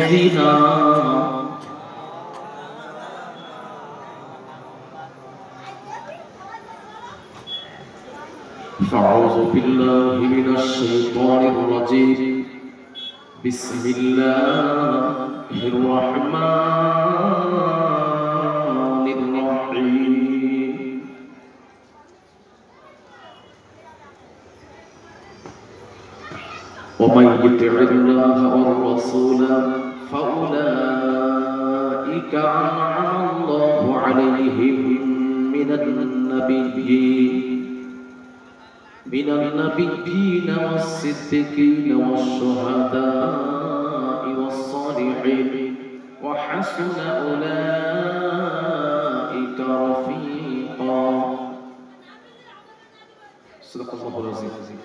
اهدنا فأعوذ بالله من الشيطان الرجيم بسم الله الرحمن الرحيم ومن يطع الله والرسول فأولئك أنعم الله عليهم من النبيين والصديقين والشهداء والصالحين وحسن أولئك رفيقا. صدق الله العظيم.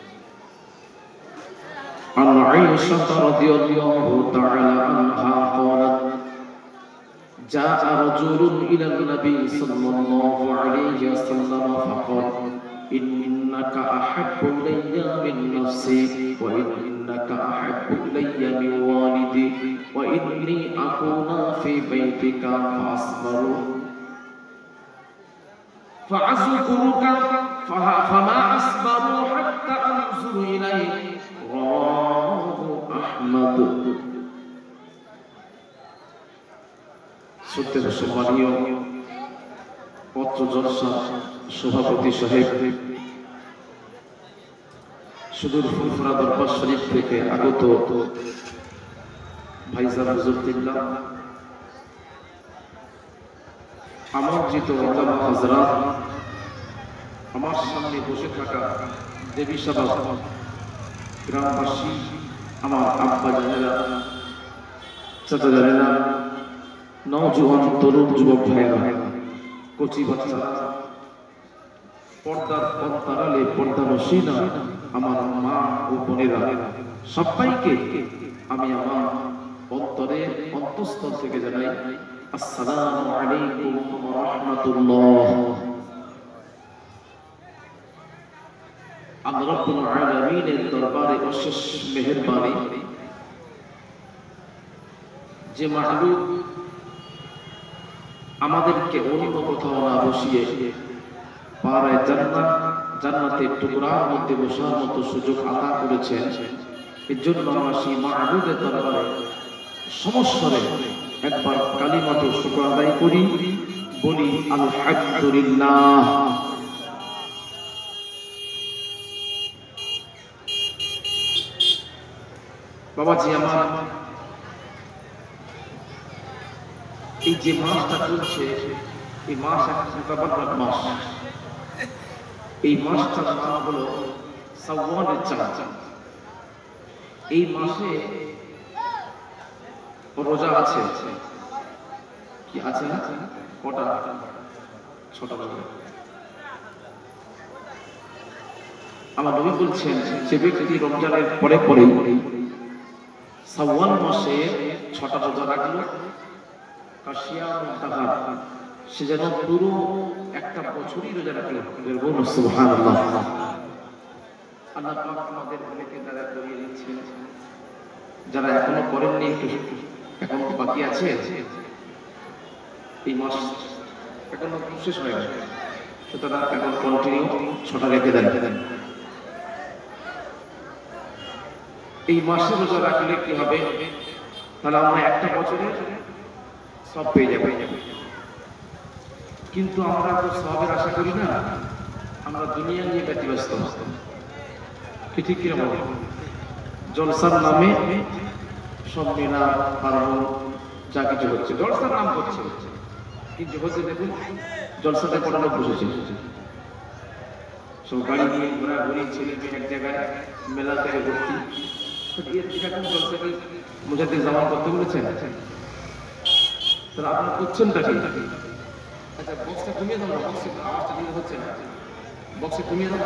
عن عائشة رضي الله تعالى عنها قالت جاء رجل إلى النبي صلى الله عليه وسلم فقال إنك أحب إلي من نفسي وإنك أحب إلي من والدي وإني أكون في بيتك فأذكرك فما أصبر حتى أنظر إليك. رواه أحمد. সত্যের সম্মানীয় পত্র জলসা সভাপতি সাহেব, সুদূর ফুরফুরা দরবার শরীফ থেকে আগত ভাইজান হুজুর কিবলা, আমন্ত্রিত ওলামা হযরত, আমার সামনে বসে থাকা দেবী সভা, গ্রামবাসী, আমার আব্বা জানেরা, চাচা জানেরা, নওজোয়ান তরুণ যুবক ভাইরা, কচি বাচ্চা, পর্দার অন্তরালে পর্দানশীনা আমার মা ও বোনেরা, সবাইকে আমি আমার অন্তরের অন্তঃস্থল থেকে জানাই আসসালামু আলাইকুম ওয়া রাহমাতুল্লাহ। আল্লাহ রাব্বুল আলামিনের দরবারে অশেষ মেহেরবানি যে মাহবুব আমাদেরকে অন্য কোথাও না বসিয়ে পাড়ায় জান্নাতের টুকরার মধ্যে বসার মতো সুযোগ আদা করেছেন, এর জন্য আমরা সেই মাহবুবের দরবারে সমস্বরে একবার কালিমাতে শুকর আদায় করি, বলি আলহামদুলিল্লাহ। বাবাজি আমার, এই যে মাসটা চলছে, এই মাস একটা মাস, এই মাসটার নাম হলো শাওয়ালের চাঁদ। এই মাসে রোজা আছে, কি আছে না? কটা? 6টা রোজা। আমার নবী বলছেন যে ব্যক্তি রমজানের পরে পরে শাওয়াল মাসে 6টা রোজা রাখলো, সে যেন পুরো একটা বছরই রোজা রাখলো। সুবহানাল্লাহ। আল্লাহ পাক আমাদের অনেকে দ্বারা করিয়ে দিচ্ছেন, যারা এখনো করেননি এখন বাকি আছে। এই মাস এখনো শেষ হয়ে গেছে, সুতরাং এখন কন্টিনিউ 6টা রেখে দেন। এই মাসে রোজা রাখলে কি হবে? তাহলে আমরা একটা বছরে সব পেয়ে যাবে। কিন্তু আমরা তো সবের আশা করি না, আমরা দুনিয়া নিয়ে ব্যতিব্যস্ত। ঠিক কিরকম? জলসার নামে সব মেলা পার্বণ যা কিছু হচ্ছে, জলসার নাম হচ্ছে, কিন্তু হচ্ছে দেখুন জলসাতে কটা লোক বসেছে, সব গাড়ি নিয়ে ঘোরাঘুরি, ছেলে মেয়ে এক জায়গায় মেলা থেকে ভর্তি। জলসাকে মুজাদ্দিদ জামান করতে বলেছেন, তাহলে আপনারা করছেনটা কি? আচ্ছা, বক্সটা কমিয়ে দাও না, বক্সে আওয়াজটা দিতে হচ্ছে না, বক্সে কমিয়ে দাও,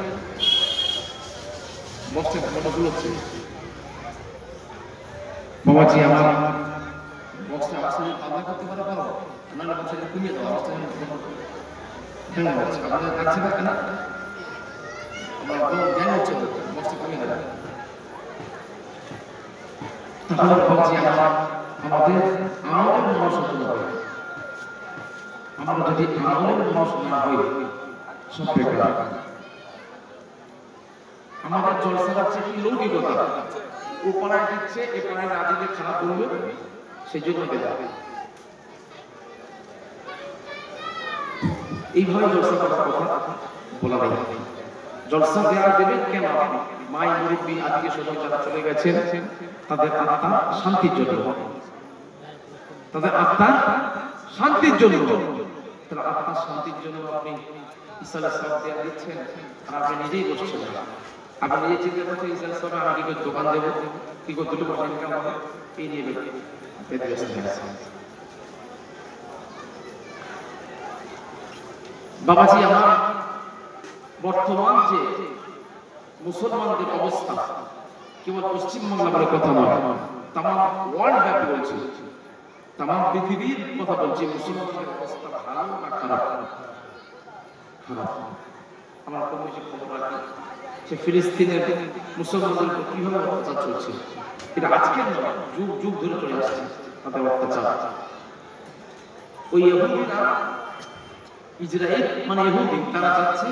বক্সে ফটোগুলো হচ্ছে। বাবাজি আমার, বক্সটা আওয়াজটা আলাদা করতে পারো, নাহলে বক্সটা কমিয়ে দাও, আওয়াজটা কেন হচ্ছে আপনাদের লাগছে না কেন? আমার জ্ঞান হচ্ছে, বক্সটা কমিয়ে দাও। তাহলে বাবাজি আমার আমাদের আমলের মানুষ হতে হবে। আমরা যদি আমলের মানুষ না হই সব বেকার। আমাদের জলসা হচ্ছে কি লৌকিকতা, ও পাড়ায় দিচ্ছে এ পাড়ায় না দিলে খারাপ বলবে, সেই জন্য দেওয়া। এইভাবে জলসা করার কথা বলা হয়। জলসা দেওয়া দেবেন কেন? মাই মুরব্বী আজকে সময় যারা চলে গেছেন তাদের আত্মা শান্তির জন্য, তাদের আত্মা শান্তির জন্য। তাহলে আত্মা শান্তির জন্য আপনি ইসালে সব দেওয়া দিচ্ছেন আর আপনি নিজেই বসছেন না। আপনি নিজে চিন্তা করছেন ইসালে সব আমি কি করে দোকান দেবো, কি করে দুটো পয়সা ইনকাম হবে, এই নিয়ে ব্যস্ত হয়ে আছেন। বাবাজি আমার বর্তমান যে মুসলমানদের অবস্থা কেবল পশ্চিমবাংলা বলে কথা নয়, তামাম ওয়ার্ল্ড ব্যাপী বলছি, তামাম পৃথিবীর কথা বলছি, মুসলমানদের অবস্থা ভালো না খারাপ? খারাপ। আমার কম বেশি খবর রাখি সে ফিলিস্তিনের মুসলমানদের উপর কিভাবে অত্যাচার চলছে, এটা আজকের নয়, যুগ যুগ ধরে চলে আসছে তাদের অত্যাচার। ওই ইহুদিরা, ইসরায়েল মানে ইহুদি, তারা চাচ্ছে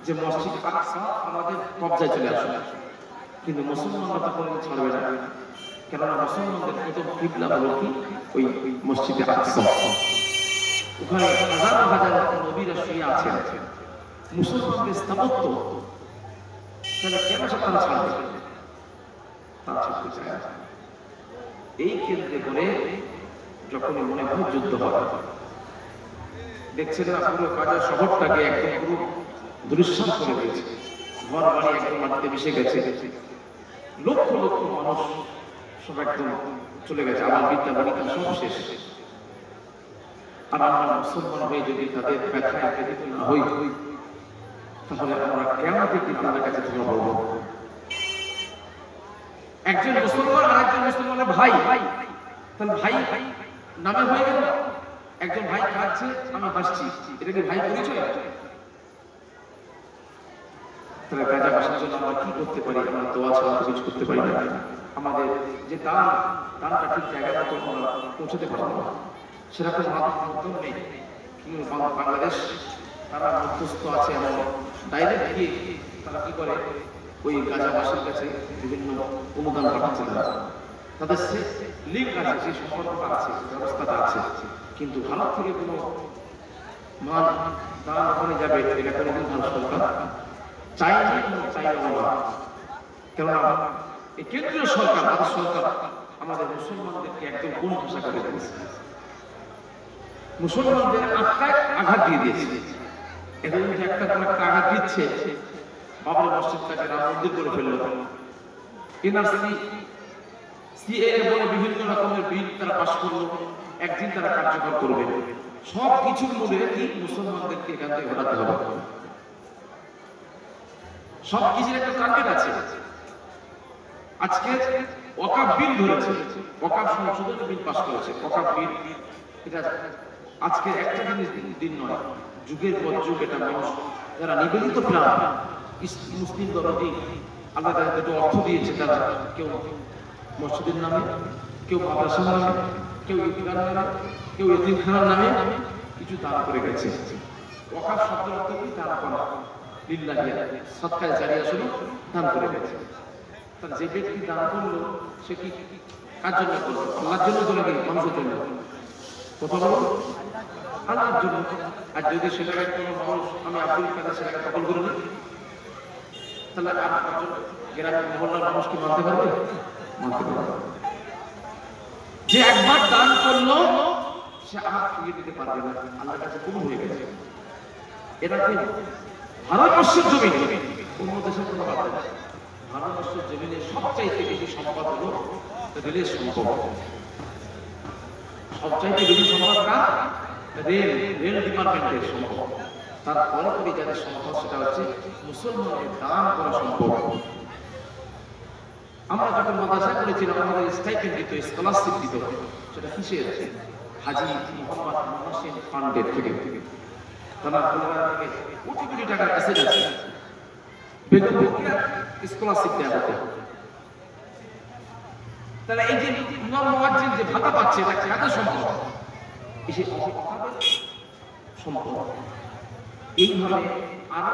যে মসজিদ আকসা আমাদের কবজায় চলে আসে, কিন্তু মুসলমানরা তা কোনো ছাড়বে না। কেননা মুসলমানদের প্রথম কিবলা হলো কি ওই মসজিদে আকসা। ওখানে হাজার হাজার নবীরা শুয়ে আছেন, মুসলমানদের স্থাপত্য, তাহলে কেন তারা ছাড়বে? তারা ছাড়তে চায় না। এই কেন্দ্রে করে যখনই মনে হয় যুদ্ধ হয়, দেখছেন না পুরো গাজা শহরটাকে একদম পুরো দুঃসাত করে দিয়েছে, ঘর বাড়ি একদম মাটিতে মিশে গেছে, লক্ষ লক্ষ মানুষ সব একদম চলে গেছে, আমার বিদ্যা বাড়িতে সব শেষ। আর আমরা মুসলমান হয়ে যদি তাদের ব্যথায় ব্যথিত না হই, তাহলে আমরা কেমন থেকে তাদের কাছে ধরা পড়ব? একজন মুসলমান আর একজন মুসলমানের ভাই, তাহলে ভাই নামে হয়ে গেল। একজন ভাই খাচ্ছে, আমি হাসছি, এটা কি ভাই পরিচয়? তাহলে গাজা বাসার জন্য আমরা কি করতে পারি? আমরা দোয়া ছাড়া কিছু করতে পারি না। আমাদের যে দানটা ঠিক জায়গা মতো আমরা পৌঁছতে পারবো না, সেরকম মাধ্যম নেই। কিন্তু বাংলাদেশ তারা মধ্যস্থ আছে, এমন ডাইরেক্ট গিয়ে তারা কি করে ওই গাজাবাসীর কাছে বিভিন্ন অনুদান পাঠাচ্ছে। তাদের সে লিঙ্ক আছে, সেই সম্পর্কটা আছে, ব্যবস্থাটা আছে, কিন্তু ভারত থেকে কোনো মান দান ওখানে যাবে এটা কোনোদিন ভারত সরকার চাই না, চাইও না। কেননা এই কেন্দ্রীয় সরকার, ভারত সরকার আমাদের মুসলমানদেরকে একদম কোন ভাষা করে দিয়েছে, মুসলমানদের আত্মায় আঘাত দিয়ে দিয়েছে। এদের মধ্যে একটা কোন একটা আঘাত দিচ্ছে, বাবরি মসজিদটাকে রাম মন্দির করে ফেললো, এনআরসি সিএএ বলে বিভিন্ন রকমের বিল তারা পাস করলো, একদিন তারা কার্যকর করবে। সব কিছুর মূলে কি মুসলমানদেরকে এখান থেকে ঘটাতে হবে। সব কিছুর একটা টার্গেট আছে। আজকে ওয়াকাফ বিল ধরেছে, ওয়াকাফ সংশোধনী বিল পাস করেছে। ওয়াকাফ বিল এটা আজকে একটা দিন নয়, যুগের পর যুগ এটা মানুষ যারা নিবেদিত প্রাণ, মুসলিম দরদি, আল্লাহ তাদেরকে একটু অর্থ দিয়েছে, তারা কেউ মসজিদের নামে, কেউ মাদ্রাসার নামে, কেউ ঈদগার নামে, কেউ এতিমখানার নামে কিছু দান করে গেছে। ওয়াকাফ শব্দের অর্থ কি? দান করা, লিল্লাহি, সদকায়ে জারিয়া স্বরূপ দান করে গেছে। তার যে ব্যক্তি দান করলো সে কি কার জন্য করলো? আল্লাহর জন্য করে গেল, মানুষের জন্য। কথা বলো, আল্লাহর জন্য। আর যদি সেটাকে কোনো মানুষ, আমি আব্দুল কাদের সেটাকে দখল করে নিই, তাহলে গ্রামের মহল্লার মানুষ কি মানতে পারবে? মানতে পারবে। যে একবার দান করলো সে আর ফিরিয়ে দিতে পারবে না, আল্লাহর কাছে কবুল হয়ে গেছে। এটা কি ভারতবর্ষের জমিন, অন্য দেশের কোনো বাদ দেয় না। ভারতবর্ষের জমিনে সবচাইতে বেশি সম্পদ হলো রেলের সম্পদ। সবচাইতে বেশি সম্পদ কার? রেল ডিপার্টমেন্টের সম্পদ। তারপরে করে যাদের সম্পদ সেটা হচ্ছে মুসলমানের দান করা সম্পদ। আমরা যখন মাদ্রাসা করেছিলাম আমাদের স্টাইপেন্ড দিত, স্কলারশিপ দিত, সেটা কিসের? হাজী মোহাম্মদ মহসিন ফান্ডের থেকে। তারা কোটি কোটি টাকার অ্যাসেট আছে, বেতন স্কলারশিপ দেওয়া হতো। তাহলে এই যে ইমাম মুয়াজ্জিন যে ভাতা পাচ্ছে এটা কাদের সম্পদ? এই সম্পদ। এইভাবে আরো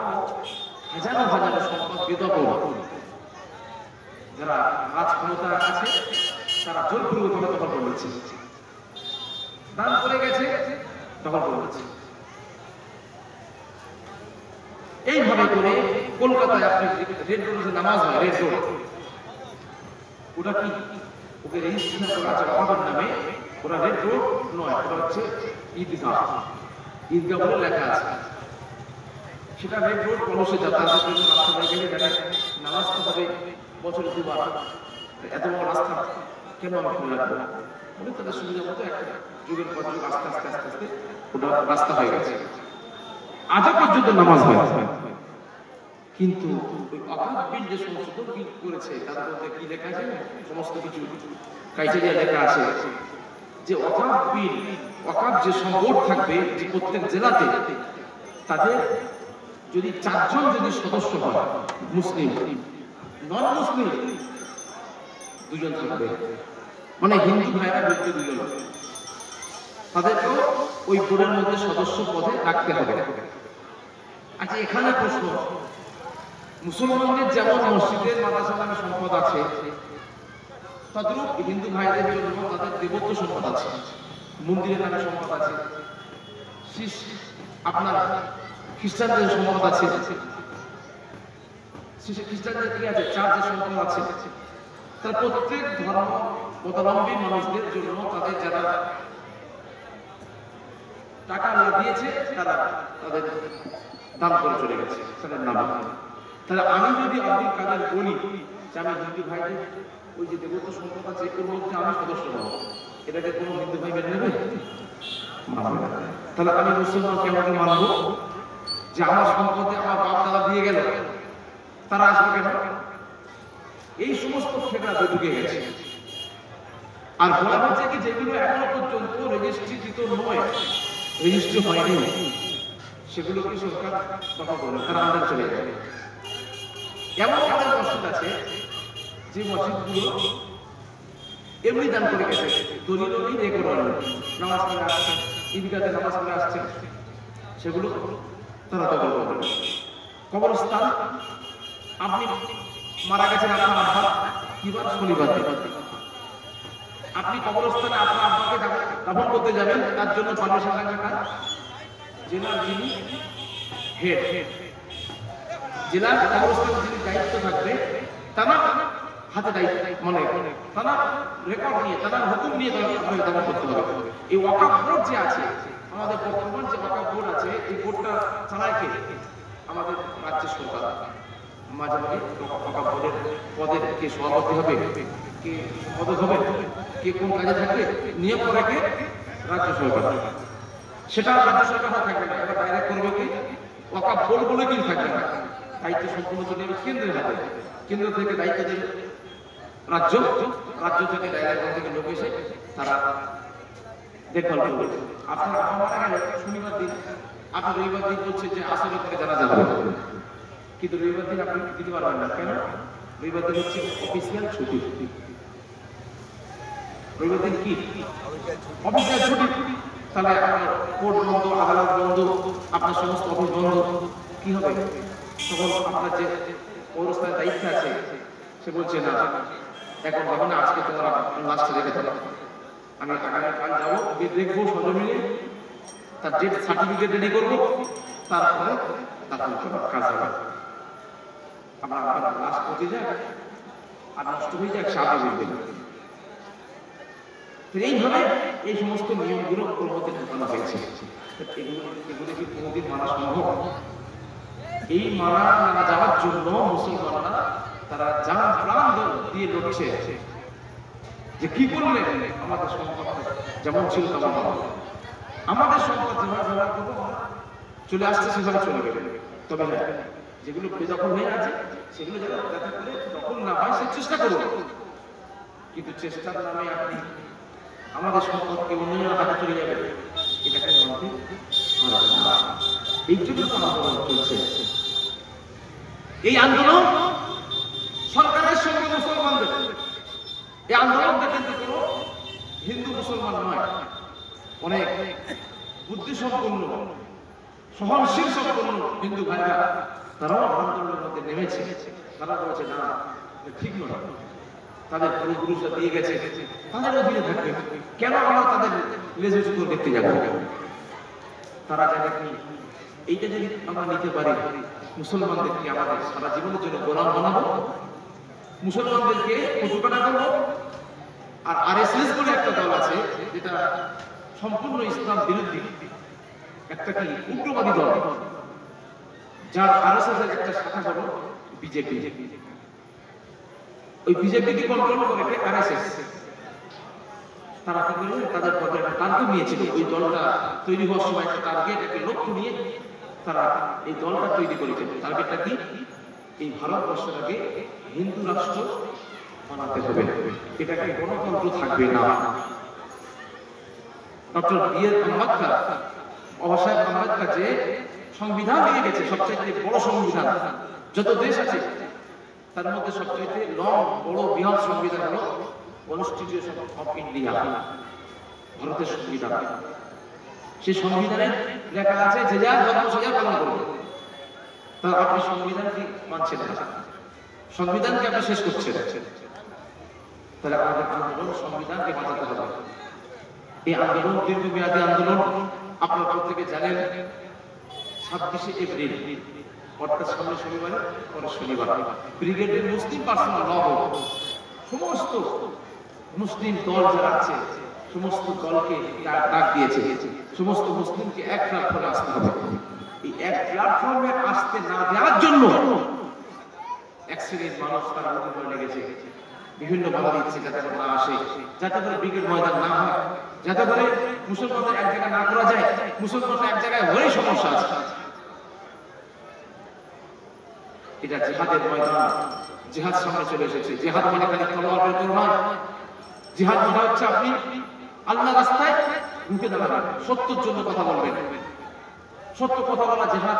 হাজারো হাজারো সম্পদ বেদখল, যারা রাজ ক্ষমতা আছে তারা জোরপূর্বকভাবে দখল করে নিচ্ছে, দান করে গেছে, দখল করে নিচ্ছে। এইভাবে করে কলকাতায় আপনি রেড রোডে নামাজ হয়, রেড রোড, ওটা কি ওকে রেজিস্ট্রেশন করা আছে ওয়াকফের নামে, ওটা রেড রোড নয়, ওটা হচ্ছে ঈদগাহ, ঈদগাহ বলে লেখা আছে। সেটা রেড রোড মানুষের যাতায়াতের জন্য রাস্তা হয়ে গেলে দেখা নামাজ তো হবে বছরে দুবার, এত বড় রাস্তা কেন আমি খুলে রাখবো? বলে তাদের সুবিধা মতো একটা যুগের পর যুগ আস্তে আস্তে আস্তে আস্তে ওটা রাস্তা হয়ে গেছে, আজও পর্যন্ত নামাজ হয়। কিন্তু ওই ওয়াকফ বিল যে সংশোধন বিল করেছে তার মধ্যে কি লেখা আছে? সমস্ত কিছু ক্রাইটেরিয়া লেখা আছে যে ওয়াকফ বিল, ওয়াকফ যে বোর্ড থাকবে যে প্রত্যেক জেলাতে, তাদের যদি 4 জন যদি সদস্য হয় মুসলিম, নন মুসলিম 2 জন থাকবে, মানে হিন্দু ভাইরা বলতে 2 জন, তাদেরকেও ওই বোর্ডের মধ্যে সদস্য পদে রাখতে হবে। আচ্ছা, এখানে প্রশ্ন, মুসলমানদের যেমন মসজিদের মাদ্রাসার নামে সম্পদ আছে, তদ্রূপ হিন্দু ভাইদের জন্য তাদের দেবত্ব সম্পদ আছে, মন্দিরের নামে সম্পদ আছে, আপনার খ্রিস্টানদের সম্পদ আছে, খ্রিস্টানদের কি আছে? চার্চের সম্পদ আছে। তার প্রত্যেক ধর্ম মতাবলম্বী মানুষদের জন্য তাদের যারা টাকা দিয়েছে তারা তাদের দান করে চলে গেছে তাদের নাম। তাহলে আমি যদি আব্দুল কাদের বলি যে আমি হিন্দু ভাইদের ওই যে দেবত্ব সম্পদ আছে এর মধ্যে আমি সদস্য হব, এটাকে কোনো হিন্দু ভাই মেনে নেবে? তাহলে আমি মুসলমান কেমন মানবো যে আমার সম্পদে আমার বাপ দাদা দিয়ে গেল, তারা আসবে কেন? এই সমস্ত ফেকরা ঢুকে গেছে। আর বলা হচ্ছে কি যেগুলো এখনো পর্যন্ত রেজিস্ট্রিকৃত নয়, রেজিস্ট্রি হয়নি, সেগুলোকে সরকার দখল করে তারা আমাদের চলে যাবে। এমন অনেক মসজিদ আছে যে মসজিদগুলো এমনি দান করে গেছে, দলিল নামাজ পড়ে আসছে, ঈদগাহে নামাজ পড়ে আসছে, সেগুলো তারা দখল করে। কবরস্থান, আপনি মারা গেছেন আপনার আব্বা কিবার? শনিবার দিন আপনি কবরস্থানে আপনার আব্বাকে দাফন করতে যাবেন, তার জন্য পারমিশন লাগবে কার? জেলার যিনি হেড, জেলার কবরস্থানের যিনি দায়িত্ব থাকবে তারা হাতে দায়িত্ব, মানে তারা রেকর্ড নিয়ে, তারা হুকুম নিয়ে আপনাকে দাফন করতে হবে। এই ওয়াকফ বোর্ড যে আছে আমাদের, বর্তমান যে ওয়াকফ বোর্ড আছে, এই বোর্ডটা চালায় কে? আমাদের রাজ্য সরকার। মাঝে মাঝে ওয়াকফ বোর্ডের পদের কে সভাপতি হবে, কে পদক হবে, কে কোন কাজে থাকবে, নিয়োগ করে কে? রাজ্য সরকার। সেটা রাজ্য সরকার থাকবে না, এবার ডাইরেক্ট করবে কি? ওয়াকফ বোর্ড বলে কি থাকবে না, দায়িত্ব সম্পূর্ণ চলে যাবে কেন্দ্রের হাতে। কেন্দ্র থেকে দায়িত্ব দেবে রাজ্য, রাজ্য থেকে ডাইরেক্ট থেকে লোক এসে তারা দেখভাল করবে। আপনার মারা গেল শনিবার দিন, আপনি রবিবার দিন বলছে যে আসলে থেকে জানা যাবে, কিন্তু রবিবার দিন আপনি দিতে পারবেন না। কেন? রবিবার দিন হচ্ছে অফিসিয়াল ছুটি। রবিবার দিন কি অফিসিয়াল ছুটি? তাহলে আপনার কোর্ট বন্ধ, আদালত বন্ধ, আপনার সমস্ত অফিস বন্ধ, কি হবে? তখন আপনার যে পৌরস্থানের দায়িত্ব আছে সে বলছে না এখন হবে না, আজকে তোমার লাস্টে রেখে দেবো, আমি আগামীকাল যাবো, দেখবো সরজমিনে, তার ডেথ সার্টিফিকেট রেডি করবো, তারপরে দাফন কাজ হবে। আপনার লাশ পচে যায় আর নষ্ট হয়ে যায়, সাপে বেঁধে যায়। এইভাবে এই সমস্ত নিয়মগুলো ওর মধ্যে ঢোকানো হয়েছে। এগুলো কি কোনোদিন মানা সম্ভব? এই মানা না যাওয়ার জন্য মুসলমানরা তারা জান প্রাণ দিয়ে লড়ছে যে কি করলে আমাদের সম্পদ যেমন ছিল তেমন হবে, আমাদের সম্পদ যেভাবে ব্যবহার করবো চলে আসছে সেভাবে চলে গেলে। তবে হ্যাঁ, যেগুলো বেদখল হয়ে আছে সেগুলো যাতে করে দখল না হয় সে চেষ্টা করবো, কিন্তু চেষ্টার নামে আপনি আমাদের সম্পদকে অন্যজনের হাতে চলে যাবে, এটাকে মানতে পারবে না। এই জন্য তো আন্দোলন চলছে। এই আন্দোলন সরকারের সঙ্গে মুসলমানদের এই আন্দোলনটা কিন্তু কোনো হিন্দু মুসলমান নয়, অনেক বুদ্ধিসম্পন্ন সহনশীল সম্পন্ন হিন্দু ভাইরা তারাও আন্দোলনের মধ্যে নেমেছে। তারা বলেছে না, ঠিক নয়, তাদের পূর্বপুরুষরা দিয়ে গেছে, তাদের অধীনে থাকবে, কেন আমরা তাদের লেজে উঁচু করে দেখতে যাবো? তারা জানে কি এইটা যদি আমরা নিতে পারি, মুসলমানদেরকে আমাদের সারা জীবনের জন্য গোলাম বানাবো, মুসলমানদেরকে কটুকাটা করবো। আর আরএসএস বলে একটা দল আছে যেটা সম্পূর্ণ ইসলাম বিরোধী, একটা কি উগ্রবাদী দল, যার আরএসএস এর একটা শাখা হলো বিজেপি। ওই বিজেপিকে কন্ট্রোল করে আরএসএস। তারা কি করলো, তাদের পথে একটা টার্গেট নিয়েছিল। ওই দলটা তৈরি হওয়ার সময় একটা টার্গেট, একটা লক্ষ্য নিয়ে তারা এই দলটা তৈরি করেছিল। টার্গেটটা কি? এই ভারতবর্ষটাকে হিন্দু রাষ্ট্র বানাতে হবে, এটাকে গণতন্ত্র থাকবে না। Doctor B.R.. আম্বেদকর, বাবা সাহেব আম্বেদকর যে সংবিধান দিয়ে গেছে, সবচেয়ে বড় সংবিধান, যত দেশ আছে তার মধ্যে সবচেয়ে লং বড় বৃহৎ সংবিধান হলো কনস্টিটিউশন অফ ইন্ডিয়া, ভারতের সংবিধান। সেই সংবিধানে লেখা আছে যে যার ধর্ম সে যার পালন করবে। তা আপনি সংবিধানকে মানছেন না, সংবিধানকে আপনি শেষ করছেন। তাহলে আমাদের আন্দোলন সংবিধানকে বাঁচাতে হবে। এই আন্দোলন দীর্ঘমেয়াদী আন্দোলন। আপনারা প্রত্যেকে জানেন 26শে এপ্রিল অর্থাৎ সামনে শনিবার, পরে শনিবার ব্রিগেডের মুসলিম পার্সোনাল ল, সমস্ত মুসলিম দল যারা আছে সমস্ত দলকে ডাক দিয়েছে, সমস্ত মুসলিমকে এক প্ল্যাটফর্মে আসতে হবে। এই এক প্ল্যাটফর্মে আসতে না দেওয়ার জন্য এক শ্রেণীর মানুষ তারা উদ্যোগ লেগেছে, বিভিন্ন বাধা দিচ্ছে যাতে করে না আসে, যাতে করে ব্রিগেড ময়দান না হয়, যাতে করে মুসলমানদের এক জায়গায় না করা যায়। মুসলমানদের এক জায়গায় হলেই সমস্যা আছে। এটা জিহাদের ময়দান, জিহাদ সামনে চলে এসেছে। জিহাদ মানে খালি তলোয়ার বের করা নয়, জিহাদ মানে হচ্ছে আপনি আল্লাহর রাস্তায় রুখে দাঁড়াবেন, সত্যের জন্য কথা বলবেন। সত্য কথা বলা জিহাদ।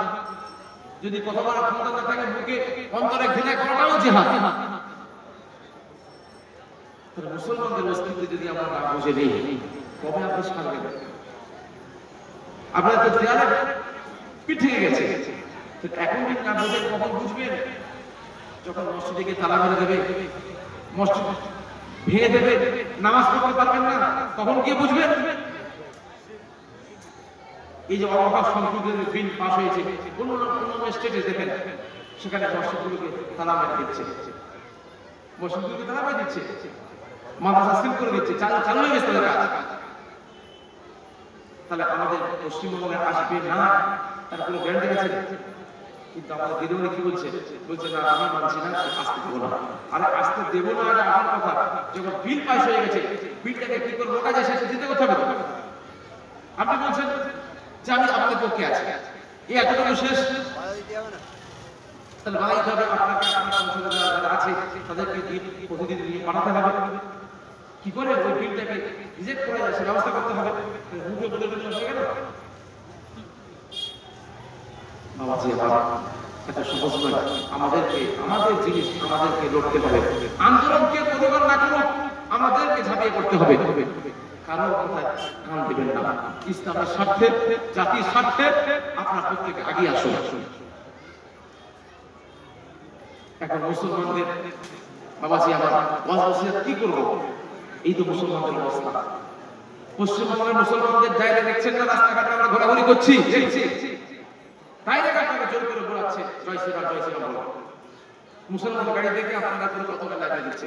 যদি কথা বলার ক্ষমতা না থাকে, মুখে অন্তরে ঘৃণা করাটাও জিহাদ। মুসলমানদের অস্তিত্ব যদি আমরা না বুঝে নেই, কবে আপনি ছাড়বেন? আপনার তো দেয়ালে পিঠে গেছে, এখন যদি না বুঝেন কখন বুঝবেন? যখন মসজিদে তালা মেরে দেবে, মসজিদ ভেঙে দেবে, নামাজ পড়তে পারবেন না, তখন গিয়ে বুঝবেন। এই যে অবাক সংসদের বিল পাস হয়েছে, কোন স্টেটে দেখেন সেখানে মসজিদগুলোকে তালা মেরে দিচ্ছে, মসজিদগুলোকে তালা মেরে দিচ্ছে, মাদ্রাসা সিল করে দিচ্ছে, চালু হয়ে গেছে তাদের কাজ। তাহলে আমাদের পশ্চিমবঙ্গে আসবে না, তার কোনো গ্যারান্টি আছে? কিন্তু আমাদের দিদিমণি কি বলছে? বলছে না, আমি মানছি না, আসতে দেবো না। আরে আসতে দেবো না, এটা আমার কথা। যখন বিল পাস হয়ে গেছে, বিলটাকে কি করে রোকা যায় সেটা চিন্তা করতে হবে। আপনি বলছেন যে আমি আপনাদের পক্ষে আছি, এই এতটুকু শেষ, তাহলে বাড়াই হবে আপনাকে, আপনার আছে তাদেরকে প্রতিদিন পাঠাতে হবে। কি করে ওই বিলটাকে রিজেক্ট করা যায় সে ব্যবস্থা করতে হবে। মুখে বলে দিলে হয়ে গেল? বাবাজি আমার এত সহজ নয়। আমাদের জিনিস আমাদেরকে লড়তে হবে। আন্দোলনকে প্রতিবাদ না করুক, আমাদেরকে ঝাঁপিয়ে পড়তে হবে। কারোর কথায় কান দেবেন না। ইসলামের স্বার্থে, জাতির স্বার্থে আপনার প্রত্যেকে এগিয়ে আসুন। এখন মুসলমানদের বাবাজি আমার ওয়াজিব কি করবো? এই তো মুসলমানদের অবস্থা। পশ্চিমবঙ্গের মুসলমানদের জায়গা দেখছেন না, রাস্তাঘাটে আমরা ঘোরাঘুরি করছি, তাই জায়গাটাকে জোর করে ঘোরাচ্ছে জয় শ্রীরাম জয় শ্রীরাম বলো। মুসলমান গাড়ি দেখে আপনারা কোনো কতটা জায়গা দিচ্ছে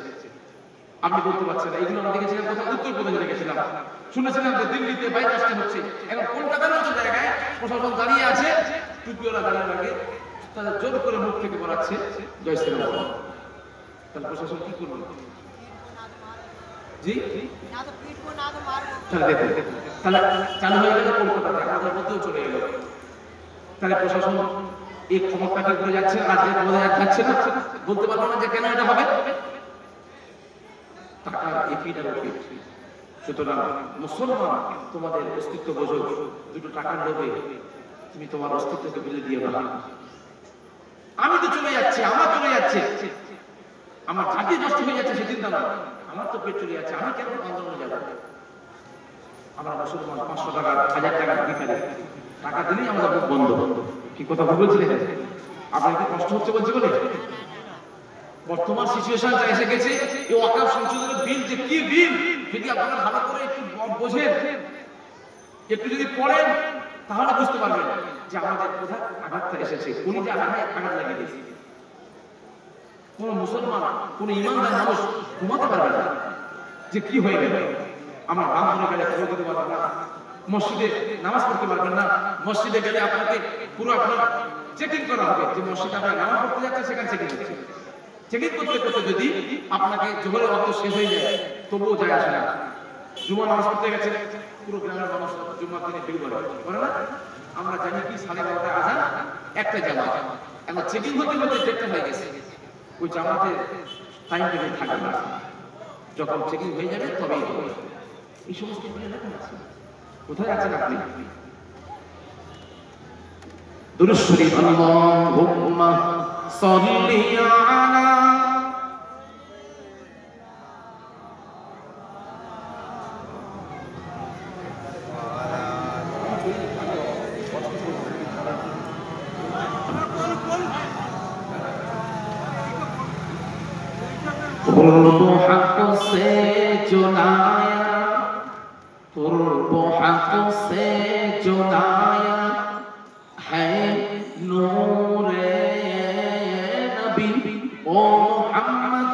আপনি বলতে পারছেন না। এইগুলো আমরা দেখেছিলাম কোথাও উত্তরপ্রদেশে দেখেছিলাম, শুনেছিলাম যে দিল্লিতে বাইপাসটা হচ্ছে। এখন কলকাতার মতো জায়গায় প্রশাসন দাঁড়িয়ে আছে, টুপিওয়ালা দাঁড়িয়ে লাগে, তাদের জোর করে মুখ থেকে বলাচ্ছে জয় শ্রীরাম বলো। তাহলে প্রশাসন কি করবে? জি তাহলে চালু হয়ে গেল কলকাতাতে, আমাদের মধ্যেও চলে গেল। তাহলে প্রশাসন এই ক্ষমতাকে করে যাচ্ছে, রাজ্যের ক্ষমতা যাচ্ছে না, বলতে পারবো না যে কেন এটা হবে। টাকার এপিটার ওপি। সুতরাং মুসলমান তোমাদের অস্তিত্ব বোঝো, দুটো টাকার লোভে তুমি তোমার অস্তিত্বকে বিলে দিয়ে না। আমি তো চলে যাচ্ছে, আমার চলে যাচ্ছে, আমার জাতি নষ্ট হয়ে যাচ্ছে, সে চিন্তা না। আমার তো পেট্রোলই আছে, আমি কেন আন্দোলনে যাব? আমরা মুসলমান 500 টাকা 1000 টাকা ভিখারি, টাকা দিলেই আমাদের মুখ বন্ধ। কি কথা বলছিলেন? আপনার কি কষ্ট হচ্ছে বলছি বলে? বর্তমান সিচুয়েশন যা এসে গেছে, এই ওয়াকফ সংশোধনের বিল যে কি বিল, যদি আপনারা ভালো করে একটু বোঝেন, একটু যদি পড়েন, তাহলে বুঝতে পারবেন যে আমাদের কোথায় আঘাতটা এসেছে, কোন যে আঘাত লাগিয়ে দিয়েছে। কোন মুসলমান, কোন ইমানদার মানুষ ঘুমাতে পারবে না যে কি হয়ে গেল। আমার বাপ মনে গেলে খবর দিতে পারবেন না, মসজিদে নামাজ পড়তে পারবেন না, মসজিদে গেলে আপনাকে পুরো আপনার চেকিং করা হবে যে মসজিদে আপনার নামাজ পড়তে যাচ্ছে, সেখানে চেকিং হচ্ছে। চেকিং করতে করতে যদি আপনাকে জোহরের ওয়াক্ত শেষ হয়ে যায়, তবুও যায় আসে না। জুমা নামাজ পড়তে গেছে, পুরো গ্রামের মানুষ জুমার দিনে ভিড় করে না? আমরা জানি কি 12:30 আজান, একটা জামাত, এখন চেকিং হতে হতে ডেটটা হয়ে গেছে, ওই জামাতে টাইম টেবিল থাকবে না। যখন চেকিং হয়ে যাবে তবেই হবে। এই সমস্ত লেখা আছে। কোথায় আছেন আপনি? দুরূদ শরীফ, আল্লাহুম্মা সাল্লি আলা قرب حق سے جو لایا، قرب حق سے جو لایا ہے نور نبی او محمد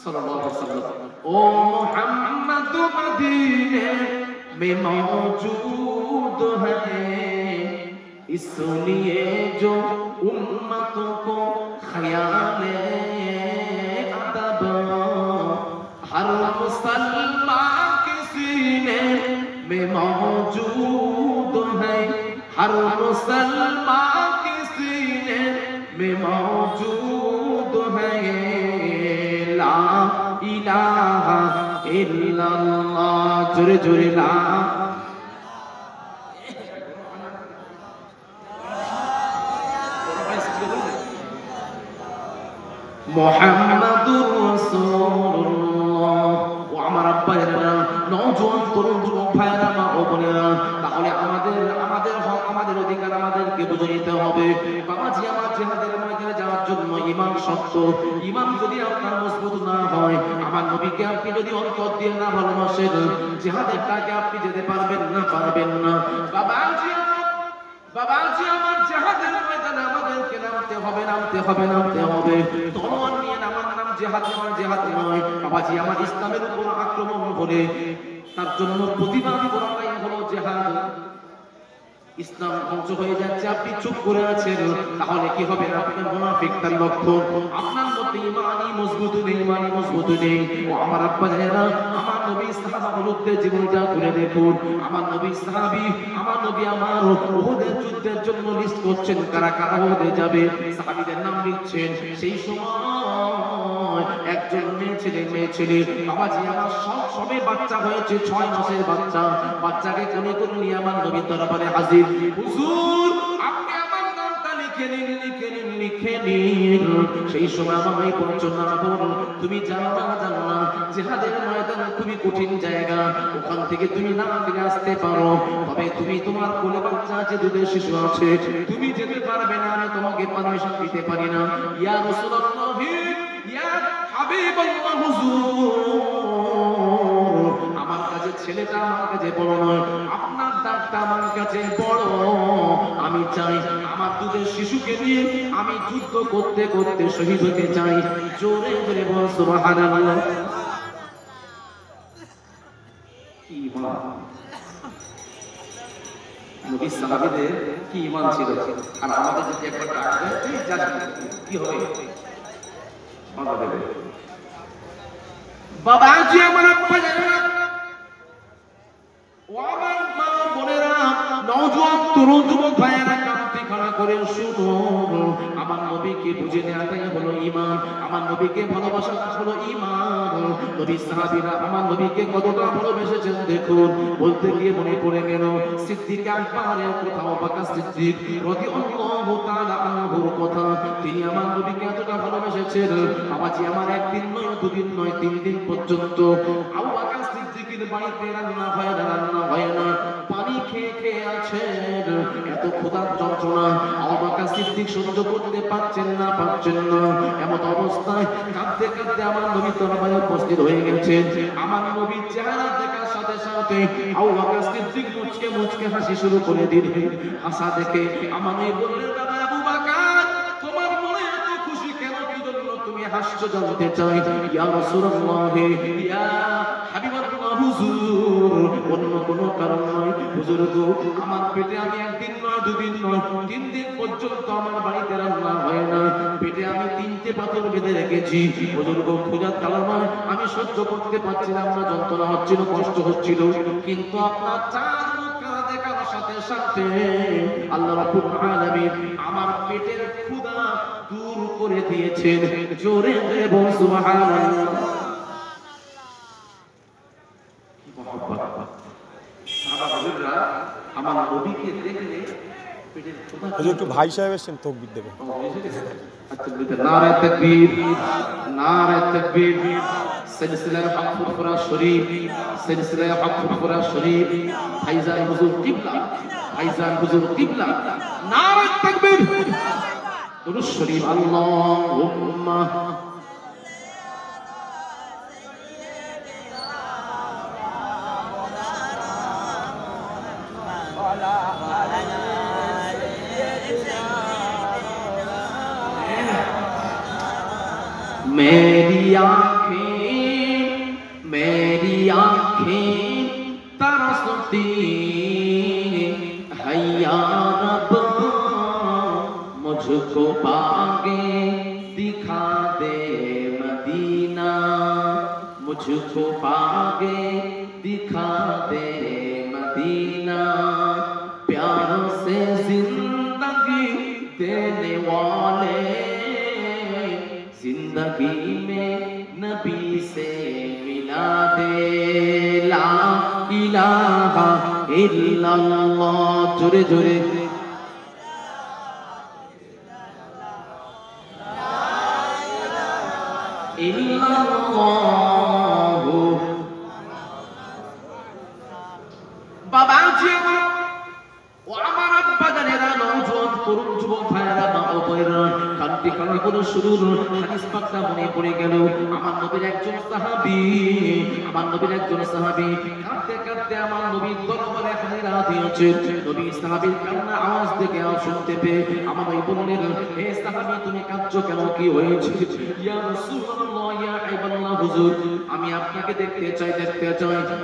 صلی اللہ علیہ وسلم، او محمد مدینے میں موجود ہے، اس لیے جو امتوں کو خیال ہر مسلمان کے سینے میں موجود ہے، ہر مسلمان کے سینے میں موجود ہے، لا الہ الا اللہ، جرے جرے لا মুহাম্মাদুর রাসূলুল্লাহ। ও আমার আব্বা জানেরা, নওজোয়ান তরুণ যুবক ভাইরা, মা ও বোনেরা, তাহলে আমাদের হক, আমাদের অধিকার আমাদেরকে বুঝে নিতে হবে। বাবাজি আমার, জিহাদের ময়দানে যাওয়ার জন্য ঈমান শক্ত। ঈমান যদি আপনার মজবুত না হয়, আমার নবীকে আপনি যদি অন্তর দিয়ে না ভালোবাসেন, জিহাদের কাজে আপনি যেতে পারবেন না। বাবাজি আমার, জিহাদের ময়দানে আমাদেরকে নামতে হবে। তলোয়ার নিয়ে নামার নাম জিহাদ নয়। বাবাজি আমার, ইসলামের উপর আক্রমণ করে তার জন্য প্রতিবাদ করাটাই হলো জিহাদ। ইসলাম ধ্বংস হয়ে যাচ্ছে, আপনি চুপ করে আছেন, তাহলে কি হবে? আপনার মুনাফিক তার লক্ষণ। আপনার মধ্যে ঈমানই মজবুত নেই। ও আমার আব্বা জানেরা, আমার নবী সাহাবাদের জীবনটা ঘুরে দেখুন। আমার নবী আমার উহুদের যুদ্ধের জন্য লিস্ট করছেন, কারা কারা উহুদে যাবে, সাহাবীদের নাম লিখছেন। সেই সময় একজন মেয়ে ছেলে বাবাজি আমার সবে বাচ্চা হয়েছে, 6 মাসের বাচ্চাকে কোলে করে নিয়ে আমার নবীর দরবারে হাজির। হুজুর, আপনি আমার নামটা লিখে নিন। সেই সময় আমাকে বলছেন, না তুমি জানো না, জিহাদের ময়দান খুবই কঠিন জায়গা, ওখান থেকে তুমি না ফিরে আসতে পারো, তবে তুমি তোমার কোলে বাচ্চা আছে, দুধের শিশু আছে, তুমি যেতে পারবে না, আমি তোমাকে পারমিশন দিতে পারি না। ইয়া রাসূলুল্লাহ, ইয়া হাবিবাল্লাহ, হুজুর, আমার কাছে ছেলেটা আমার কাছে বড় নয়, আপনার ডাকটা আমার কাছে বড়। আমি চাই আমার দুধের শিশুকে নিয়ে আমি যুদ্ধ করতে করতে শহীদ হতে চাই। জোরে জোরে বল সুবহানাল্লাহ। কি ঈমান! নবী সাহাবীদের কি ঈমান ছিল! আর আমাদের যদি একবার ডাক দেয়, এই যাস কি হবে? বাধা দেবে। বাবাজি আমার, আব্বা জানেরা, ও আমার মা বোনেরা, নওজোয়ান তরুণ যুবক ভাইয়েরা, কান্তি খাড়া করে শুনুন। আমার নবীকে বুঝে নেওয়াটাই হলো ঈমান, আমার নবীকে ভালোবাসাটা হলো ঈমান। নবী সাহাবীরা আমার নবীকে কতটা ভালোবেসেছেন দেখুন। বলতে গিয়ে মনে পড়ে গেল সিদ্দিক আকবরের কথা, আবু বকর সিদ্দিক রাদিয়াল্লাহু তাআলা আনহুর কথা। তিনি আমার নবীকে এতটা ভালোবেসেছেন, বাবাজি আমার একদিন নয়, দুদিন নয়, 3 দিন পর্যন্ত আবু বকর সিদ্দিকের বাড়িতে রান্না হয় না, পানি খেয়ে খেয়ে আছেন। এত ক্ষুধার যন্ত্রণা আবু বকর সিদ্দিক সহ্য করতে পারছেন না। এমন অবস্থায় কাঁদতে কাঁদতে আমার নবী দরবারে উপস্থিত হয়ে গেছেন। আমার নবীর চেহারা দেখার সাথে সাথে আবু বকর সিদ্দিক মুচকে হাসি শুরু করে দিলেন। হাসা দেখে আমার নবী বললেন, বাবা আবু বকর, তোমার মনে এত খুশি কেন? কি জন্য তুমি হাসছো জানতে চাই। ইয়া রাসূলুল্লাহ, ইয়া হাবিবাল্লাহ হুজুর, অন্য কোনো কারণ নয়। হুজুর গো, আমার পেটে আমি একদিন নয়, দুদিন নয়, 3 দিন পর্যন্ত আমার বাড়িতে রান্না হয় না। পেটে আমি 3টে পাথর বেঁধে রেখেছি। হুজুর গো, ক্ষুধার কারণে আমি সহ্য করতে পারছিলাম না, যন্ত্রণা হচ্ছিল, কষ্ট হচ্ছিল। কিন্তু আপনার চাঁদ মুখখানা দেখার সাথে সাথে আল্লাহ রাব্বুল আলামিন আমার পেটের ক্ষুধা দূর করে দিয়েছেন। জোরে জোরে বল সুবহানাল্লাহ। সাহাবারা আমার নবীকে দেখলে পেটের ক্ষুধা। একটু ভাই সাহেব এসেছেন, তাকবীর দেবেন। নারে তাকবীর, নারে তাকবীর। সিলসিলার হক ফুরফুরা শরীফ, সিলসিলার হক ফুরফুরা শরীফ, ভাইজান হুজুর কিবলা, ভাইজান হুজুর কিবলা। নারে তাকবীর, দুরূদ শরীফ। আল্লাহুম্মা मेरी आँखें तरसती है या रब, मुझको आगे दिखा दे मदीना, मुझको आगे दिखा दे मदीना, प्यार से जिंदगी देने वाले, जिंदगी में नबी से मिला दे, ला इलाहा इल्लल्लाह। जोरे जोरे इल्लल्लाह। बाबा जी ও আমার আব্বা জানেরা, নওজোয়ান তরুণ যুবক ভাইরা, মা ও বোনেরা, কান্তি কান্তি করে শুরুর হাদিস পাকটা মনে পড়ে গেল। আমার নবীর একজন সাহাবী, আমার নবীর একজন সাহাবী কাঁদতে কাঁদতে আমার নবীর দরবারে হাজিরা দিয়েছেন। নবী সাহাবীর কান্নার আওয়াজ থেকে শুনতে পেয়ে আমার নবী বললেন, হে সাহাবী, তুমি কাঁদছো কেন? কি হয়েছে? ইয়া রাসূলুল্লাহ, ইয়া হাবিবাল্লাহ হুজুর, আমি আপনাকে দেখতে চাই।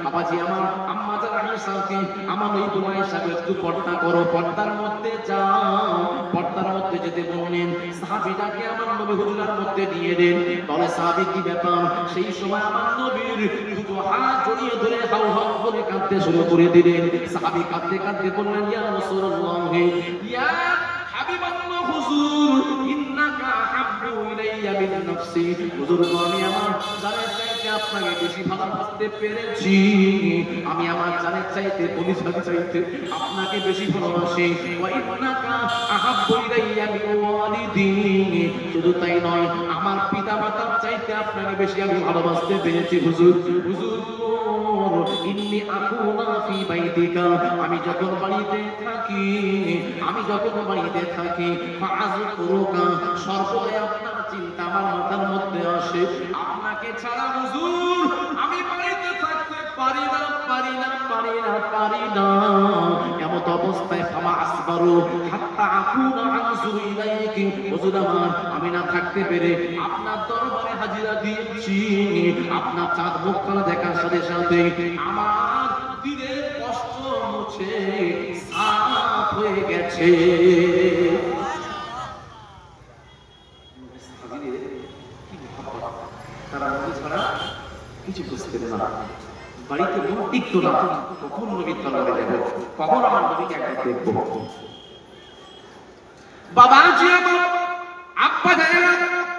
বাবাজি আমার আম্মা জান আয়েশাকে আমার নবী বললেন, আয়েশা একটু পর্দা করো, পর্দার মধ্যে যাও। পর্দার মধ্যে যেতে বললেন। সাহাবীটাকে আমার নবী হুজুরের মধ্যে দিয়ে দেন। বলে সাহাবী, কি ব্যাপার? সেই সময় আমার নবীর দুটো হাত জড়িয়ে ধরে হাউ হাউ করে কাঁদতে শুরু করে দিলেন। সাহাবী কাঁদতে কাঁদতে বললেন, ইয়া রাসূলুল্লাহ, ইয়া হাবিবাল্লাহ হুজুর, ইন্নাকা আহাব্বু ইলাইয়া মিন নাফসি। হুজুর, আমি আমার জানের চাইতে আপনাকে বেশি ভালোবাসতে পেরেছি। আমি আমার জানের চাইতে, পরিচয় চাইতে আপনাকে বেশি ভালোবাসি। ওয়া ইন্নাকা আহাব্বু ইলাইয়া মিন ওয়ালিদি। শুধু তাই নয়, আমার পিতামাতার চাইতে আপনাকে বেশি আমি ভালোবাসতে পেরেছি। হুজুর, ইন্নী আকুনা ফি বাইতিকা, আমি যখন বাড়িতে থাকি, ফাআযকুরুকা, সর্বদাই আপনার চিন্তা আমার মাথার মধ্যে আসে। আপনাকে ছাড়া হুজুর আমি বাড়িতে থাকতে পারি না। এমন অবস্থায় ফামা আসবারু হাত্তা আকুনা আনজুরু ইলাইকি। হুজুর, আমি না থাকতে পেরে আপনার দরবারে হাজিরা দিয়েছি। আপনার চাঁদ মুখখানা দেখার সাথে সাথে আমার দিনের কষ্ট মুছে সাফ হয়ে গেছে। তারা নবী ছাড়া কিছু বুঝতেন না। বাড়িতে মন টিকত না, কখন নবীর দরবারে যাব, কখন আমার নবীকে একবার দেখব। বাবা জি আমার আব্বা জানেরা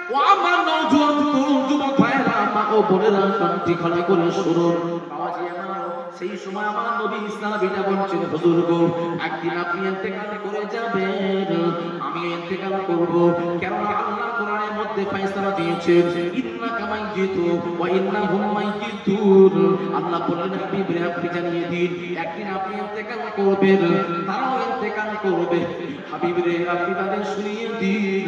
ও আমার নওজোয়ান তরুণ যুবক ভাইরা মা ও বোনেরা কান্তি খালি করে শুনুন বাবাজি আমার সেই সময় আমার নবী ইসলাম বিটা বলছেন হুজুর গো একদিন আপনি ইন্তেকাল করে যাবেন আমি ইন্তেকাল করব কারণ আল্লাহ কোরআনের মধ্যে ফয়সালা দিয়েছেন ইন্নাকা মাইয়িতু ওয়া ইন্নাহুম মাইয়িতুন আল্লাহ বললেন হাবিবরে আপনি জানিয়ে দিন একদিন আপনি ইন্তেকাল করবেন তারাও ইন্তেকাল করবে হাবিবরে আপনি তাদের শুনিয়ে দিন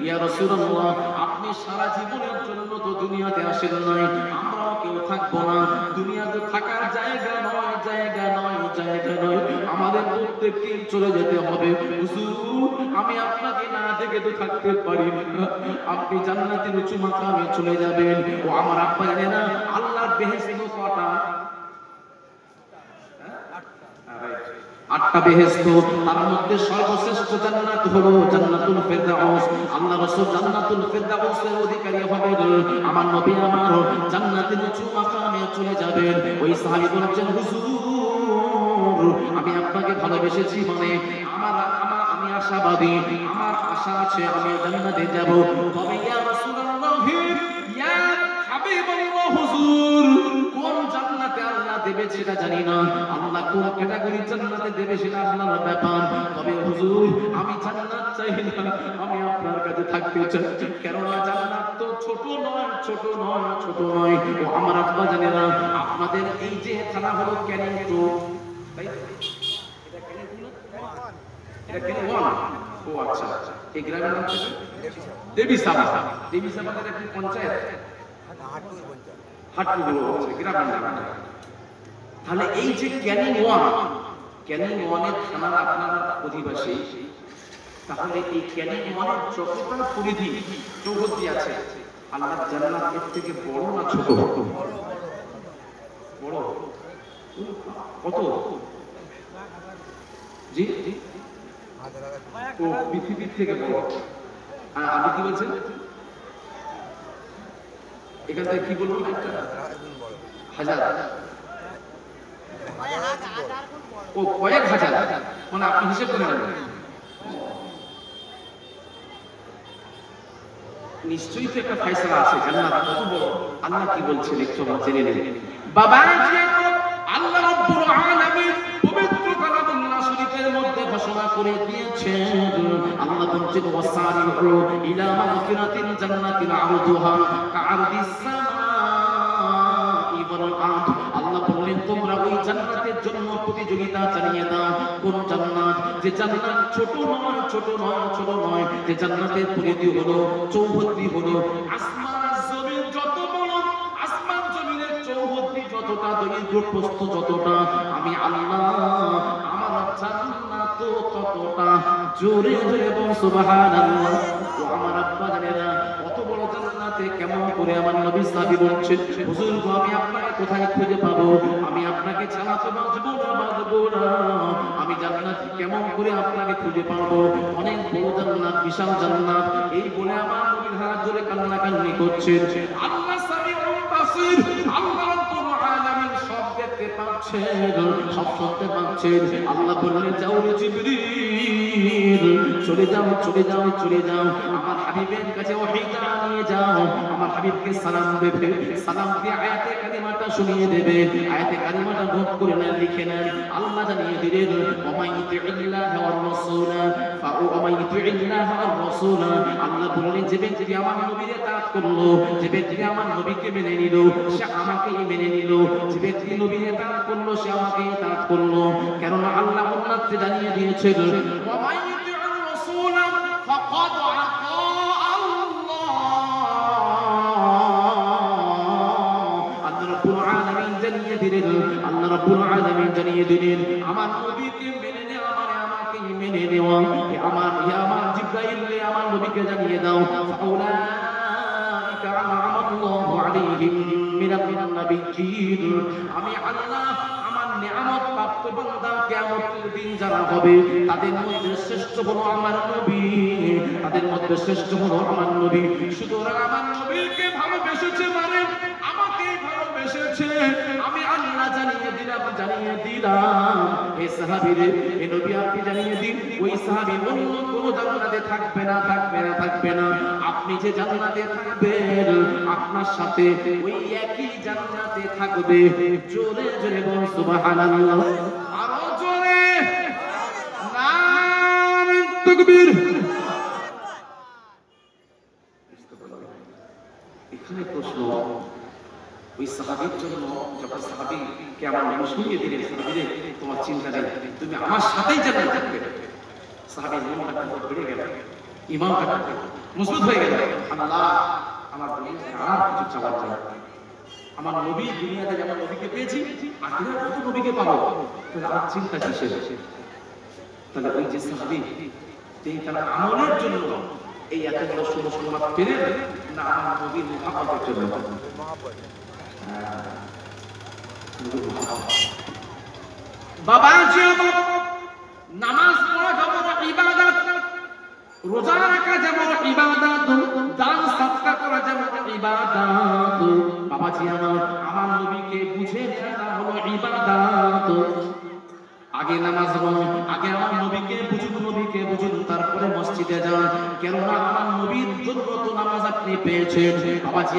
ইয়া রাসূলুল্লাহ আপনি সারা জীবনের জন্য তো দুনিয়াতে আসেন নাই আমরাও কেউ থাকবো না দুনিয়াতে থাকার জায়গা নয় জায়গা নয় জায়গা নয় আমাদের প্রত্যেককে চলে যেতে হবে হুজুর আমি আপনাকে না দেখে তো থাকতে পারি না আপনি জান্নাতের উঁচু মাকামে চলে যাবেন ও আমার আব্বা জানে না আল্লাহর বেহেশত কটা 8টা বেহেশত তার মধ্যে সর্বশ্রেষ্ঠ জান্নাত হলো জান্নাতুল ফেরদাউস আল্লাহ রাসূল জান্নাতুল ফেরদাউসের অধিকারী হবেন আমার নবী আমার জান্নাতের উঁচু মাকামে চলে যাবেন ওই সাহাবী বলেন হুজুর আমি আপনাকে ভালোবেসেছি মানে আমি আশাবাদী আমার আশা আছে আমি জান্নাতে যাব তবে ইয়া রাসূলুল্লাহ ইয়া হাবিবাল্লাহ হুজুর কোন জান্নাতে আল্লাহ দেবে সেটা জানি না আল্লাহ কোন ক্যাটাগরি জান্নাতে দেবে সেটা আল্লাহর ব্যাপার তবে হুজুর আমি জান্নাত চাই না আমি আপনার কাছে থাকতে চাই কারণ জান্নাত তো ছোট নয় ছোট নয় ছোট নয় ও আমার আব্বা জানে না আপনাদের এই যে থানা হলো ক্যানিং টু তাই এটা ক্যানিং টু এটা ক্যানিং ওয়ান ও আচ্ছা এই গ্রামের নাম কি দেবীসাবা দেবীসাবাদের একটি পঞ্চায়েত হাটগুলো আছে গ্রামের নাম তাহলে এই যে ক্যানিং ওয়ানের থানার আপনারা অধিবাসী তাহলে এই ক্যানিং ওয়ানের যতটা পরিধি চৌহদ্দি আছে আল্লাহর জান্নাত এর থেকে বড় না ছোট বড় কত জি ও পৃথিবীর থেকে বড় আপনি কি বলছেন এখান থেকে কি বলবো একটা হাজার ও কয়েক হাজার মানে আপনি হিসেব করে নেবেন নিশ্চয়ই তো একটা ফয়সালা আছে জান্নাত কত বড় আল্লাহ কি বলছেন একটু জেনে নিন বাবা আল্লাহ রাব্বুল আলামিন পবিত্র কালামুল্লাহ শরীফের মধ্যে ঘোষণা করে দিয়েছেন আল্লাহ বলছেন ওয়াসারিউ ইলা মাগফিরাতিন জান্নাতিন আরদুহা কাআরদিস সামাই ওয়াল আরদ আল্লাহ বললেন তোমরা ওই জান্নাতের জন্য প্রতিযোগিতা চালিয়ে দাও কোন জান্নাত যে জান্নাত ছোট নয় ছোট নয় ছোট নয় যে জান্নাতের পরিধি হলো চৌহদ্দি হলো আসমান জমিন যত বড় আসমান জমিনের চৌহদ্দি যতটা দৈর্ঘ্য প্রস্থ যতটা আমি আল্লাহ আমার জান্নাত ততটা জোরে জোরে বল সুবহানাল্লাহ ও আমার আব্বা জানেরা কত বড় জান্নাতে কেমন করে আমার নবী সাহাবী বলছেন হুজুর গো আমি আপনাকে কোথায় খুঁজে পাবো আমি আপনাকে ছাড়া তো বাঁচবো না আমি জান্নাত কেমন করে আপনাকে খুঁজে পাবো অনেক বড় জান্নাত বিশাল জান্নাত এই বলে আমার নবীর হাত ধরে কান্নাকান্নি করছেন আল্লাহ সামিউল বাসীর আল্লাহ রাব্বুল আলামিন সব দেখতে পাচ্ছেন সব শুনতে পাচ্ছেন আল্লাহ বললেন যাও রে জিবরিল চলে যাও চলে যাও চলে যাও আমার হাবিবের কাছে ওহীটা নিয়ে যাও আমার হাবিবকে সালাম দেবে সালাম দিয়ে আয়াতে কালিমাটা শুনিয়ে দেবে আয়াতে কালিমাটা নোট করে নেন লিখে নেন আল্লাহ জানিয়ে দিলেন ওমাইয়ুতিল্লাহ ওয়ার রাসূল ওমাইয়ুতিল্লাহ ওয়ার রাসূল আল্লাহ বললেন যে ব্যক্তি আমার নবীর ইতাআত করলো যে ব্যক্তি আমার নবীকে মেনে নিল সে আমাকেই মেনে নিল যে ব্যক্তি নবীর ইতাআত করলো সে আমাকেই ইতাআত করলো কারণ আল্লাহ উন্নতে জানিয়ে দিয়েছেন ওমাইয়ুতির রাসূল ফাকাদ আতা আল্লাহ আল্লাহ রাব্বুল আলামিন জানিয়ে দিলেন আল্লাহ রাব্বুল আলামিন জানিয়ে দিলেন আমার নবীকে মেনে নেওয়া মানে আমাকে মেনে নেওয়া আমার জিবরাইল আমার নবীকে জানিয়ে দাও ফাউলাইকা আনআমাল্লাহু আলাইহিম মিনান নাবিয়্যিন আমি আল্লাহ আমার নিয়ামত প্রাপ্ত বান্দা কিয়ামতের দিন যারা হবে তাদের মধ্যে শ্রেষ্ঠ হলো আমার নবী তাদের মধ্যে শ্রেষ্ঠ হলো আমার নবী সুতরাং আমার নবীকে ভালোবেসেছে মানে আমাকে ভালোবেসেছে আমি আল্লাহ জানিয়ে দিলাম এই সাহাবীরে এই নবী আপনি জানিয়ে দিন ওই সাহাবী অন্য কোনো জান্নাতে থাকবে না, থাকবে না, থাকবে না। আপনি যে জান্নাতে থাকবেন আপনার সাথে ওই একই জান্নাতে থাকবে। জোরে জোরে বলুন সুবহানাল্লাহ, আরো জোরে নারে তাকবীর। এখানে প্রশ্ন, ওই সাহাবীর জন্য যখন সাহাবীকে আমার নবী শুনিয়ে দিলেন, সাহাবীরে তোমার চিন্তা নেই, তুমি আমার সাথেই জান্নাতে থাকবে। সাহাবীর মনটা বেড়ে গেল, ঈমানটা মজবুত হয়ে গেল। আল্লাহ আমার দুনিয়াতে আর কিছু চাওয়ার চাই, আমার নবী দুনিয়াতে যেমন নবীকে পেয়েছি আখিরাতে কত নবীকে পাবো, তাহলে আমার চিন্তা কিসের? তাহলে ওই যে সাহাবী তিনি তার আমলের জন্য এই এত বড় সুসংবাদ পেলেন না আমার নবীর মুহাব্বতের জন্য? বাবা জি আমার নামাজ পড়া যেমন ইবাদত, রোজা রাখা যেমন ইবাদত, দান সাদকা করা যেমন ইবাদত, বাবাজি আমার নবীকে বুঝে নেওয়া হলো ইবাদত। আগে নামাজ পড়ুন, আগে আমার নবীকে বুঝুন, নবীকে বুঝুন, তারপরে মসজিদে যান। কেননা আমার নবীর জন্য তো নামাজ আপনি পেয়েছেন। বাবাজি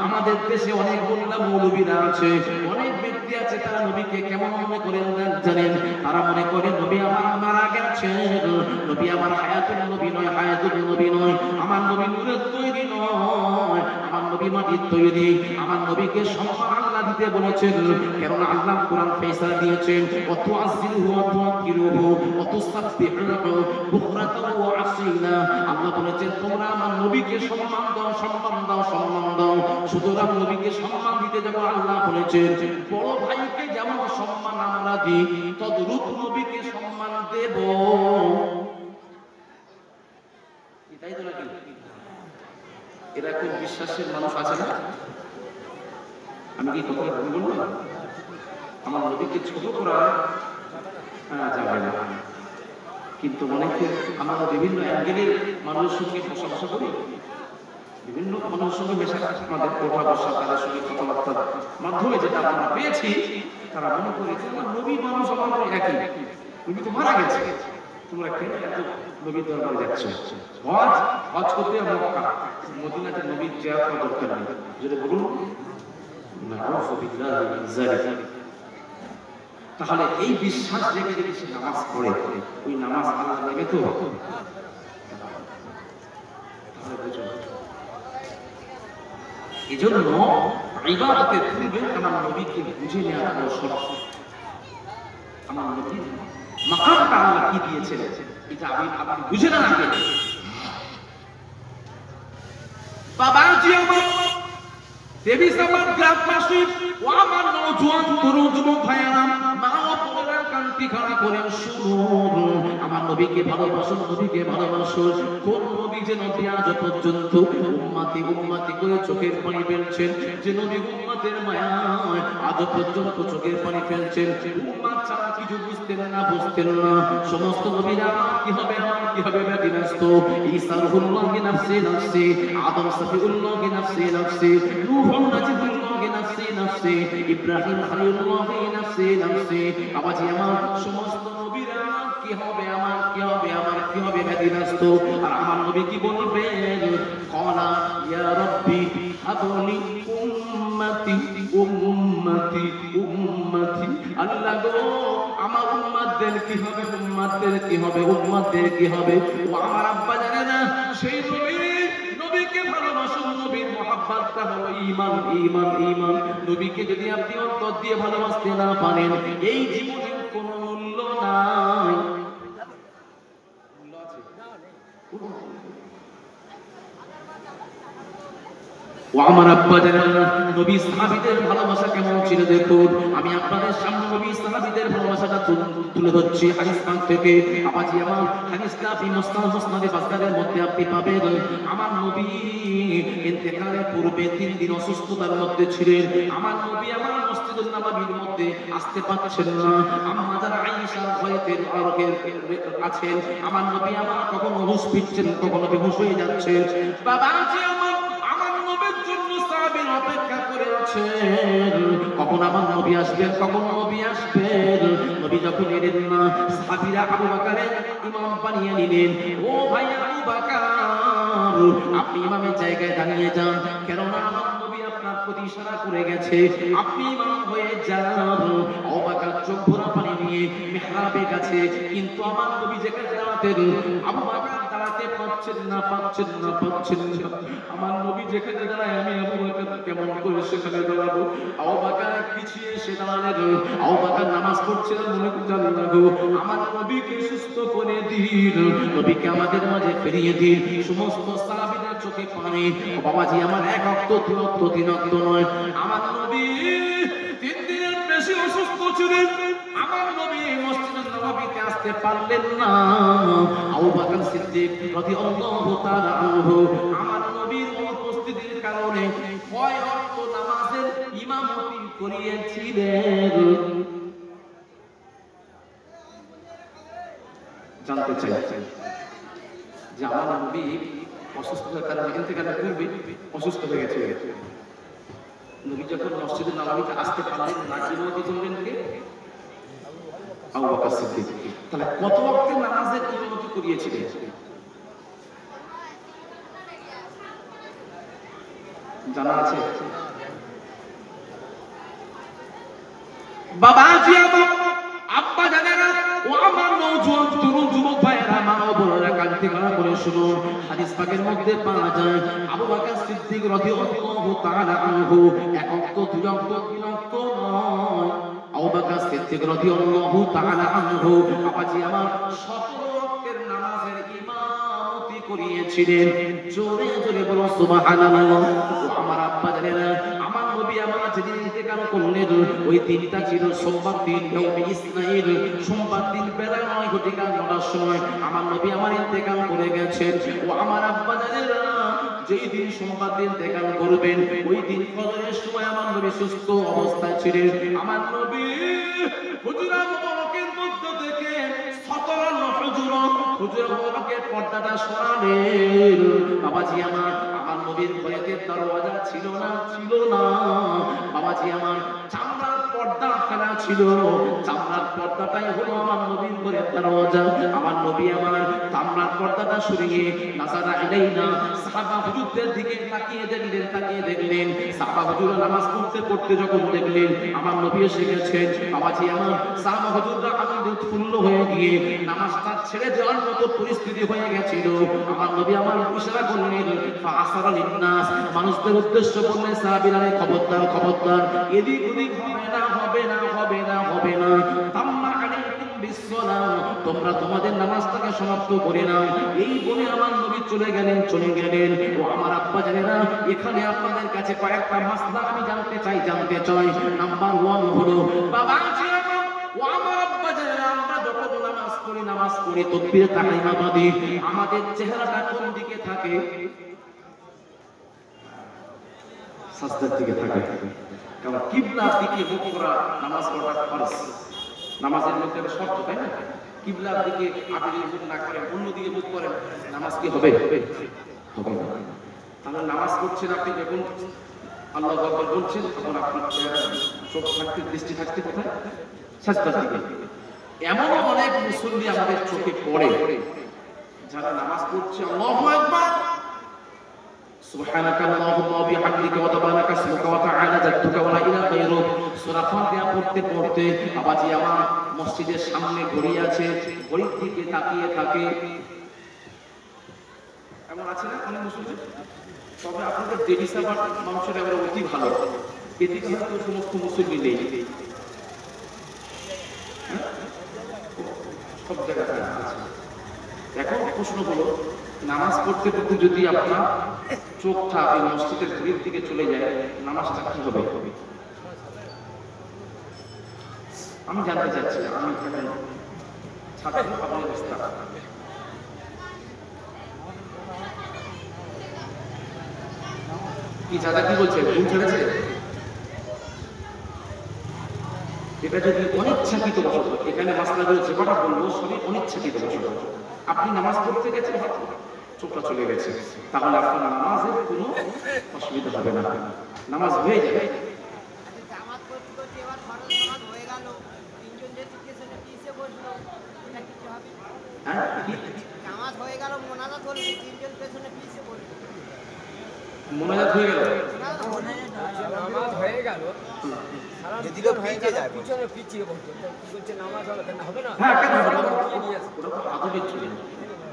আমাদের দেশে অনেক মোল্লা মৌলবীরা আছে, অনেক ব্যক্তি আছে, তারা নবীকে কেমন মনে করেন জানেন? তারা মনে করে নবী আমার মারা গেছেন, নবী আমার হায়াতুল নবী নয়, হায়াতুল নবী নয়, আমার নবী নূরের তৈরি নয়, আমার নবী মাটির তৈরি। আমার নবীকে সম্মান আল্লাহ দিতে বলেছেন, কেননা আল্লাহ কোরআন ফয়সালা দিয়েছেন, অত আজিলুহু ওয়া তুআক্কিরুহু ওয়া তুসাব্বিহুহু বুকরাতাও ওয়া আসীলা। আল্লাহ বলেছেন তোমরা আমার নবীকে সম্মান দাও, সম্মান দাও, সম্মান দাও। সুতরাং নবীকে সম্মান দিতে যাব আল্লাহ বলেছেন, বড় ভাইকে যেমন সম্মান আমরা দিই তদ্রূপ নবীকে সম্মান দেব। এটাই তো নাকি? এরকম বিশ্বাসের মানুষ আছে না? আমি কি কথা ভুল বললাম? আমার নবীকে ছোট করা যাবে না, কিন্তু অনেকে আমরা বিভিন্ন অ্যাঙ্গেলের মানুষের সঙ্গে বসবাস করি, বিভিন্ন মানুষের সঙ্গে মেশা, আমাদের কথা বসা, তাদের সঙ্গে কথাবার্তার মাধ্যমে যেটা আমরা পেয়েছি, তারা মনে করে যে নবী মানুষ আমার একই, উনি তো মারা গেছে, তোমরা কেন এত নবীর দরবারে যাচ্ছ? হজ করতে মক্কা মদিনাতে নবীর জিয়ারত দরকার নেই, যদি বলুন নাউযুবিল্লাহি মিন যালিক। তাহলে এই বিশ্বাস রেখে যদি সে নামাজ পড়ে, ওই নামাজ আল্লাহ নেবে তো? তাহলে বুঝুন, এই জন্য ইবাদতের পূর্বে আমার নবীকে বুঝে নেওয়া কৌশল, আমার নবীর মাকামটা আল্লাহ কি দিয়েছেন এটা আপনি বুঝে না আগে। বাবা জি আমার, দেবী সমাজ গ্রামবাসী ও আমার নওজোয়ান তরুণ যুবক ভাইয়েরা, মা ও বোনেরা কান্তি খাড়া করে শুনুন, আমার নবীকে ভালোবাসুন, নবীকে ভালোবাসুন। কোন নবী যে নবী আজ পর্যন্ত উম্মতি উম্মতি করে চোখের পানি ফেলছেন, যে নবী উম্মতের মায়ায় আজ পর্যন্ত চোখের পানি ফেলছেন, উম্মত ছাড়া কিছু বুঝতেন না, বুঝতেন না। সমস্ত নবীরা কি হবে, কি হবে ব্যতিব্যস্ত। ঈসা রূহুল্লাহি নাফসি নাফসি, আদম সফিউল্লাহি নাফসি নাফসি, নূহ নাজিবুল্লাহি নাফসি নাফসি, ইব্রাহিম খলিলুল্লাহি নাফসি নাফসি। আবাজি আমার সমস্ত নবীরা কি হবে, আমার কি হবে, আমার কি হবে ব্যতিব্যস্ত। আর আমার নবী কি বলবেন? ক্বালা ইয়া রাব্বি হাবলি উম্মতি উম্মতি উম্মতি। আল্লাহ গো আমার উম্মতদের কি হবে, উম্মতদের কি হবে, উম্মতদের কি হবে। ও আমার আব্বা জানে না, সেই নবীকে ভালোবাসুন, নবীর মহব্বতটা হলো ঈমান, ঈমান, ঈমান। নবীকে যদি আপনি অন্তর দিয়ে ভালোবাসতে না পারেন, এই জীবনের কোনো মূল্য নাই। মূল্য আছে? ও আমার আব্বা জানেন না নবী সাহাবীদের ভালোবাসা কেমন ছিল দেখুন। আমি আপনাদের সামনে নবী সাহাবীদের ভালোবাসাটা তুলে ধরছি হাদিস পাক থেকে। আবাজি আমার হাদিসটা আপনি মুসনাদে বাসদারের মধ্যে আপনি পাবেন। আমার নবী ইন্তেকালের পূর্বে 3 দিন অসুস্থতার মধ্যে ছিলেন। আমার নবী আমার মসজিদুল নববীর মধ্যে আসতে পারছেন না। আম্মা যারা আয়েশা ভয়েতে আছেন, আমার নবী আমার কখনো হুঁশ ফিরছেন, কখনো বেহুঁশ হয়ে যাচ্ছেন। বাবাজি আমার নবীর জন্য সাহাবীরা অপেক্ষা করে রয়েছেন কখন আমার নবী আসবেন, কখন নবী আসবেন। নবী যখন এলেন না, সাহাবীরা আবু বকরের ইমাম বানিয়ে নিলেন। ও ভাই আবু বকর, আপনি ইমামের জায়গায় দাঁড়িয়ে যান, কেননা আমার নবী আপনার প্রতি ইশারা করে গেছে, আপনি ইমাম হয়ে যান। আবু বকর চোখ ভরা পানি নিয়ে মিহরাবে গেছে, কিন্তু আমার নবী যেখানে দাঁড়াতেন আবু বকর দাঁড়াতে পারছেন না। আমার নবী যেখানে দাঁড়ায় আমি আবু বকর কেমন করে সেখানে দাঁড়াবো? আবু বকর পিছিয়ে এসে দাঁড়ালেন। আবু বকর নামাজ পড়ছিলেন, মনে করছেন না গো আমার নবীকে সুস্থ করে দিন, নবীকে আমাদের মাঝে ফিরিয়ে দিন। সমস্ত সাহাবীদের চোখে পানি। বাবাজি আমার এক ওয়াক্ত তিন ওয়াক্ত নয়, আমার নবী 3 দিনের বেশি অসুস্থ ছিলেন। আমার নবী মসজিদে নববীতে আসতে পারলেন না। আবু বকর সিদ্দিক রাদিয়াল্লাহু তাআলা আনহু আমার নবীর উপস্থিতির কারণে 6 ওয়াক্ত নামাজের ইমামতি করিয়েছিলেন। জানতে চাই যে আমার নবী অসুস্থতার কারণে ইন্তেকালের পূর্বে অসুস্থ হয়ে গেছে। নবী যখন মসজিদে নববীতে আসতে পারলেন না, ইমামতি করলেন কে? আবু বকর সিদ্দিক। তাহলে কত ওয়াক্তের নামাজের ইমামতি করিয়েছিলেন? জানা আছে? বাবাজি আমার, আব্বা জানেরা, ও আমার নওজোয়ান তরুণ যুবক ভাইয়েরা, মা ও বোনেরা, কান থেকে কান করে শুনুন। হাদিস পাকের মধ্যে পাওয়া যায় আবু বকর সিদ্দিক রাদিয়াল্লাহু তাআলা আনহু এক ওয়াক্ত, দুই ওয়াক্ত, তিন ওয়াক্ত নয়, আবু বকর সিদ্দিক রাদিয়াল্লাহু তাআলা আনহু বাবাজি আমার 17 ওয়াক্তের নামাজের ইমামতি করিয়েছিলেন। জোরে জোরে বলো সুবহানাল্লাহ। ও আমার আব্বা জানেরা, আমার নবী আমার যেদিন ইন্তেকাল করলেন ওই দিনটা ছিল সোমবার দিন, ইয়াউমে ইসনাইন। সোমবার দিন বেলা 9:09টার সময় আমার নবী আমার ইন্তেকাল করে গেছেন। ও আমার আব্বা জানেরা, যেই দিন সোমবার দিন ইন্তেকাল করবেন ওই দিন ফজরের সময় আমার নবী সুস্থ অবস্থায় ছিলেন। আমার নবী হুজরা মুবারকের মধ্য থেকে 17 হুজরা মুবারকের পর্দাটা সরালেন। বাবাজি আমার, আমার নবীর ঘরেতে দরওয়াজা ছিল না বাবাজি আমার, চামড়ার পর্দা ফেলা ছিল। চামড়ার পর্দাটাই হলো আমার নবীর ঘরের দরওয়াজা। আমার নবী আমার চামড়ার পর্দাটা সরিয়ে নাজারা ইলাইনা, সাহাবা হুজুরদের দিকে তাকিয়ে দেখলেন। সাহাবা হুজুররা নামাজ পড়তে যখন দেখলেন আমার নবী এসে গেছেন, বাবাজি আমার সাহাবা হুজুররা আনন্দে উৎফুল্ল হয়ে গিয়ে নামাজটা ছেড়ে দেওয়ার মতো পরিস্থিতি হয়ে গেছিল। আমার নবী আমার ইশারা করলেন, ফাআসারা লিন্নাস, মানুষদের উদ্দেশ্য করলেন, সাহাবীরা খবরদার, এদিক ওদিক হবে না। তাম্মা আলাইকুম বিসসালাহ, তোমরা তোমাদের নামাজটাকে সমাপ্ত করে নাও। এই বলে আমার নবী চলে গেলেন। ও আমার আব্বা জানেরা, এখানে আপনাদের কাছে কয়েকটা মাসলা আমি জানতে চাই। নাম্বার 1 হলো বাবাজি আমার, ও আমার আব্বা জানেরা, আমরা যখন নামাজ পড়ি তাকবীরে তাহরিমা বাদি, আমাদের চেহারাটা কোন দিকে থাকে? সাজদার দিকে থাকে। কারণ কিবলার দিকে মুখ করা নামাজ পড়া ফরজ। নামাজের মধ্যে একটা শর্ত, তাই না? কিবলার দিকে আপনি মুখ না করেন, অন্য দিকে মুখ করেন, নামাজ কি হবে? হবে না। তাহলে নামাজ পড়ছেন আপনি যখন আল্লাহু আকবার বলছেন, তখন আপনার চোখ থাকতে, দৃষ্টি থাকতে কোথায়? সাজদার দিকে। এমন অনেক মুসল্লি আমাদের চোখে পড়ে যারা নামাজ পড়ছে আল্লাহু আকবার, সুবহানাকা আল্লাহুম্মা ওয়া বিহামদিকা ওয়া তাবারাকা ইসমুকা ওয়া তাআলা জাদ্দুকা ওয়া লা ইলাহা গায়রুক, সূরা ফাতিহা পড়তে আবাজি আমার মসজিদের সামনে ঘড়ি আছে, ঘড়ির দিকে তাকিয়ে থাকে। এমন আছে না অনেক মুসল্লি? তবে আপনাদের দেরি সাবার মানুষের এবার অতি ভালো, এদিকে হয়তো সমস্ত মুসল্লি নেই, সব জায়গায় আছে। এখন প্রশ্ন হলো, নামাজ পড়তে যদি আপনার চোখটা এই মসজিদের ঘড়ির দিকে চলে যায়, নামাজটা কি হবে? আমি জানতে চাচ্ছি, আমি ছাত্র, আপনার অবস্থা কি? দাদা কি বলছে? ভুল ছেড়েছে? এটা যদি অনিচ্ছাকৃত বশত, এখানে মাসলাগুলো যে কথা বলবো সবই অনিচ্ছাকৃত বশত, আপনি নামাজ পড়তে গেছেন, চোখটা চলে গেছে, তাহলে আপনার নামাজের কোনো অসুবিধা হবে না, নামাজ হয়ে যাবে। হ্যাঁ নামাজ হয়ে গেল, মোনাজাত হলো, তিনজন পেছনে পিছিয়ে পড়ল। মোনাজাত হয়ে গেল, নামাজ হয়ে গেল, যেদিকে পিছিয়ে যায় পিছনে পিছিয়ে বলছে, কি বলছে নামাজ হবে কেন, হবে না? হ্যাঁ কেন হবে না? কি নিয়ে আসে? ওটা তো আদবের জন্য।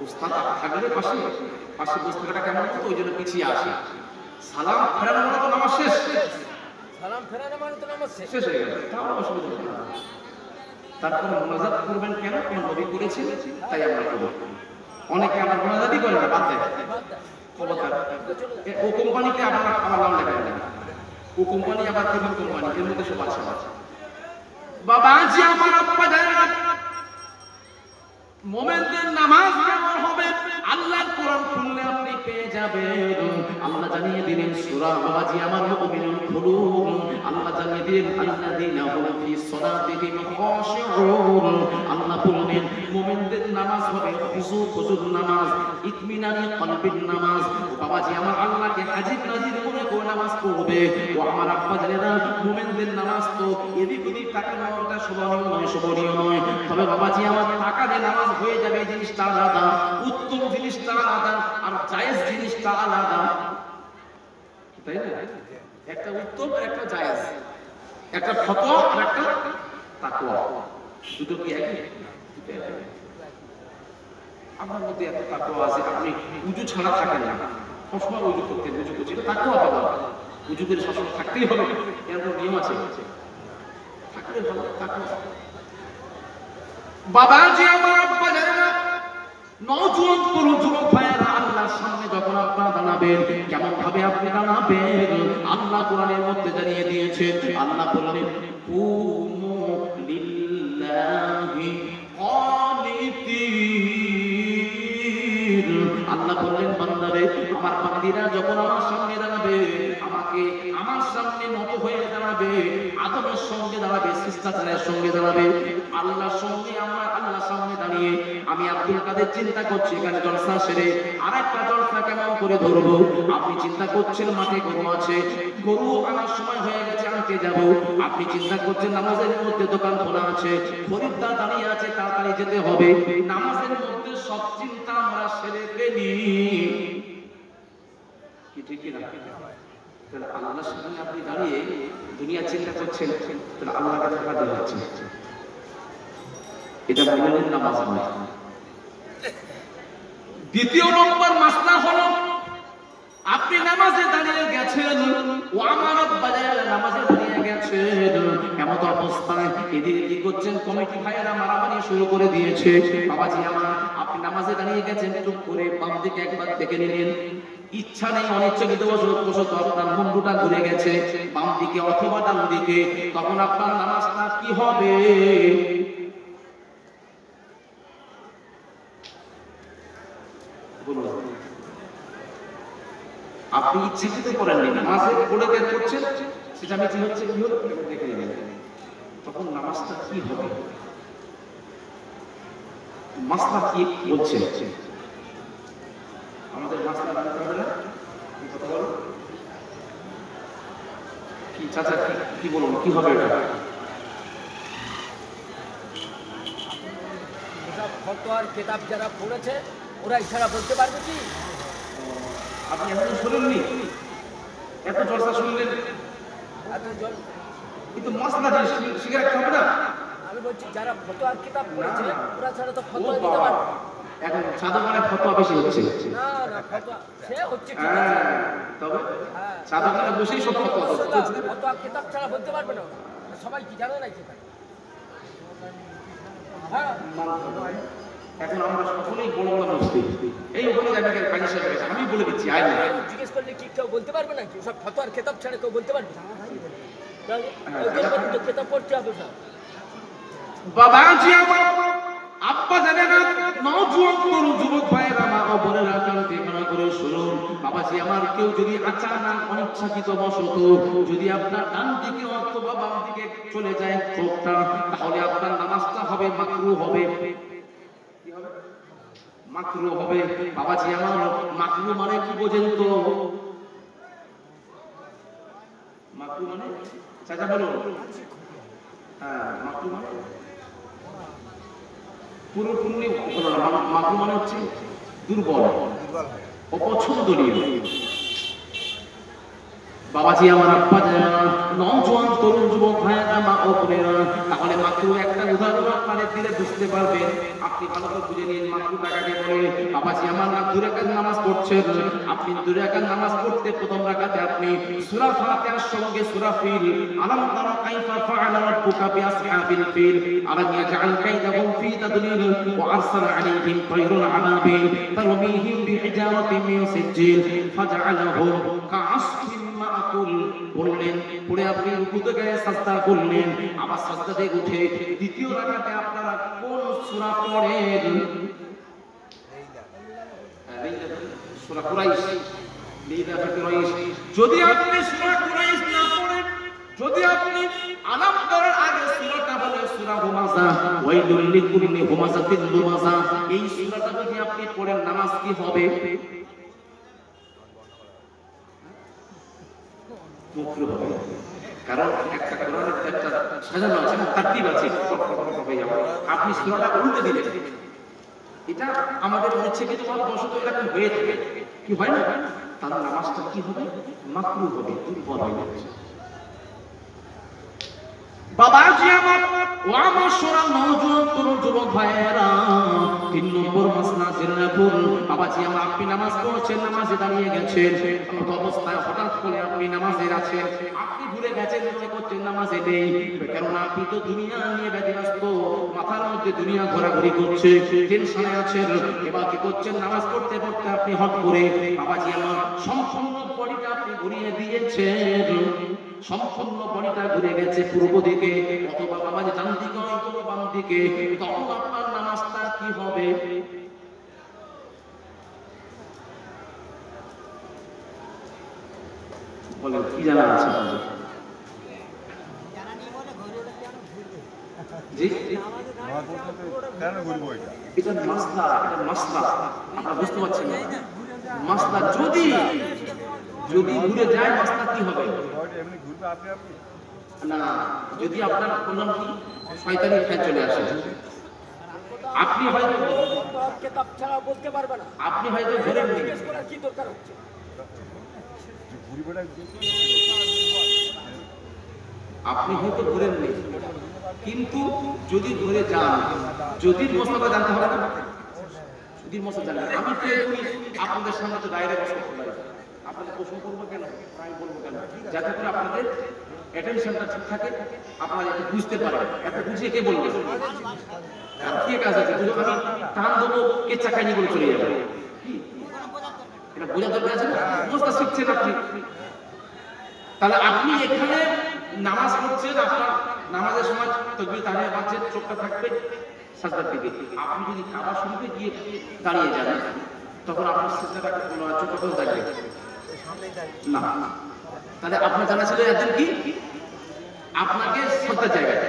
উস্তাদ থাকলে পাশে পাশে বসে থাকাটা কেমন হতো, ওই জন্য পিছিয়ে আসে। সালাম ফেরানো মানে তো নামাজ শেষ, সালাম ফেরানো মানে তো নামাজ শেষ। শেষ হয়ে গেল, তাহলে অসুবিধা হবে না। তারপরে মোনাজাত করবেন কেন? কোন নবী করেছে তাই আমরা করব। অনেকে আমার মোনাজাতই করে না, বাদ দেয়। খবরদার, ও কোম্পানিতে আবার আমার নাম লেখা যায় না। ও কোম্পানি আবার কেমন কোম্পানি, এর মধ্যে সব আছে। বাবা জি আমার আব্বা যায় না, মোমেনদের নামাজ কেমন হবে? আল্লাহর কোরআন খুললে আপনি পেয়ে যাবেন। আল্লাহ জানিয়ে দিলেন সূরা বাবাজি আমার মুমিনুন খুলুন, আল্লাহ জানিয়ে দিলেন আল্লাযীনা হুম ফি সালাতিহিম খাশিউন। আল্লাহ বললেন মুমিনদের নামাজ হবে খুশু নামাজ, ইতমিনানি কলবির নামাজ। বাবাজি আমার আল্লাহকে হাজির নাজির মনে করে নামাজ পড়বে। ও আমার আব্বা জানেরা, মুমিনদের নামাজ তো এদিক ওদিক তাকানোটা শোভনীয় নয়। তবে বাবাজি আমার টাকা দিয়ে নামাজ হয়ে যাবে, এই জিনিসটা আলাদা। উত্তম জিনিসটা আলাদা, আর জায়েজ জিনিসটা আলাদা, তাই না? একটা উত্তম আর একটা জায়েজ, একটা ফতোয়া আর একটা তাকওয়া, দুটো কি একই? আপনার মধ্যে এত তাকওয়া আছে, আপনি উজু ছাড়া থাকেন না, সবসময় উজু করতেন, উজু করছেন, তাকওয়া পাবা। উজু করে সবসময় থাকতেই হবে, এর কোনো নিয়ম আছে? থাকলে ভালো, তাকওয়া। বাবা জি আমার আব্বা জানে না, নওজোয়ান তরু যুবক ভাইয়েরা, আল্লাহর সামনে যখন আপনারা দাঁড়াবেন, কেমন ভাবে আপনি দাঁড়াবেন? আল্লাহ কোরআনের মধ্যে জানিয়ে দিয়েছে। আল্লাহ বললেন কুমু লিল্লাহি কানিতিন। আল্লাহ বললেন বান্দারে, আমার বান্দিরা যখন আমার সামনে দাঁড়াবে, আমাকে আমার সামনে নত হয়ে দাঁড়াবে, আদমের সঙ্গে দাঁড়াবে, শিষ্টাচারের সঙ্গে দাঁড়াবে, আল্লাহর সঙ্গে আমার আল্লাহর সামনে দাঁড়িয়ে আমি আব্দুল কাদের চিন্তা করছি এখানে জলসা সেরে আরেকটা জলসা কেমন করে ধরবো। আপনি চিন্তা করছেন মাঠে গরু আছে, গরু আনার সময় হয়ে গেছে, আনতে যাব। আপনি চিন্তা করছেন নামাজের মধ্যে দোকান খোলা আছে, খরিদ্দার দাঁড়িয়ে আছে, তাড়াতাড়ি যেতে হবে। নামাজের মধ্যে সব চিন্তা আমরা সেরে ফেলি, কি ঠিক না? তাহলে আল্লাহর সামনে আপনি দাঁড়িয়ে দুনিয়া চিন্তা করছেন, তাহলে আল্লাহকে টাকা দেওয়া হচ্ছে, এটা মুমিনের নামাজ নয়। দ্বিতীয় নম্বর মাসলা হলো, আপনি নামাজে দাঁড়িয়ে গেছেন, ও আমানত বাজারে নামাজে দাঁড়িয়ে গেছেন, এমন অবস্থায় এদিকে কি করছেন? কমিটি ভাইয়েরা মারামারি শুরু করে দিয়েছে। বাবাজি আমার, আপনি নামাজে দাঁড়িয়ে গেছেন, চুপ করে বাম দিকে একবার দেখে নিলেন, ইচ্ছা নেই অনিচ্ছাকৃত বশত আপনার মুন্ডুটা ঘুরে গেছে বাম দিকে অথবা ডান দিকে, তখন আপনার নামাজটা কি হবে? আপনি ইচ্ছাকৃত করেননি, নামাজে পড়ে গেলে করছেন, সেটা আমি কি হচ্ছে কি হলো দেখে নিলেন, তখন নামাজটা কি হবে? মাসলা কি বলছে? আমাদের মাসলা জানতে হবে না? কথা বলো কি চাচা, কি বলুন, কি হবে এটা? ফতোয়ার কিতাব যারা পড়েছে ওরা ইশারা বলতে পারবে কি? আপনি এখন শুনেননি, এত চর্চা শুনলেন, কিন্তু মাসলা শিখে রাখতে হবে না? আমি বলছি যারা ফতোয়ার কিতাব পড়েছে ওরা ছাড়া তো ফতোয়া দিতে পারবে। এখন সাদা মানে ফতোয়া বেশি হচ্ছে। না না, ফতোয়া সে হচ্ছে ঠিক আছে, তবে সাদা মানে বসেই সব ফতোয়া হচ্ছে। ফতোয়ার কিতাব ছাড়া বলতে পারবে না, সবাই কি জানে না সেটা? হ্যাঁ, এখন আমরা সকলেই বড় বড় মুফতি, এই ওখানে যাবে কাজী সাহেব কাছে, আমি বলে দিচ্ছি আয় না, জিজ্ঞেস করলে কি কেউ বলতে পারবে না? কি সব ফতোয়ার কিতাব ছাড়া কেউ বলতে পারবে না? কিতাব পড়তে হবে না। বাবা জি আমার আব্বা জানে না, নওজোয়ান তরু যুবক ভাইয়েরা, মা ও বোনেরা, কালকে মনে করে শুনুন, বাবাজি আমার, কেউ যদি আচানক অনিচ্ছাকৃত বশত যদি আপনার ডান দিকে অথবা বাম দিকে চলে যায় চোখটা, তাহলে আপনার নামাজটা হবে মাকরুহ হবে। কি হবে? মাকরুহ হবে। বাবাজি আমার, মাকরুহ মানে কি বোঝেন তো? মাকরুহ মানে চাচা বলুন। হ্যাঁ, মাকরুহ মানে পুরোপুরি মাকরু মানে হচ্ছে দুর্বল, অপছন্দনীয়। বাবাজি আমার, আব্বা নওজোয়ান তরুণ যুবক ভাইয়েরা, মা ও বোনেরা, তাহলে মাত্র একটা উদাহরণ আপনাদের দিলে বুঝতে পারবেন। আপনি ভালো করে বুঝে নিন মাত্র টাকাকে বলে। বাবাজি আমার, দুই রাকাত নামাজ পড়ছেন, আপনি দুই রাকাত নামাজ পড়তে প্রথম রাকাতে আপনি সূরা ফাতিহার সঙ্গে সূরা ফিল, আলাম তারা কাইফা ফাআলা রাব্বুকা বিআসহাবিল ফিল, আলাম ইয়াজআল কাইদাহুম ফি তাদলিল ওয়া আরসালা আলাইহিম তায়রুন আবাবিল তারমিহিম বিহিজারাতিন মিন সিজ্জিল ফাজআলাহুম কাআসফিন মাকুল। বললেন, পড়ে আপনি রুকুতে গিয়ে সাজদা করলেন, আবার সাজদা থেকে উঠে দ্বিতীয় রাকাতে আপনারা কোন সূরা পড়েন? সূরা কুরাইশ, লিদা কুরাইশ। যদি আপনি সূরা কুরাইশ না পড়েন, যদি আপনি আলাম করার আগে সূরাটা বলে সূরা হুমাযা, ওয়াইলুল লিকুল্লি হুমাযাতিন লুমাযা, এই সূরাটা যদি আপনি পড়েন নামাজ কি হবে? মুকরুহ হবে। কারণ একটা কোরআনের একটা সাজানো আছে না, তারতিব আছে। আপনি সূরাটা উল্টে দিলেন, এটা আমাদের ইচ্ছাকৃত বশত এরকম হয়ে থাকে, কি হয় না? তার নামাজটা কি হবে? মাকরুহ হবে, দুর্বল হয়ে যাবে। বাবাজি আমার, ও আমার সোনা নওজোয়ান তরুণ যুবক ভাইয়েরা, 3 নম্বর মাসলা জেনে রাখুন। বাবাজি আমার, আপনি নামাজ পড়ছেন, নামাজে দাঁড়িয়ে গেছেন, এমন অবস্থায় হঠাৎ করে আপনি নামাজে আছেন, আপনি ভুলে গেছেন মনে করছেন নামাজে নেই, কারণ আপনি তো দুনিয়া নিয়ে ব্যতিব্যস্ত, মাথার মধ্যে দুনিয়া ঘোরাঘুরি করছে, টেনশনে আছেন। এবার কি করছেন? নামাজ পড়তে পড়তে আপনি হট করে বাবাজি আমার সম্পূর্ণ বডিটা আপনি ঘুরিয়ে দিয়েছেন, সম্পূর্ণ বডিটা ঘুরে গেছে পূর্ব দিকে, অথবা বাবাজি ডান দিকে, অথবা বাম দিকে। তখন আপনার নামাজটা কি হবে? বলেন, কি জানা আছে আপনাদের? জি, কেন ঘুরবো এটা? এটা মাসলা, এটা মাসলা, আপনারা বুঝতে পারছেন না? মাসলা যদি ঘুরে যায়, মাসলা কি হবে? এমনি ঘুরবে আপনি না, যদি আপনার বললাম কি শয়তানি খেয়ে চলে আসে, আপনি হয়তো কিতাব ছাড়া বলতে পারবে না, আপনি হয়তো ধরেন নি, জিজ্ঞেস করার কি দরকার হচ্ছে? আপনি হয়তো ধরেন নি, কিন্তু যদি ধরে যান, যদি মশলা জানতে হবে না, যদি মশলা জানেন, আমি তো আপনাদের সামনে তো ডাইরেক্ট প্রশ্ন করলাম, আপনাদের প্রশ্ন করবো কেন, আমি বলবো কেন, যাতে করে আপনাদের অ্যাটেনশনটা ঠিক থাকে, আপনারা একটু বুঝতে পারেন। এত বুঝিয়ে কে বলবে? আর কে কাজ আছে? আমি টান দেবো, কে চাকাইনি বলে চলে যাবে, এটা বোঝা দরকার আছে না? মশলা শিখছেন আপনি, তাহলে আপনি এখানে নামাজ পড়ছেন, আপনার নামাজের সময় তাকবীর তাহমিদ বাজছে, চোখটা থাকবে সাজদার দিকে। আপনি যদি কাবা শরীফে গিয়ে দাঁড়িয়ে যান, তখন আপনার সাজদাটা চোখটা কোথায় থাকবে? না, তাহলে আপনার জানা ছিল একদিন কি আপনাকে শ্রদ্ধার জায়গায়,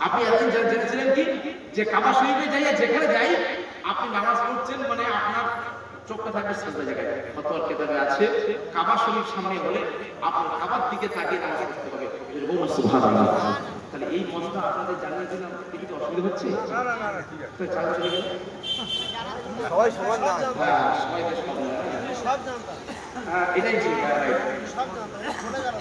আপনি একদিন জেনেছিলেন কি যে কাবা শরীফে যাইয়া যেখানে যাই আপনি নামাজ পড়ছেন, মানে আপনার চোখটা থাকবে সাজদার জায়গায়। ফতোয়ার কিতাবে আছে কাবা শরীফ সামনে হলে আপনার কাবার দিকে তাকিয়ে নামাজ পড়তে হবে। সুবহানাল্লাহ। তাহলে এই মতটা আপনাদের জানিয়ে দিলাম, কি অসুবিধা হচ্ছে? না না না ঠিক আছে, তো চালু চলে গেল। সবাই সমান না, হ্যাঁ, সবাইকে সমান। সব জানতাম, হ্যাঁ, এটাই ঠিক। সব জানতাম, শুনে গেল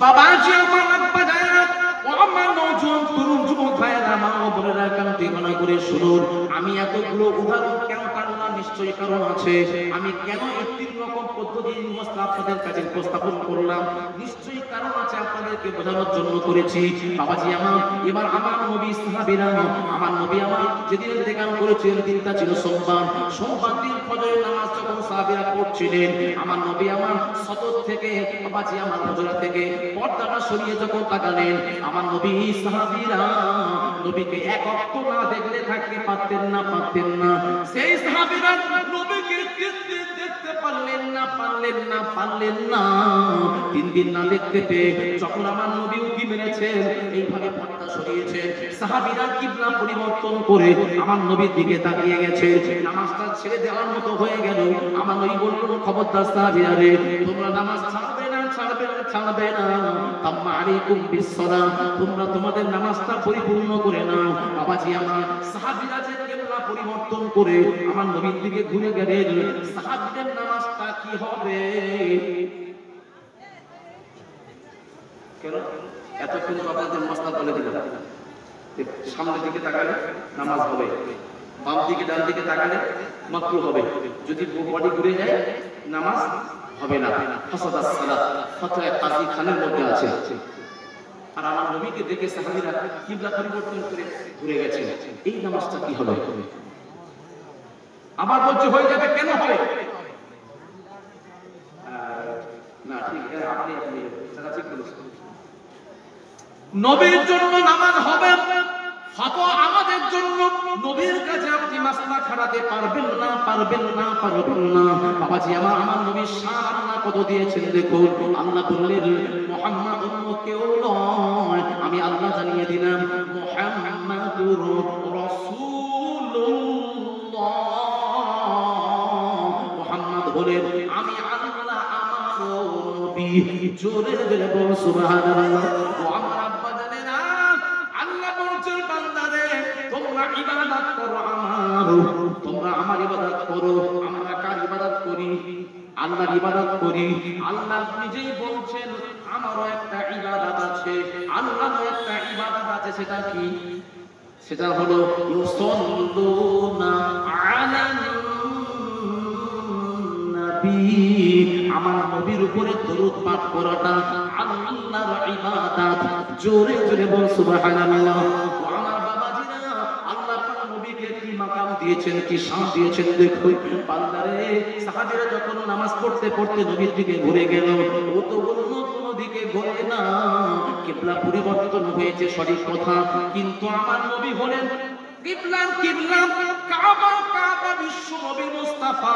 বাবাজি আমার, আব্বা জানেন, ও আমার নওজোয়ান তরুণ যুবক ভাইয়েরা, মা ও বোনেরা, কান ঠিকানা করে শুনুন। আমি এতগুলো উদাহরণ কেন টানলাম? নিশ্চয়ই কারণ আছে। আমি কেন এই 3 রকম পদ্ধতির মশলা আপনাদের কাছে উপস্থাপন করলাম? নিশ্চয়ই কারণ আছে, আপনাদেরকে বোঝানোর জন্য করেছি। বাবাজি আমার, এবার আমার নবী সাহাবীরা, আমার নবী আমার যেদিন ইন্তেকাল করেছিলেন, দিনটা ছিল সোমবার। সোমবার দিন ফজরের নামাজ যখন সাহাবীরা পড়ছিলেন, আমার নবী আমার সদর থেকে, বাবাজি আমার হুজরা থেকে পর্দাটা সরিয়ে যখন তাকালেন, আমার নবী সাহাবীরা নবীকে এক ওয়াক্ত না দেখলে থাকতে পারতেন না। সেই সাহাবীরা নবীকে দেখতে পারলেন না। 3 দিন না দেখতে পেয়ে যখন আমার নবী উঁকি মেরেছেন, এইভাবে পর্দা সরিয়েছেন, সাহাবীরা কিবলা পরিবর্তন করে আমার নবীর দিকে তাকিয়ে গেছে। নামাজটা ছেড়ে দেওয়ার মতো হয়ে গেল। আমার নবী বললেন, খবরদার সাহাবীরা রে, তোমরা নামাজ ছাড়বে না, ছাড়বে না। তাম্মা আলাইকুম বিসসালাহ, তোমরা তোমাদের নামাজটা পরিপূর্ণ করে নাও। বাবাজি আমার সাহাবীরা যে কিবলা পরিবর্তন করে আমার নবীর দিকে ঘুরে গেলেন, সাহাবীদের নামাজটা কি হবে? কেন এতক্ষণ আপনাদের মাসলা বলে দিলাম, সামনের দিকে তাকালে নামাজ হবে, বাম দিকে ডান দিকে তাকালে মাকরুহ হবে, যদি বডি ঘুরে যায় নামাজ হবে না। ফাসাদাস সালাত ফাতোয়া কাজী খানের মধ্যে আছে। আর আমার নবীকে দেখে সাহাবীরা কিবলা পরিবর্তন করে ঘুরে গেছে, এই নামাজটা কি হবে? আবার বলছে হয়ে যাবে, কেন হবে না? ঠিক আপনি ঠিক বলেছেন, নবীর জন্য নামাজ হবে, ফাতোয়া আমাদের জন্য। নবীর কাছে আপনি মাসলা খাড়াতে পারবেন না, পারবেন না, পারবেন না। বাবাজি আমার নবীর শান আল্লাহ কত দিয়েছেন দেখুন। আল্লাহ বললেন মুহাম্মদ অন্য কেউ নয়, আমি আল্লাহ জানিয়ে দিলাম মুহাম্মাদুর রাসূলুল্লাহ। মুহাম্মদ হলেন আমি আল্লাহ, আমার নবী। জোরে জোরে বল সুবহানাল্লাহ। ইবাদত করো আমার, তোমরা আমার ইবাদত করো। আমরা কার ইবাদত করি? আল্লাহর ইবাদত করি। আল্লাহ নিজেই বলছেন আমারও একটা ইবাদত আছে, আল্লাহরও একটা ইবাদত আছে। সেটা কি? সেটা হলো ইউসাল্লুনা আলান নবী, আমার নবীর উপরে দরুদ পাঠ করাটা আল্লাহর ইবাদত। জোরে জোরে বল সুবহানাল্লাহ। মাকাম দিয়েছেন, কি শান দিয়েছেন দেখুন। বান্দারে সাহাবীরা যখন নামাজ পড়তে পড়তে নবীর দিকে ঘুরে গেল, ও তো অন্য কোনো দিকে ঘুরে না। কিবলা পরিবর্তন হয়েছে সঠিক কথা, কিন্তু আমার নবী হলেন কিবলা কাবা, কাবা বিশ্ব নবী মুস্তাফা।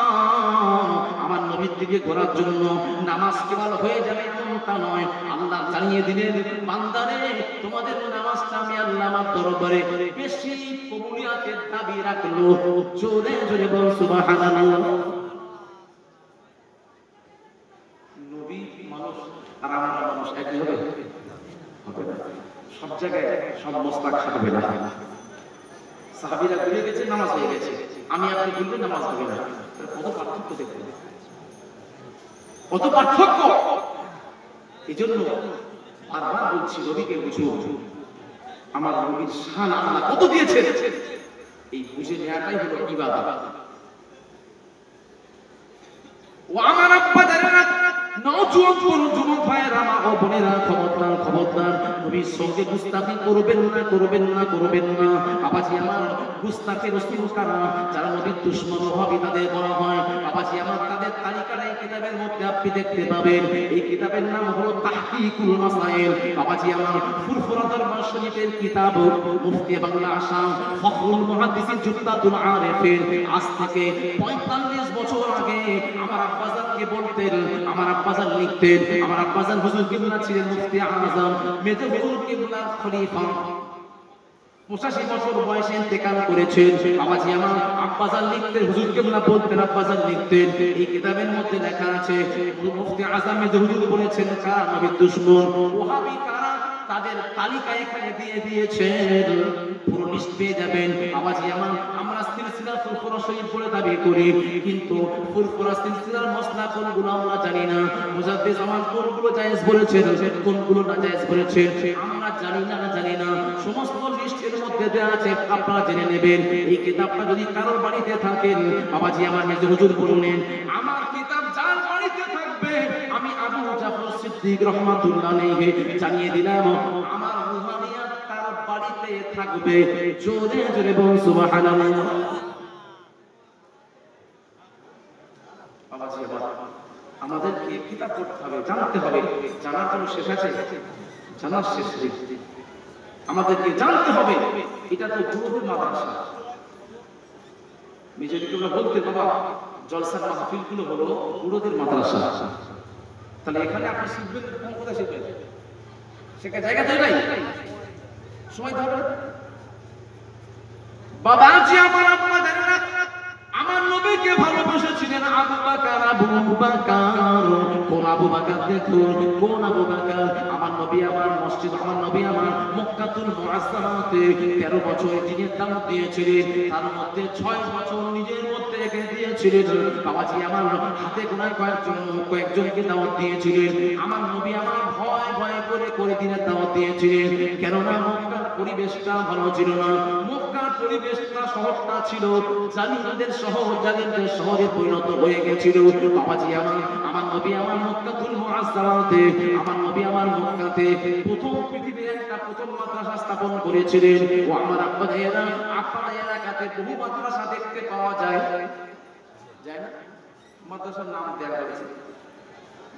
আমার নবীর দিকে ঘোরার জন্য নামাজ কেবল হয়ে যাবে এমনটা নয়। আল্লাহ জানিয়ে দিলেন বান্দারে তোমাদের নামাজটা আমি আল্লাহ আমার দরবারে বেশি কবুলিয়াতের দাবি রাখলো। জোরে জোরে বল সুবহানাল্লাহ। নবী মানুষ আর আমরা মানুষ একই হবে? হবে না। সব জায়গায় সব মস্তাক খাটবে না। সাহাবীরা ঘুরে গেছে, নামাজ হয়ে গেছে, আমি আপনি ঘুরলে নামাজ হবে না। কত পার্থক্য দেখবেন, কত পার্থক্য। এই জন্য বারবার বলছি নবীকে বুঝো, আমার নবীর শান আল্লাহ কত দিয়েছেন, এই বুঝে নেওয়াটাই হলো ইবাদত। ও আমার আব্বা জানেন, নওজোয়ান যুবক ভাইয়েরা, মা ও বোনেরা, খবরদার খবরদার, নবীর সঙ্গে গুস্তাখি করবেন না, করবেন না, করবেন না। বাবাজি আমার গুস্তাখের রাসূল কারা? যারা নবীর দুশমন হবে তাদের বলা হয়। বাবাজি আমার তাদের তালিকাটা এই কিতাবের মধ্যে আপনি দেখতে পাবেন। এই কিতাবের নাম হলো তাহকিকুল মাসাইল। বাবাজি আমার ফুরফুরা দরবার শরীফের কিতাব, মুফতি বাংলা আসাম ফখরুল মুহাদ্দিসিন জুত্তাতুল আরিফিন আজ থেকে 45 বছর আগে আমার আব্বাজানকে বলতেন, আমার আব্বাজান লিখতেন, আমার আব্বাজান হুজুর কিবলা ছিলেন মুফতি আযম, মেজো হুজুর কিবলা খলিফা। 85 বছর বয়সে ইন্তেকাল করেছেন। বাবাজি আমার আব্বাজান লিখতেন, হুজুর কিবলা বলতেন, আব্বাজান লিখতেন। এই কিতাবের মধ্যে লেখা আছে মুফতি আযম মেজো হুজুর বলেছেন কারা নবীর দুশমন, ওহাবী কারা, তাদের তালিকা এখানে দিয়ে দিয়েছেন, পুরো লিস্ট পেয়ে যাবেন। বাবাজি আমার আমরা সিলসিলা ফুরফুরা শরীফ পড়ে দাবি করি, কিন্তু ফুরফুরা সিলসিলার মসলা কোনগুলো আমরা জানি না। মুজাদ্দিদ আমার কোনগুলো জায়েজ বলেছেন, কোনগুলো না জায়েজ বলেছেন আমরা জানি না। সমস্ত লিস্ট এর মধ্যে দেওয়া আছে, আপনারা জেনে নেবেন। এই কিতাবটা যদি কারোর বাড়িতে থাকেন, বাবাজি আমার মেজো হুজুর বললেন আমার কিতাব যার বাড়িতে থাকবে আমি আবু জাফর সিদ্দিক রাহমাতুল্লাহ আলাইহি জানিয়ে দিলাম আমার রুহানিয়াত তার বাড়িতে থাকবে। জোরে জোরে বল সুবহানাল্লাহ। বাবাজি আমাদের কি কিতাব পড়তে হবে, জানতে হবে। জানার কোনো শেষ আছে? জানার শেষ নেই। আমাদেরকে জানতে হবে এটা তো গুরুদের মাদ্রাসা। নিজেকে আমরা বলতে বাবা জলসার মাহফিলগুলো হলো গুরুদের মাদ্রাসা। তাহলে এখানে আপনি শিখবেন কোন কথা শিখবেন? শেখার জায়গা তো নাই, সময় ধরবেন। বাবাজি আমার আম্মা জানেন না আমার নবী নবীকে ভালোবেসেছিলেন আবু বকর। আবু বকর কোন আবু বকর? দেখুন কোন আবু বকর? আমার নবী আমার মসজিদ, আমার নবী আমার মক্কাতুল মুআজ্জামাতে 13 বছর দিনের দাওয়াত দিয়েছিলেন, তার মধ্যে 6 বছর নিজের মধ্যে রেখে দিয়েছিলেন। বাবাজি আমার হাতে গোনা কয়েকজনকে দাওয়াত দিয়েছিলেন। আমার নবী আমার ভয় ভয় করে দিনের দাওয়াত দিয়েছিলেন, কেননা মক্কার পরিবেশটা ভালো ছিল না। মক্কার পরিবেশটা, শহরটা ছিল জালিমদের শহর, জালিমদের শহরে পরিণত হয়ে গেছিল। বাবাজি আমার নবী আমার মক্কাতুল মুআজ্জামাতে, আমার নবী আমার মক্কাতে প্রথম পৃথিবীর একটা প্রথম মাদ্রাসা স্থাপন করেছিলেন। ও আমার আব্বা ভাইয়েরা, আপনার এলাকাতে বহু মাদ্রাসা দেখতে পাওয়া যায়, যায় না? মাদ্রাসার নাম দেওয়া হয়েছে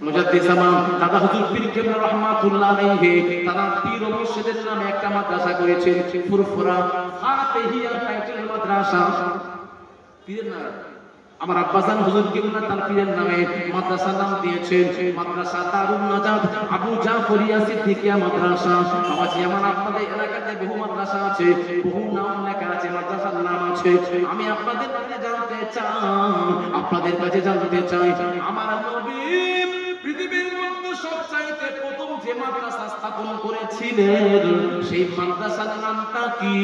মুজাদ্দিদ জামান দাদা হুজুর পীর কেবলা রাহমাতুল্লাহ আলাইহি, তারা পীর ও মুর্শিদের নামে একটা মাদ্রাসা করেছেন, ফুরফুরা ফাতিহিয়া টাইটেল মাদ্রাসা। পীরের নাম আমার আব্বাজান হুজুর কেবলা তার পীরের নামে মাদ্রাসার নাম দিয়েছেন মাদ্রাসা দারুন নাজাত আবু জাফরিয়া সিদ্দিকিয়া মাদ্রাসা। বাবাজি আমার আপনাদের এলাকাতে বহু মাদ্রাসা আছে, বহু নাম লেখা আছে, মাদ্রাসার নাম আছে। আমি আপনাদের কাছে জানতে চাই আমার নবী পৃথিবীর মধ্যে সবচাইতে প্রথম যে মাদ্রাসা স্থাপন করেছিলেন সেই মাদ্রাসার নামটা কি?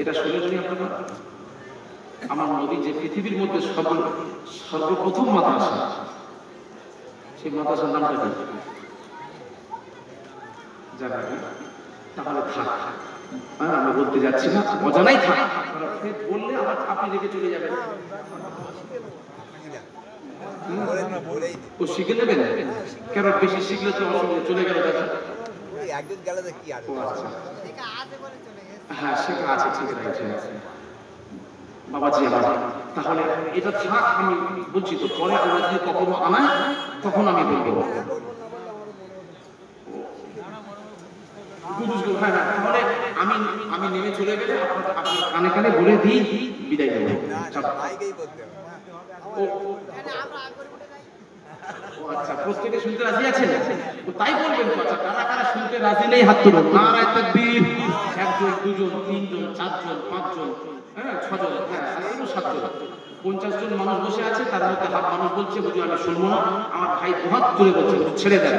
এটা শুনেছেন আপনারা? আমার নবী যে পৃথিবীর মধ্যে সর্বপ্রথম মাদ্রাসা, সেই মাদ্রাসার নামটা কি জানেন? তাহলে থাক, আমি বলতে যাচ্ছি না, অজানাই থাক, বললে আবার আপনি রেখে চলে যাবেন। ও শিখে নেবেন কেন? বেশি শিখলে তো চলে গেল দাদা। হ্যাঁ শেখা আছে, ঠিক আছে বাবাজি আমার। তাহলে এটা থাক, আমি বলছি তো, পরে আমরা যদি কখনো আনাই তখন আমি বলবো। হ্যাঁ তাহলে আমি নেমে চলে গেলে আপনার কানে কানে বলে দিই, বিদায় দেবো। আচ্ছা, প্রত্যেকে শুনতে রাজি আছেন? তাই বলবেন তো। আচ্ছা, কারা কারা শুনতে রাজি নেই হাত তুলুন। নারায়ে তাকবীর। 1 জন 2 জন 3 জন 4 জন 5 জন, হ্যাঁ 6 জন, হ্যাঁ 7 জন। 50 জন মানুষ বসে আছে, তার মধ্যে হাফ মানুষ বলছে হুজুর আমি শুনবো না। আমার ভাই দুহাত তুলে বলছে ছেড়ে দেন,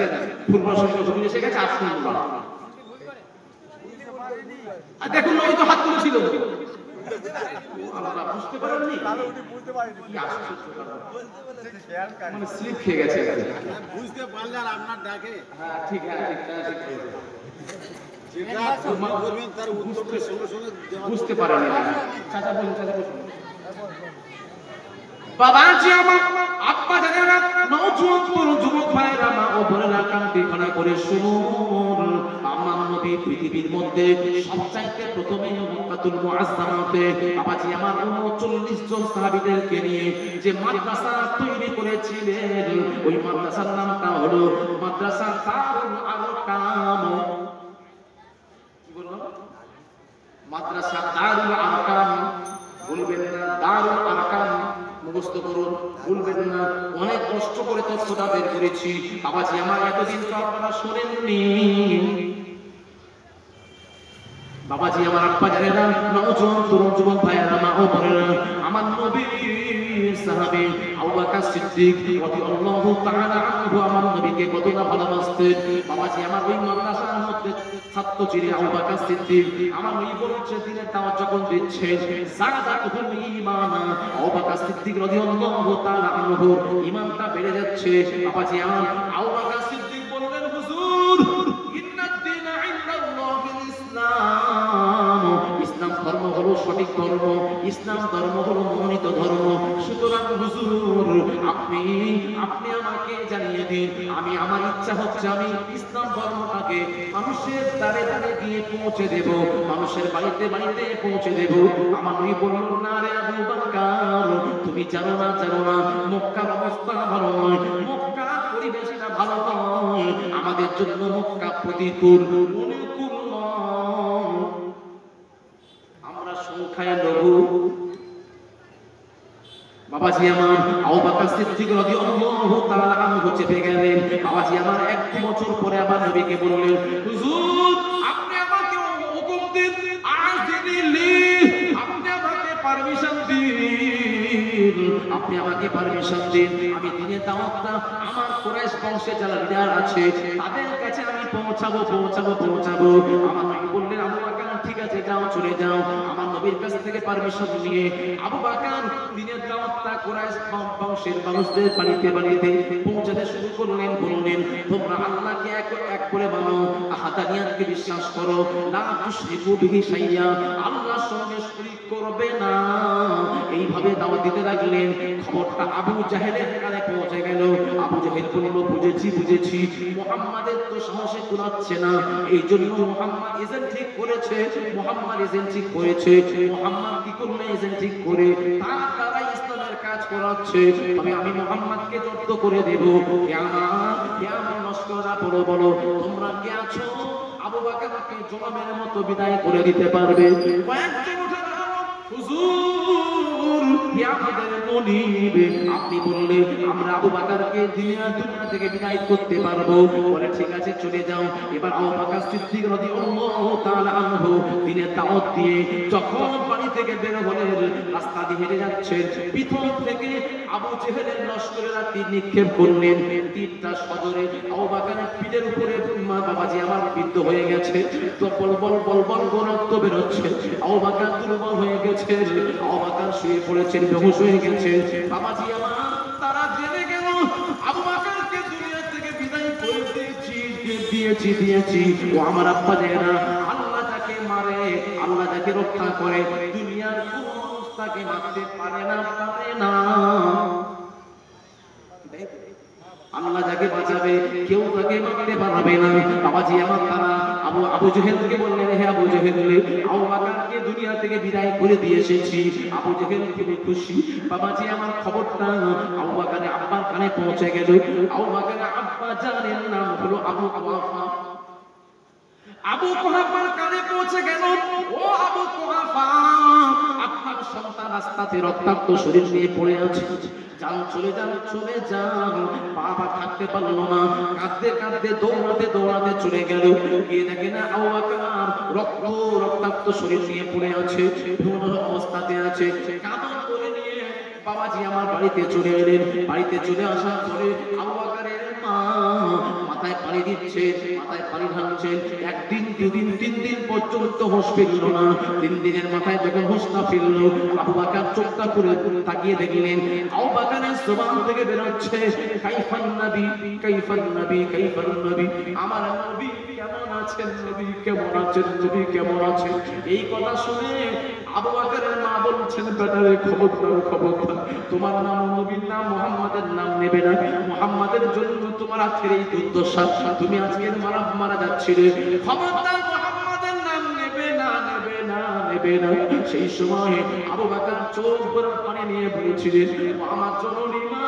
পূর্ব সঙ্গে হুজুর এসে গেছে, আর শুনবো না। আর দেখুন ওই তো হাত তুলেছিল, আল্লাহ বুঝতে পারেননি, মানে স্লিপ খেয়ে গেছে। বুঝতে পারলে আর আপনার ডাকে। হ্যাঁ ঠিক, বুঝতে পারেনি। চাচা বলুন, চাচা বলুন। বাবাজি আমার, আব্বা জানেরা, নওজোয়ান তরুণ যুবক ভাইরা, মা ও বোনেরা কান ঠিকানা করে শুনুন। আমার নবী পৃথিবীর মধ্যে সবচাইতে প্রথমে মক্কাতুল মুআজ্জামাতে বাবাজি আমার 39 জন সাহাবীদেরকে নিয়ে যে মাদ্রাসা তৈরি করেছিলেন, ওই মাদ্রাসার নামটা হলো মাদ্রাসা দারুল আরকাম। কি বললাম? মাদ্রাসা দারুল আরকাম। বলবেন না দারুল আরকাম, মুখস্থ করুন, ভুলবেন না। অনেক কষ্ট করে তথ্যটা বের করেছি বাবাজি আমার, এতদিন তো আপনারা শোনেননি। বাবাজি আমার, আব্বা জানেরা, নওজোয়ান তরুণ যুবক ভাইয়েরা, মা ও বোনেরা, আমার নবীর সাহাবী আবু বকর সিদ্দিক রাদিয়াল্লাহু তাআলা আনহু আমার নবীকে কত না ভালোবাসতেন। বাবাজি আমার, ওই মাদ্রাসার মধ্যে ছাত্র ছিলেন আবু বকর সিদ্দিক। আমার ওই বলছে দিনের দাওয়াত যখন দিচ্ছেন, যাদাতুল ঈমান, আবু বকর সিদ্দিক রাদিয়াল্লাহু তাআলা আনহু ঈমানটা বেড়ে যাচ্ছে। বাবাজি আমার, আবু বকর সিদ্দিক বললেন হুজুর, ইন্নাদ দীনা ইনদাল্লাহিল ইসলাম, ইসলাম ধর্ম হলো সঠিক ধর্ম, ইসলাম ধর্ম হলো মনোনীত ধর্ম। সুতরাং হুজুর আপনি আমাকে জানিয়ে দিন, আমি আমার ইচ্ছা হচ্ছে আমি ইসলাম ধর্মটাকে মানুষের দ্বারে দ্বারে গিয়ে পৌঁছে দেব, মানুষের বাড়িতে বাড়িতে পৌঁছে দেব। আমার নবী বলল, না রে আবু বকর, তুমি জানো না মক্কার অবস্থা ভালো নয়, মক্কার পরিবেশটা ভালো নয়, আমাদের জন্য মক্কা প্রতিকূল, অনুকূল নয়। আমরা সংখ্যায় লঘু। বাবাজি আমার, আবু বকর সিদ্দিক রাদিয়াল্লাহু তাআলা আনহু চেপে গেলেন। বাবাজি আমার, 1 বছর পরে আবার নবীকে বললেন, হুজুর আপনি আমার বলতেন আযিনি লি, আপনি আমাকে পারমিশন দিন, আপনি আমাকে পারমিশন দিন, আমি দিনের দাওয়াতটা আমার কুরাইশ বংশে যারা লিডার আছে তাদের কাছে আমি পৌঁছাবো। আমার নবী বললেন আবু বকর ঠিক আছে যাও, চলে যাও। আমার নবীর কাছ থেকে পারমিশন নিয়ে আবু বকর দিনের দাওয়াতটা কুরাইশ বংশের মানুষদের বাড়িতে পৌঁছাতে শুরু করলেন। বললেন তোমরা আল্লাহকে এক করে মানো, আহাদানিয়াতকে বিশ্বাস করো, লা তুশরিকু বিহি শাইয়া, আল্লাহর সঙ্গে শরীক করবে না। এইভাবে দাওয়াত দিতে লাগলেন। খবরটা আবু জাহেলের কানে পৌঁছে গেল। আবু জাহেল বলল বুঝেছি মুহাম্মাদের তো সাহসে কুলাচ্ছে না, এই জন্য মুহাম্মদ এজেন্ট ঠিক করেছে। মুহাম্মদ কি করলে এজেন্ট ঠিক করে তার দ্বারা ইসলামের কাজ করাচ্ছে। তবে আমি মুহাম্মদকে জব্দ করে দেব। হে আমার লস্কররা বলো তোমরা কে আছো আবু বকরকে জনমের মতো বিদায় করে দিতে পারবে? কয়েকজন উঠে গেল, হুজুর হে আমাদের মুনিব, আপনি বললে আমরা আবু বকরকে দুনিয়া থেকে বিদায় করতে পারবো। বলে ঠিক আছে চলে যাও। এবার আবু বকর সিদ্দিক রাদিয়াল্লাহু তাআলা আনহু দিনের দাওয়াত দিয়ে যখন বাড়ি থেকে বের হলেন, রাস্তা দিয়ে হেঁটে যাচ্ছেন, পিছন থেকে আবু জেহেলের লস্করেরা তীর নিক্ষেপ করলেন। তীরটা সদরে আবু বকরের পিঠের উপরে বাবাজি আমার বিদ্ধ হয়ে গেছে, তো বল রক্ত বেরোচ্ছে। আবু বকর দুর্বল হয়ে গেছে, আবু বকর শুয়ে পড়েছেন, বেহুশ হয়ে গেছে। বাবাজি আমার তারা জেনে গেল আবু বকরকে দুনিয়া থেকে বিদায় করে দিয়েছি। ও আমার আব্বা জানেনা, আল্লাহ যাকে মারে, আল্লাহ যাকে রক্ষা করে, দুনিয়ার কোন মানুষ তাকে মারতে পারে না। আল্লাহ যাকে বাঁচাবে কেউ তাকে মারতে পারবে না। বাবাজি আমার তারা আবু জেহেলকে বললেন হে আবু জেহেল, আবু বকরকে দুনিয়া থেকে বিদায় করে দিয়ে এসেছি। আবু জেহেল খুবই খুশি। বাবাজি আমার খবরটা আবু বকরের আব্বার কানে পৌঁছে গেল। আবু বকরের আব্বা জানেন নাম হলো আবু কুহাফা। আবু কুহাফার কানে পৌঁছে গেল, ও আবু কুহাফা, আপনার সন্তান রাস্তাতে রক্তাক্ত শরীর নিয়ে পড়ে আছে, যান চলে যান। বাবা থাকতে পারলো না, কাঁদতে দৌড়াতে চলে গেল। গিয়ে দেখে না আবু বকর রক্তাক্ত শরীর নিয়ে পড়ে আছে, বিভিন্ন অবস্থাতে আছে। কাঁদন করে নিয়ে বাবাজি আমার বাড়িতে চলে এলেন। বাড়িতে চলে আসার পরে আবু বকরের মা মাথায় পানি দিচ্ছে, মাথায় পানি ঢালছেন। একদিন দুদিন 3 দিন পর্যন্ত হোশ ফিরল না। 3 দিনের মাথায় যখন হোশ না ফিরল, আবু বকর চোখটা করে তাকিয়ে দেখলেন আবু বকরের জবান থেকে বের হচ্ছে কাইফান নবী, আমার নবী কেমন আছেন, নবী কেমন আছেন। এই কথা শুনে আবু বকরের মা বলছেন বেটারে খবরদার, তোমার নাম নবীর নাম মুহাম্মাদের নাম নেবে না। মুহাম্মাদের জন্য তোমার আজকের এই দুর্দশা, তুমি আজকে মারা যাচ্ছিলে। খবরদার মুহাম্মাদের নাম নেবে না। সেই সময় আবু বকর চোখ ভরে পানি নিয়ে বলেছিলেন আমার জননী মা,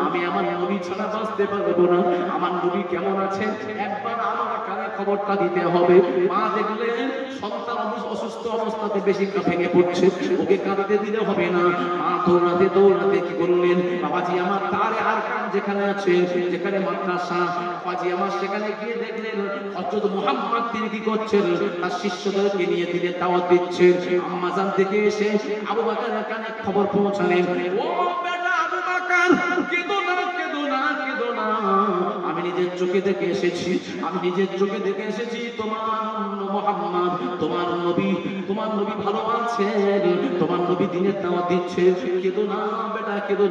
আমি আমার নবী ছাড়া বাঁচতে পারবো না। আমার নবী কেমন আছেন একবার আমার কানে খবরটা দিতে হবে। মা দেখলেন সন্তান অসুস্থ অবস্থাতে বেশি ভেঙে পড়ছে, ওকে কাঁদতে দিলে হবে না। মা দৌড়াতে কি করলেন, বাবাজি আমার তারে আর কাম যেখানে আছে, যেখানে মাদ্রাসা, বাবাজি আমার সেখানে গিয়ে দেখলেন হযরত মুহাম্মদ তিনি কি করছেন, তার শিষ্যদেরকে নিয়ে দিনে দাওয়াত দিচ্ছেন। আম্মা জান থেকে এসে আবু বকরের কানে খবর পৌঁছালেন, ও বেটা আবু বকর, কেঁদো না, আমি নিজের চোখে দেখে এসেছি তোমার মুহাম্মদ, তোমার নবী ভালো আছেন, তোমার নবী দিনের দাওয়াত দিচ্ছে। কেঁদো না বেটা, কেঁদো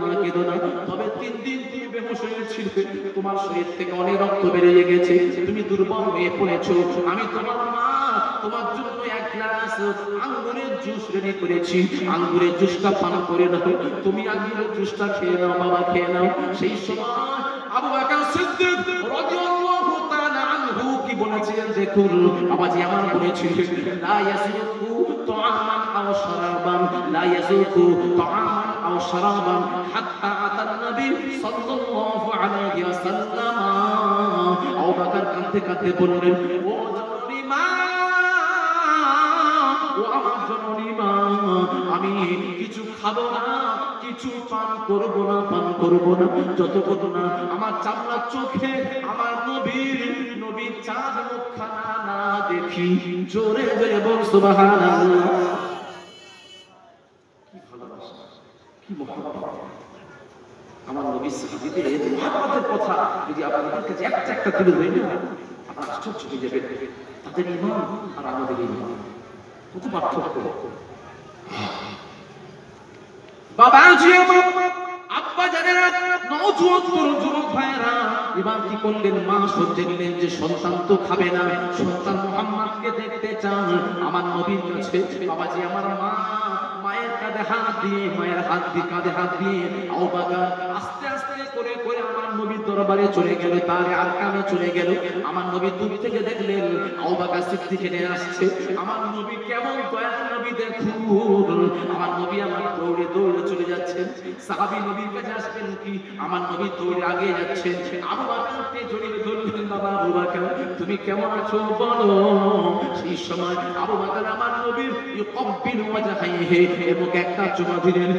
না। তবে 3 দিন তুমি বেহুশ হয়েছিলে, তোমার শরীর থেকে অনেক রক্ত বেরিয়ে গেছে, তুমি দুর্বল হয়ে পড়েছো। আমি তোমার মা, তোমার জন্য 1 গ্লাস আঙ্গুরের জুস রেডি করেছি, আঙ্গুরের জুসটা পান করে নাও। তুমি আঙ্গুরের জুসটা খেয়ে নাও বাবা, খেয়ে নাও। সেই সময় আবু বকর সিদ্দিক রাদিয়াল্লাহু তাআলা আনহু কি বলেছিলেন দেখুন, বাবাজি আমার বলেছিলেন লা ইয়াসুকু তুআমান আও শারাবান হাত্তা আতান নবী সাল্লাল্লাহু আলাইহি ওয়াসাল্লাম। আবু বকর কাঁদতে বললেন, ও জননী মা, আমি কিছু খাবো না, কি কিছু পান করব না যতক্ষণ না আমার চামড়ার চোখে আমার নবীর চাঁদ মুখখানা না দেখি। জোরে জোরে বল সুবহানাল্লাহ। কি ভালোবাসা, কি মহব্বত। আমার নবীর সাহাবীদের মহব্বতের কথা যদি আপনাদের কাছে একটা তুলে ধরে না, আপনারা আশ্চর্য হয়ে যাবেন। তাদের ঈমান আর আমাদের ঈমান কত পার্থক্য। বাবাজি আমার, আব্বা জানেরা, নওজোয়ান তরুণ যুবক ভাইরা এবার কি করলেন? মা সহ্যে নিলেন যে সন্তান তো খাবে না, সন্তান মুহাম্মদকে দেখতে চান আমার নবীর কাছে। বাবাজি আমার, মায়ের কাঁধে হাত দিয়ে, মায়ের হাত দিয়ে কাঁধে হাত দিয়ে আবু বকর আস্তে আস্তে করে আমার নবীর দরবারে চলে গেল, তার আরকামে চলে গেল। আমার নবী দূর থেকে দেখলেন আবু বকর সিদ্দিক নিয়ে আসছে। আমার নবী কেমন দয়ার নবী দেখুন। আমার নবী আমার দৌড়ে চলে যাচ্ছেন। সাহাবী নবীর কাছে আসবেন কি, আমার নবী দৌড়ে আগে যাচ্ছেন। আবু বকরকে জড়িয়ে ধরলেন, বাবা আবু বকর তুমি কেমন আছো বলো। সেই সময় আবু বকর আমার নবীর ইউকব্বিলু ওয়াজহাইহি, এমক একটা চুমা দিলেন,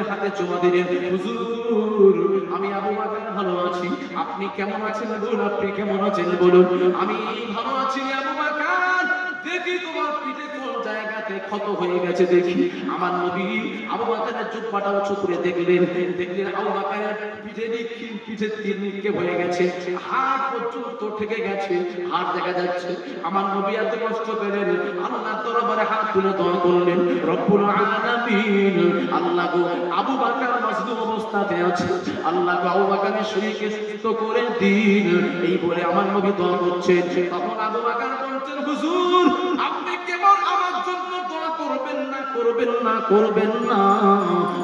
হাতে চুমা দিলেন। হুজুর আমি আবু বকর ভালো আছি, আপনি কেমন আছেন বলুন, আপনি কেমন আছেন বলুন। আমি ভালো আছি আবু বকর, দেখি তোমার পিঠে কোন জায়গাতে ক্ষত হয়ে গেছে দেখি। আমার নবী আবু বকরের জুব্বাটা উঁচু করে দেখলেন আবু বকরের পিঠে তীর নিক্ষেপ হয়ে গেছে, হাড় পর্যন্ত ঠেকে গেছে, হাড় দেখা যাচ্ছে। আমার নবী এত কষ্ট পেলেন, আল্লাহর দরবারে হাত তুলে দোয়া করলেন, রব্বুল আলামিন, আল্লাহ গো আবু বকর মজলুম অবস্থাতে আছে, আল্লাহ গো আবু বকরের শরীরকে সুস্থ করে দিন। এই বলে আমার নবী দোয়া করছেন। তখন আবু বকর বলছেন, হুজুর আপনি কেবল আমার জন্য দোয়া করবেন না,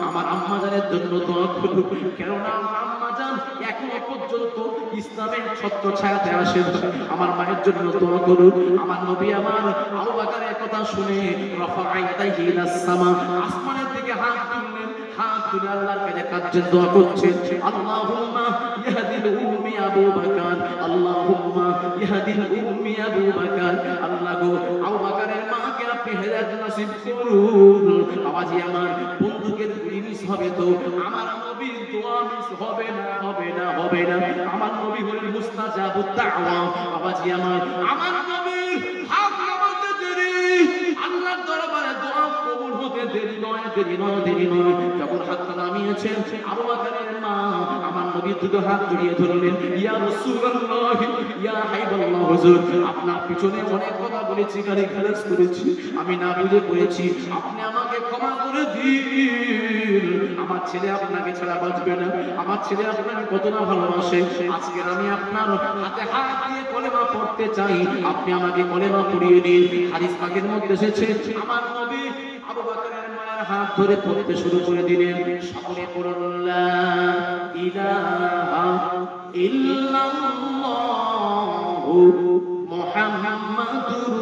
আমার আম্মা জানের জন্য দোয়া করুন। কেননা আমার আম্মা জান এখনো পর্যন্ত ইসলামের ছত্রছায়াতে আসেন। আমার মায়ের জন্য দোয়া করুন। আমার নবী আমার আবু বকরের কথা শুনে রাফা ইয়াদাইহি ইলাস সামা, আসমানের দিকে হাত তুললেন, হাত তুলে আল্লাহর কাছে কাঁদছেন, দোয়া করছেন, আল্লাহুম্মা ইয়াহদিল উম্মি আবু বকর, আল্লাহুম্মা ইয়াহদিল উম্মি আবু বকর। আল্লাহ গো আবু বকরের মাকে আপনি হেদায়েত নসিব করুন। বাবাজি আমার, বন্দুকের গুলি মিস হবে তো আমার নবীর দোয়া মিস হবে না। আমার নবী হলেন মুস্তাজাবুদ দাওয়া। বাবাজি আমার নবীর হাত নামাতে দেরি, আল্লাহর দরবারে দোয়া কবুল হতে দেরি নয়। যখন হাতটা নামিয়েছেন আবু বকরের মা আমার নবী দুটো হাত জড়িয়ে ধরলেন, ইয়া রাসূলুল্লাহ, ইয়া হাবিবাল্লাহ, হুজুর আপনার পিছনে অনেক কথা বলেছি, গালি খালাস করেছি, আমি না বুঝে করেছি, আপনি আমাকে ক্ষমা করে দিন। আমার ছেলে আপনাকে ছাড়া বাঁচবে না, আমার ছেলে আপনাকে কত না ভালোবাসে। আজকে আমি আপনার হাতে হাত দিয়ে কলেমা পড়তে চাই, আপনি আমাকে কলেমা পড়িয়ে দিন। হাদিস পাকের মধ্যে এসেছে আমার নবী আবু বকরের মায়ের হাত ধরে পড়তে শুরু করে দিলেন। সকলে পড়ুন লা ইলাহা ইল্লাল্লাহু মুহাম্মাদুর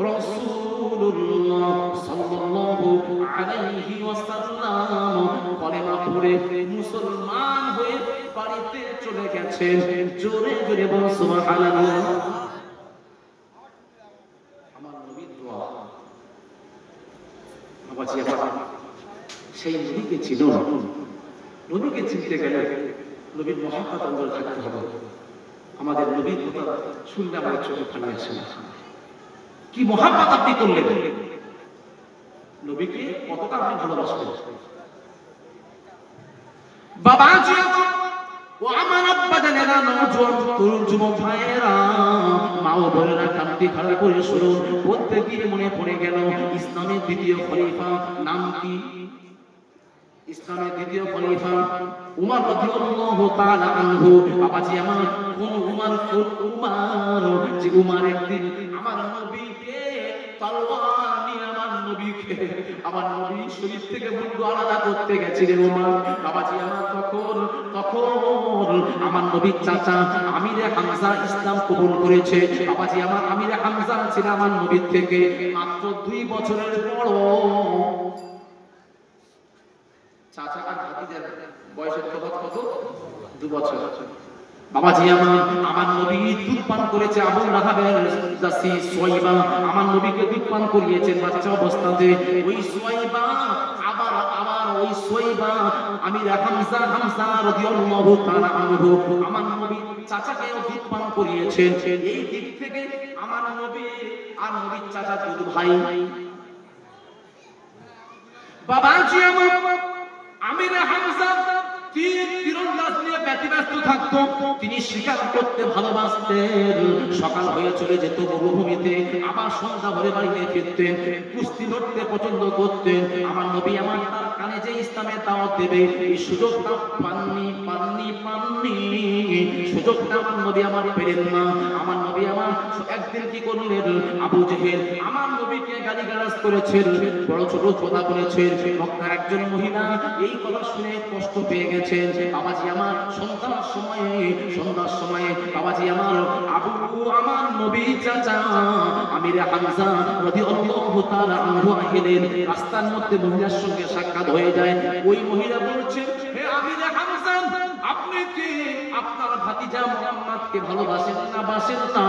রাসূলুল্লাহ সাল্লাল্লাহু আলাইহি ওয়াসাল্লাম। কলেমা পড়ে মুসলমান হয়ে বাড়িতে চলে গেছেন। জোরে জোরে বল সুবহানাল্লাহ। আমার নবীর দোয়া। বাবাজি আমার, সেই নবীকে চিনো, নবীকে চিনতে গেলে নবীর মহব্বত অন্তরে থাকতে হবে। আমাদের নবীর কথা শুনলে আমাদের চোখে পানি আসে না। কি মহব্বত আপনি করলেন, নবীকে কতটা আপনি ভালোবাসবেন। বাবাজি ও আমার আব্বা জানেরা, নওজোয়ান তরুণ যুবক ভাইয়েরা, মা ও বোনেরা, কান্তি খাড়া করে শুনুন। বলতে গিয়ে মনে পড়ে গেল ইসলামের দ্বিতীয় খলিফা নাম কি? ইসলামের দ্বিতীয় খলিফা উমর রাদিয়াল্লাহু তাআলা আনহু। বাবাজি আমার, কোন উমর? যে উমর একদিন আমার নবীকে তলোয়ার নিয়ে আমার নবী শরীর থেকে মুন্ডু আলাদা করতে গেছিলেন উমর। বাবাজি আমার, তখন আমার নবীর চাচা আমিরে হামজা ইসলাম কবুল করেছে। বাবাজি আমার, আমিরে হামজা ছিল আমার নবীর থেকে মাত্র 2 বছরের বড়। চাচা আর ভাতিজার বয়সের তফাৎ কত? 2 বছর। বাবাজি আমার নবী দুধ পান করেছে আবু লাহাবের দাসী সুয়াইবা, আমার নবীকে দুধ পান করিয়েছেন বাচ্চা অবস্থাতে। ওই সুয়াইবা আবার ওই সোয়েবা আমির হামজা রাদিয়াল্লাহু তাআলা আনহু আমার নবী চাচাকে দুধ পান করিয়েছেন। এই দিক থেকে আমার নবী আর নবীর চাচা দুধ ভাই। বাবাজি আমার আমির হামজা তীরন্দাজ নিয়ে ব্যতিব্যস্ত থাকতো। তিনি শিকার করতে ভালোবাসতেন। সকাল হয়ে চলে যেত মরুভূমিতে, আবার সন্ধ্যা ভরে বাড়িতে ফিরতেন। কুস্তি লড়তে পছন্দ করতেন। আমার নবী আমার তার কানে যে ইসলামের দাওয়াত দেবে এই সুযোগটা পাননি। সুযোগটা আমার নবী আমার পেলেন না। আমার নবী আমার একদিন কি করলেন, আবু জেহেল আমার নবীকে গালিগালাজ করেছেন, বড় ছোট কথা বলেছেন। মক্কার একজন মহিলা এই কথা শুনে কষ্ট পেয়ে গেছেন। বাবাজি আমার সন্ধ্যার সময়ে বাবাজি আমার আবু আমার নবী চাচা আমির হামজা রাদিয়াল্লাহু তাআলা আনহু আহিলেন। রাস্তার মধ্যে মহিলার সঙ্গে সাক্ষাৎ হয়ে যায়। ওই মহিলা বলছেন, হে আমির হামজা, আপনি কি আপনার ভাতিজা মুহাম্মদকে ভালোবাসেন না বাসেন না?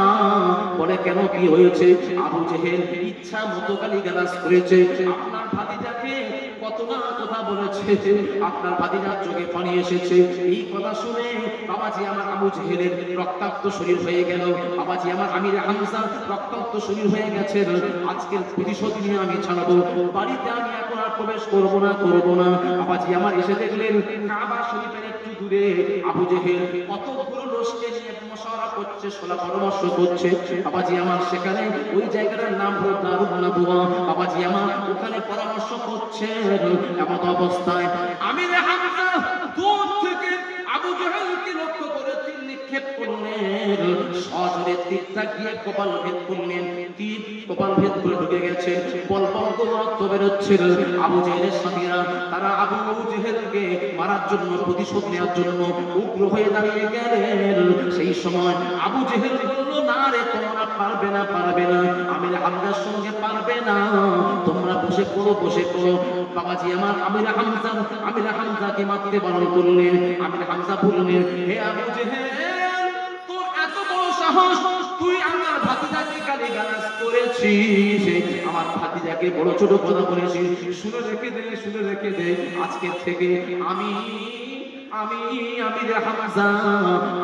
বলে কেন, কি হয়েছে? আবু জেহেল ইচ্ছা মতো গালিগালাজ করেছে, আপনার ভাতিজাকে কত না কথা বলেছে, আপনার ভাতিজার চোখে পানি এসেছে। এই কথা শুনে বাবাজি আমার আবু জেহেলের রক্তাক্ত শরীর হয়ে গেল। বাবাজি আমার আমির হামজা রক্তাক্ত শরীর হয়ে গেছে। আজকের প্রতিশোধ নিয়ে আমি ছাড়বো, বাড়িতে আমি এখন আর প্রবেশ করবো না। বাবাজি আমার এসে দেখলেন কাবা শরীফের একটু দূরে আবু জেহেল কতগুলো লোককে নিয়ে মশওয়ারা করছে, সোলা পরামর্শ করছে। বাবাজি আমার সেখানে ওই জায়গাটার নাম হলো দারুন নাদওয়া। বাবাজি আমার ওখানে পরামর্শ করছে। এমন অবস্থায় আমির হামজা দূর থেকে আবু জেহেলকে লক্ষ্য করে তীর নিক্ষেপ করলেন। সজোরে তীরটা গিয়ে কপাল ভেদ করলেন। তীর কপাল ভেদ করে ঢুকে গেছে। বল করে রক্ত বেরোচ্ছে। আবু জেহেলের সাথীরা তারা আবু জেহেলকে মারার জন্য, প্রতিশোধ নেওয়ার জন্য উগ্র হয়ে দাঁড়িয়ে গেলেন। সেই সময় আবু জেহেল বলল, না রে, তোমরা পারবে না। আমির হামজার সঙ্গে পারবে না, তোমরা বসে পড়ো। বাবাজি আমার আমির হামজাকে মারতে বারণ করলেন। আমির হামজা বললেন, হে আবু জেহেল, তোর এত বড় সাহস, তুই আমার ভাতিজাকে গালিগালাজ করেছিস, আমার ভাতিজাকে বড় ছোট কথা বলেছিস। শুনে রেখে দে আজকে থেকে আমি আমির হামজা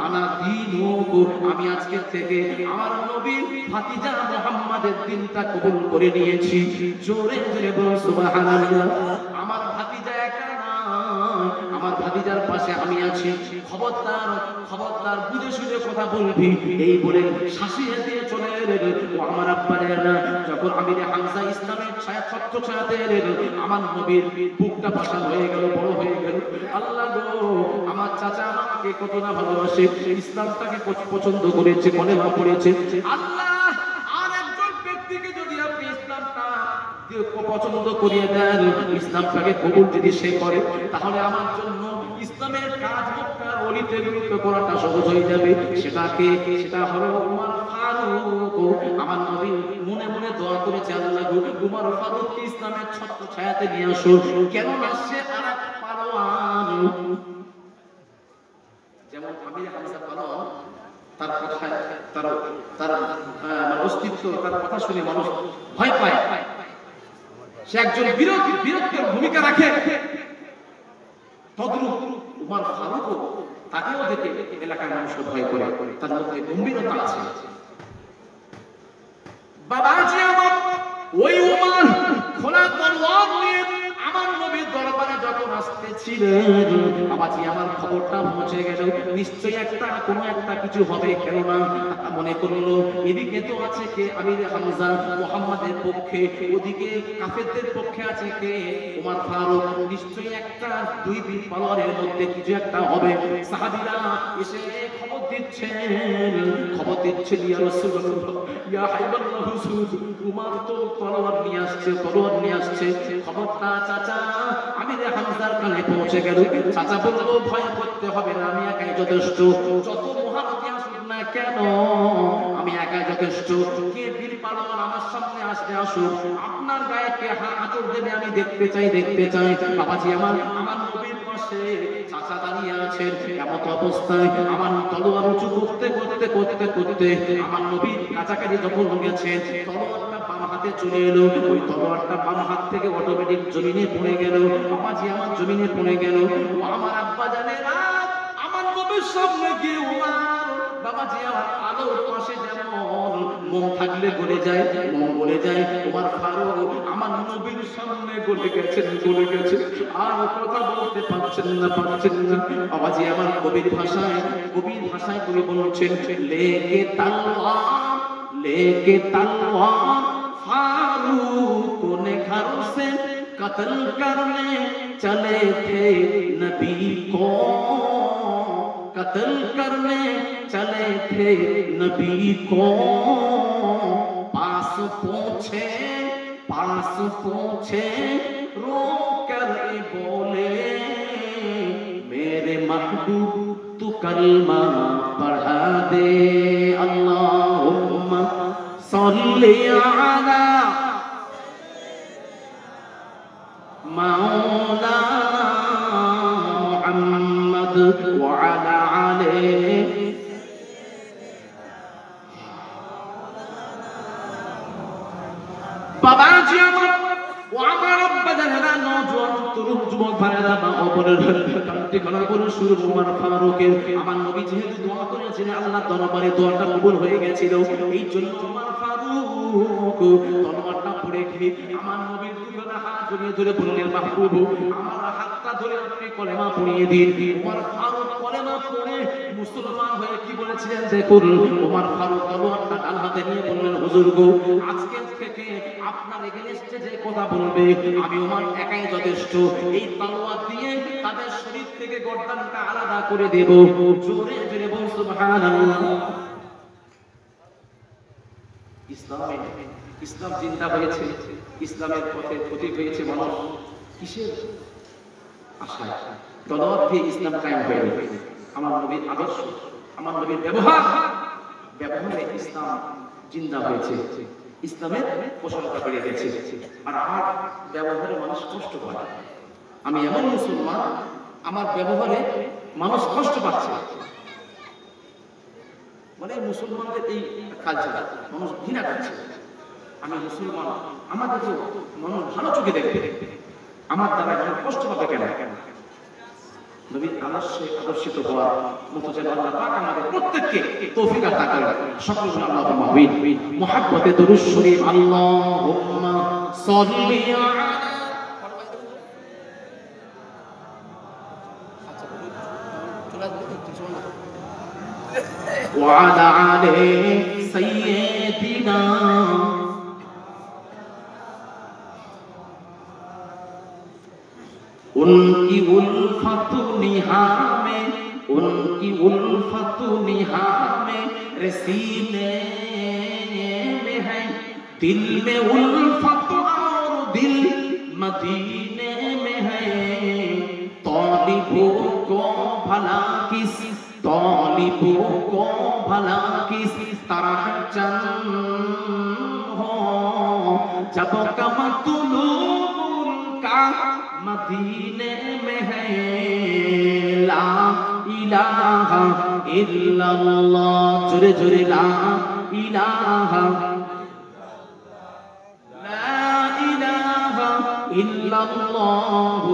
আনা দীনুক, আমি আজকে থেকে আমার নবীর ভাতিজা মুহাম্মাদের দিনটা কবুল করে নিয়েছি। জোরে বল সুবহানাল্লাহ। আমার ভাতিজা একা না, আমার ভাতিজার পাশে আমি আছি। খবরদার বুঝে শুনে কথা বলবি। এই বলে শাসিয়ে দিয়ে চলে এলেন। ও আমার আব্বারা, যখন আমির হামজা ইসলামের ছায়া ছত্র ছায়াতে এলেন, আমার নবীর বুকটা পাশান হয়ে গেল, বড় হয়ে গেল। আল্লাহ গো, আমার চাচা আমাকে কত না ভালোবাসে, ইসলামটাকে পছন্দ করেছে, মনে ভাব পড়েছে। আল্লাহ, আর একজন ব্যক্তিকে যদি আপনি ইসলামটা পছন্দ করিয়ে দেন, ইসলামটাকে কবুল যদি সে করে, তাহলে আমার জন্য ইসলামের কাজ মক্কার অলিতে গলিতে করাটা সহজ হয়ে যাবে। সেটা হলো উমর ফারুক। আমার নবী মনে মনে দোয়া করেছে, আল্লাহ গো, উমর ফারুককে ইসলামের ছত্র ছায়াতে নিয়ে আসো। কেননা সে আরেক পারওয়ান। যেমন আমির হামজা পারওয়ান, তার কথায় তার অস্তিত্ব, তার কথা শুনে মানুষ ভয় পায়। সে একজন বীরত্বের ভূমিকা রাখে। তদ্রূপ উমর ফারুক, তাকেও দেখে এলাকার মানুষ ভয় করে, তার মধ্যে গম্ভীরতা আছে। বাবাজি আমার ওই উমর খোলা তলোয়ার নিয়ে আমার নবীর দরবারে যখন আসতেছিলেন, বাবাজি আমার খবরটা পৌঁছে গেল। নিশ্চয়ই কোনো একটা কিছু হবে। কেননা মনে করলো এদিকে তো আছে কে, আমির হামজা মুহাম্মাদের পক্ষে, ওদিকে কাফেরদের পক্ষে আছে কে, উমর ফারুক। নিশ্চয়ই দুই বীর পালোয়ারের মধ্যে কিছু একটা হবে। সাহাবীরা এসে খবর দিচ্ছেন, ইয়া রাসূলুল্লাহ, ইয়া হাবিবাল্লাহ হুজুর, উমর তো তলোয়ার নিয়ে আসছে। খবরটা চাচা আমির হামজার কানে পৌঁছে গেল। চাচা বলল, ভয় করতে হবে না, আমি একাই যথেষ্ট। যত মহারথী আসুক না কেন, আমি একাই যথেষ্ট। কে বীর পালোয়ার আমার সামনে আসুক, আপনার গায়ে কে আঁচড় দেবে আমি দেখতে চাই। বাবাজি আমার নবীর পাশে চাচা দাঁড়িয়ে আছেন। এমন অবস্থায় আমার তলোয়ার উঁচু করতে আমার নবীর কাছাকাছি যখন গেছেন, তলোয়ারটা বাম হাতে চলে এলো, ওই তলোয়ারটা বাম হাত থেকে অটোমেটিক জমিনে পড়ে গেল। বাবাজি আমার জমিনে পড়ে গেল। ও আমার আব্বা জানেরা, আমার নবীর সামনে গিয়ে ওমর, বাবাজি আমার আলোর পাশে যেমন মোম থাকলে গলে যায়, মোম গলে যায়, ওমর ফারুক আমার নবীর সামনে গলে গেছেন, গলে গেছে, আর কথা বলতে পারছেন না, পারছেন না। বাবাজি আমার কবির ভাষায় কবি বলছেন, लेके तलवार फारूक ने घर से कत्ल करने चले थे नबी को, कत्ल करने चले थे नबी को। पास पूछे रो कर बोले, मेरे महबूब तू कलमा पढ़ा दे, अल्लाहुम्मा सल्ली अला मौलाना मुहम्मद व अला आलिहि। बाबाजी ও আমার আব্বা জানেরা, নওজোয়ান তরুণ যুবক ভাইরা, মা অপরের কান্তি কান্না করে শুরু ওমর ফারুকের। আমার নবী যেহেতু দোয়া করেছিলেন, আল্লাহ দরবারে দোয়াটা কবুল হয়ে গেছিল, এই জন্য ওমর ফারুক তলোয়ারটা পড়ে গিয়ে আমার নবীর দুখানা হাত জড়িয়ে ধরে বললেন, মাহবুব আমার হাতটা ধরে আপনি কলেমা পড়িয়ে দিন। ওমর ফারুক কলেমা পড়ে মুসলমান হয়ে কি বলেছিলেন দেখুন, ওমর ফারুক তলোয়ারটা ডান হাতে নিয়ে বললেন, হুজুর গো, আজকে থেকে আপনার এগেইনস্টে যে কথা বলবে আমি ওমর একাই যথেষ্ট, এই তলোয়ার দিয়ে তাদের শরীর থেকে গর্দানটা আলাদা করে দেব। জোরে জোরে বল সুবহানাল্লাহ। ইসলাম জিন্দা হয়েছে, ইসলামের পথে প্রতীক হয়েছে মানুষ কিসের আশায়? তলোয়ার দিয়ে ইসলাম কায়েম হয়নি। আমার নবীর আদর্শ, আমার নবীর ব্যবহারে ইসলাম জিন্দা হয়েছে, ইসলামের প্রশংসা বেড়ে গেছে। আর আমার ব্যবহারে মানুষ কষ্ট পায়। আমি এমন মুসলমান, আমার ব্যবহারে মানুষ কষ্ট পাচ্ছে, মানে মুসলমানদের এই কালচার মানুষ ঘৃণা করছে। আমি মুসলমান, আমাদের তো মানুষ ভালো চোখে দেখবে, আমার দ্বারা মানুষ কষ্ট পাবে কেন? নবীর আদর্শে আদর্শিত হওয়ার মতো যেন আল্লাহ পাক আমাদের প্রত্যেককে তৌফিক আতা করেন। সকলে আল্লাহুম্মা আমিন। মুহাব্বতে দরুদ শরীফ, আল্লাহুম্মা সাল্লি আলা ওয়া আলা আলি সাইয়্যিদিনা। उनकी उल्फत निहा में, उनकी उल्फत निहा में रसीने में है, दिल में उल्फत और दिल मदीने में है। तालिबों को भला किस, तालिबों को भला किस तरह चंद हो, जब कमतलूब का मदीने में है। ला इलाहा इल्लल्लाह, जोरे जोरे ला इलाहा, ला इलाहा इल्लल्लाह।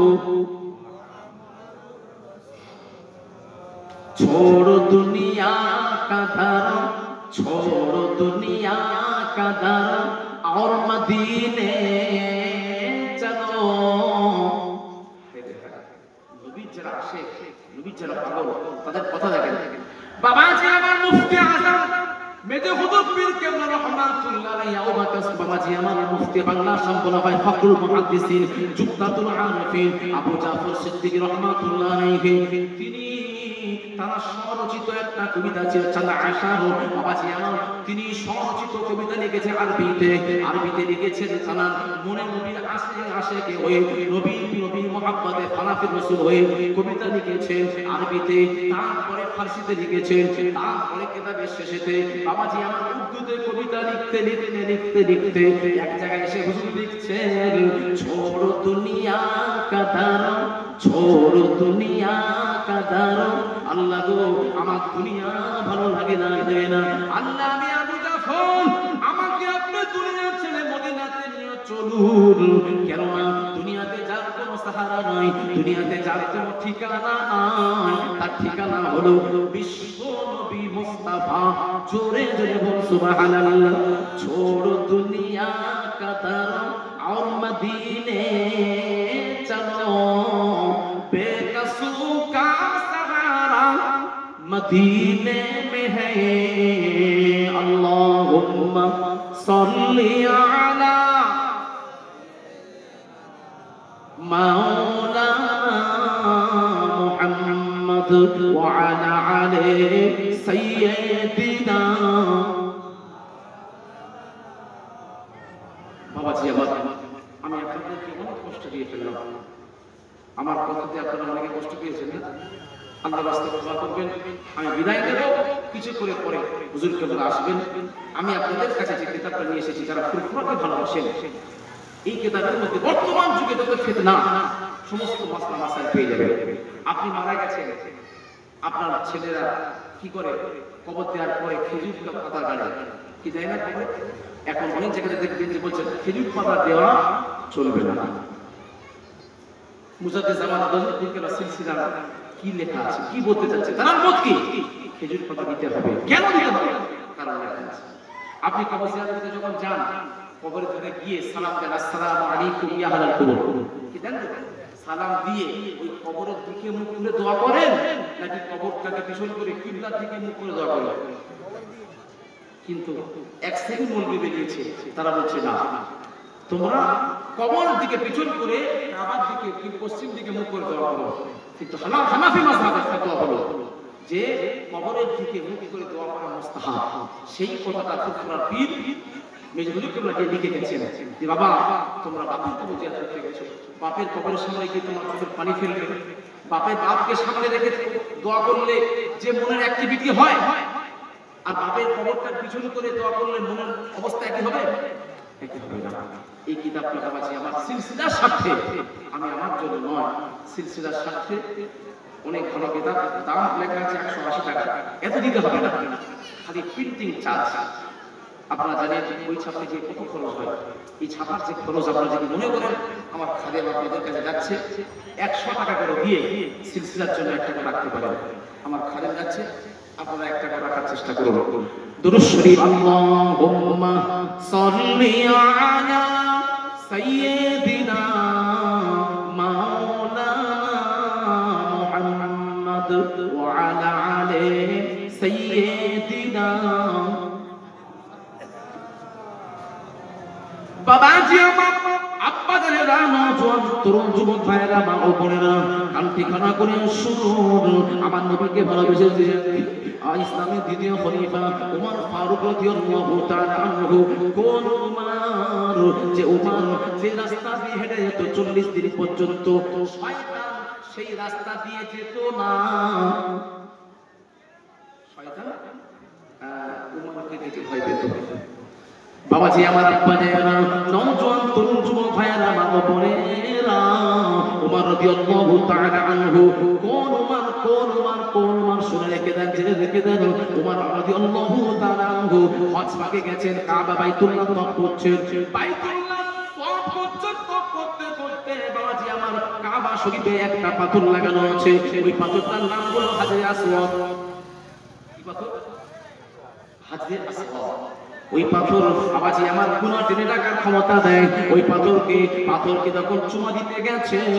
छोड़ो दुनिया का धर्म, छोड़ो दुनिया का धर्म और मदीने चलो। নবীর যারা আসে, নবীর যারা পাগল, তাদের কথা দেখেন। বাবাজি আমার মুফতি আযম মেজে হুজুর পীর কেবলা রাহমাতুল্লাহ আলাইহি ওয়া বারাকাতুহু, বাবাজি আমার মুফতি বাংলা সম্পূর্ণ হয় ফখরুল মুহাদ্দিসিন জুবতাতুল আরিফিন আবু জাফর সিদ্দিক রাহমাতুল্লাহ আলাইহি। তিনি তার স্বরচিত একটা কবিতা ছিল চালা আশাহ, বাবাজি আমার তিনি স্বরচিত কবিতা লিখেছে আরবিতে, আরবিতে লিখেছেন তার মনে নবীর আশিকে হয়ে, নবীর মুহাব্বতে ফানাফি রাসূল হয়ে কবিতা লিখেছেন আরবিতে, তারপরে ফারসিতে লিখেছেন, তারপরে কিতাবের শেষেতে বাবাজি আমার উর্দুতে কবিতা লিখতে লিখতে লিখতে লিখতে এক জায়গায় এসে হুজুর লিখছেন, ছোড়ো দুনিয়া কা দারো, ছোড়ো দুনিয়া কা দারো। আল্লাহ গো আমার দুনিয়া ভালো লাগে না, লাগে না। আল্লাহ আমি আবু জাফর, আমাকে আপনি দুনিয়া ছেড়ে মদিনা চলুন, কেননা দুনিয়াতে যার কোনো সাহারা নাই, দুনিয়াতে যার কোনো ঠিকানা নাই, তার ঠিকানা হলো বিশ্ব নবী মুস্তাফা। জোরে জোরে বল সুবহানাল্লাহ। ছোড়ো দুনিয়া का दर और मदीने चलो, बेकसू का सहारा मदीने में है। अल्लाहुम्मा सल्ली अला मौलाना मुहम्मद व अला आले सय्यिदिना। বাবাজি, আমি আপনাদেরকে অনেক কষ্ট দিয়ে ফেললাম। আমার কথাতে আপনারা অনেকে কষ্ট পেয়েছেন। আল্লাহ রাস্তায় দোয়া করবেন। আমি বিদায় দেব, কিছু করে পরে হুজুর কেবল আসবেন। আমি আপনাদের কাছে যে কিতাবটা নিয়ে এসেছি, যারা ফুরফুরাকে ভালোবাসেন, এই কিতাবের মধ্যে বর্তমান যুগে যত ফিতনা, সমস্ত মাসলা মাসাইল পেয়ে যাবেন। আপনি মারা গেছেন, আপনার ছেলেরা কি করে কবর দেওয়ার পরে খেজুর পাতা গাড়ে, কি দেয় না? এখন অনেক জায়গায় দেখবেন যে বলছেন খেজুর পাতা দেওয়া চলবে না। মুজাদ্দিদ জামান আদমকে সিলসিলা কি লেখা আছে, কি বলতে চাচ্ছে, তার মত কি? খেজুর পাতা দিতে হবে। কেন দিতে হবে? কারণ লেখা আছে। আপনি কবর জিয়ারতে যখন যান, কবরের ধারে গিয়ে সালাম দেন, আসসালামু আলাইকুম ইয়া আহলাল কবর, কি দেন? সালাম দিয়ে ওই কবরের দিকে মুখ করে দোয়া করেন, নাকি কবরটাকে পিছন করে কিবলার দিকে মুখ করে দোয়া করেন? কিন্তু এক শ্রেণী মৌলবী বেরিয়েছে, তারা বলছে না, তোমরা কবর দিকে পিছন করে কাবার দিকে পশ্চিম দিকে মুখ করে দোয়া করো। কিন্তু হানাফি মাযহাবের ফতোয়া হলো যে কবরের দিকে মুখ করে দোয়া করা মুস্তাহাব। সেই কথাটা ফুরফুরার পীর মেজবুরি কেবলাকে লিখে গেছেন যে বাবা, তোমরা বাপের কবর জিয়ারত করতে গেছো, বাপের কবরের সামনে গিয়ে তোমার চোখের পানি ফেলবে, বাপের বাপকে সামনে রেখে দোয়া করলে যে মনের অ্যাক্টিভিটি হয়, আর বাপের কবরটার পিছন করে দোয়া করলে মনের অবস্থা একই হবে? একই হবে না। এই কিতাবটা বাবাজি আমার সিলসিলার স্বার্থে, আমি আমার জন্য নয়, সিলসিলার স্বার্থে অনেক ভালো কিতাব, দাম লেখা আছে 180 টাকা। এত দিতে হবে না, খালি প্রিন্টিং চার্জ। আপনারা জানেন ওই ছাপতে যে কত খরচ হয়। এই ছাপার যে খরচ, আপনারা যদি মনে করেন আমার খাদেম আপনাদের কাছে যাচ্ছে, 100 টাকা করে দিয়ে সিলসিলার জন্য 1 টাকা রাখতে পারেন। আমার খাদেম যাচ্ছে, আপনারা 1 টাকা রাখার চেষ্টা করুন। দুরূদ শরীফ, আল্লাহুম্মা সাল্লি আলা সাইয়্যিদিনা মাওলানা মুহাম্মদ ওয়া আলা আলি সাইয়্যিদিনা। বাবাজি, আমার আব্বাজানেরা, নওজোয়ান তরুণ যুবক ভাইয়েরা, মা ও বোনেরা, কান ঠিকানা করে শুনুন। আমার নবীকে ভালোবেসে দিয়েছেন ইসলামের দ্বিতীয় খলিফা ওমর ফারুক রাদিয়াল্লাহু তাআলা আনহু। কোন ওমর? যে ওমর যে রাস্তা দিয়ে হেঁটে যেত 40 দিন পর্যন্ত শয়তান সেই রাস্তা দিয়ে যেত না। শয়তান ওমরকে দেখে ভয় পেত। বাবাজি, আমার আব্বাজানেরা, নওজোয়ান তরুণ যুবক ভাইয়েরা, মা ও বোনেরা, ওমর রাদিয়াল্লাহু তাআলা আনহু। কোন ওমর? কোন ওমর? কোন ওমর? শুনে রেখে দেন, জেনে রেখে দেন। ওমর রাদিয়াল্লাহু তাআলা আনহু হজ পাকে গেছেন, কাবা বাইতুল্লাহ তওয়াফ করছেন। বাইতুল্লাহ তওয়াফ করতে করতে বাবাজি আমার কাবা শরীফে একটা পাথর লাগানো আছে। ওই পাথরটার নাম হলো হাজরে আসওয়াদ। কি পাথর? হাজরে আসওয়াদ। ওই পাথর বাবাজি আমার গুনাহ টেনে রাখার ক্ষমতা দেয়। ওই পাথরকে যখন চুমা দিতে গেছেন,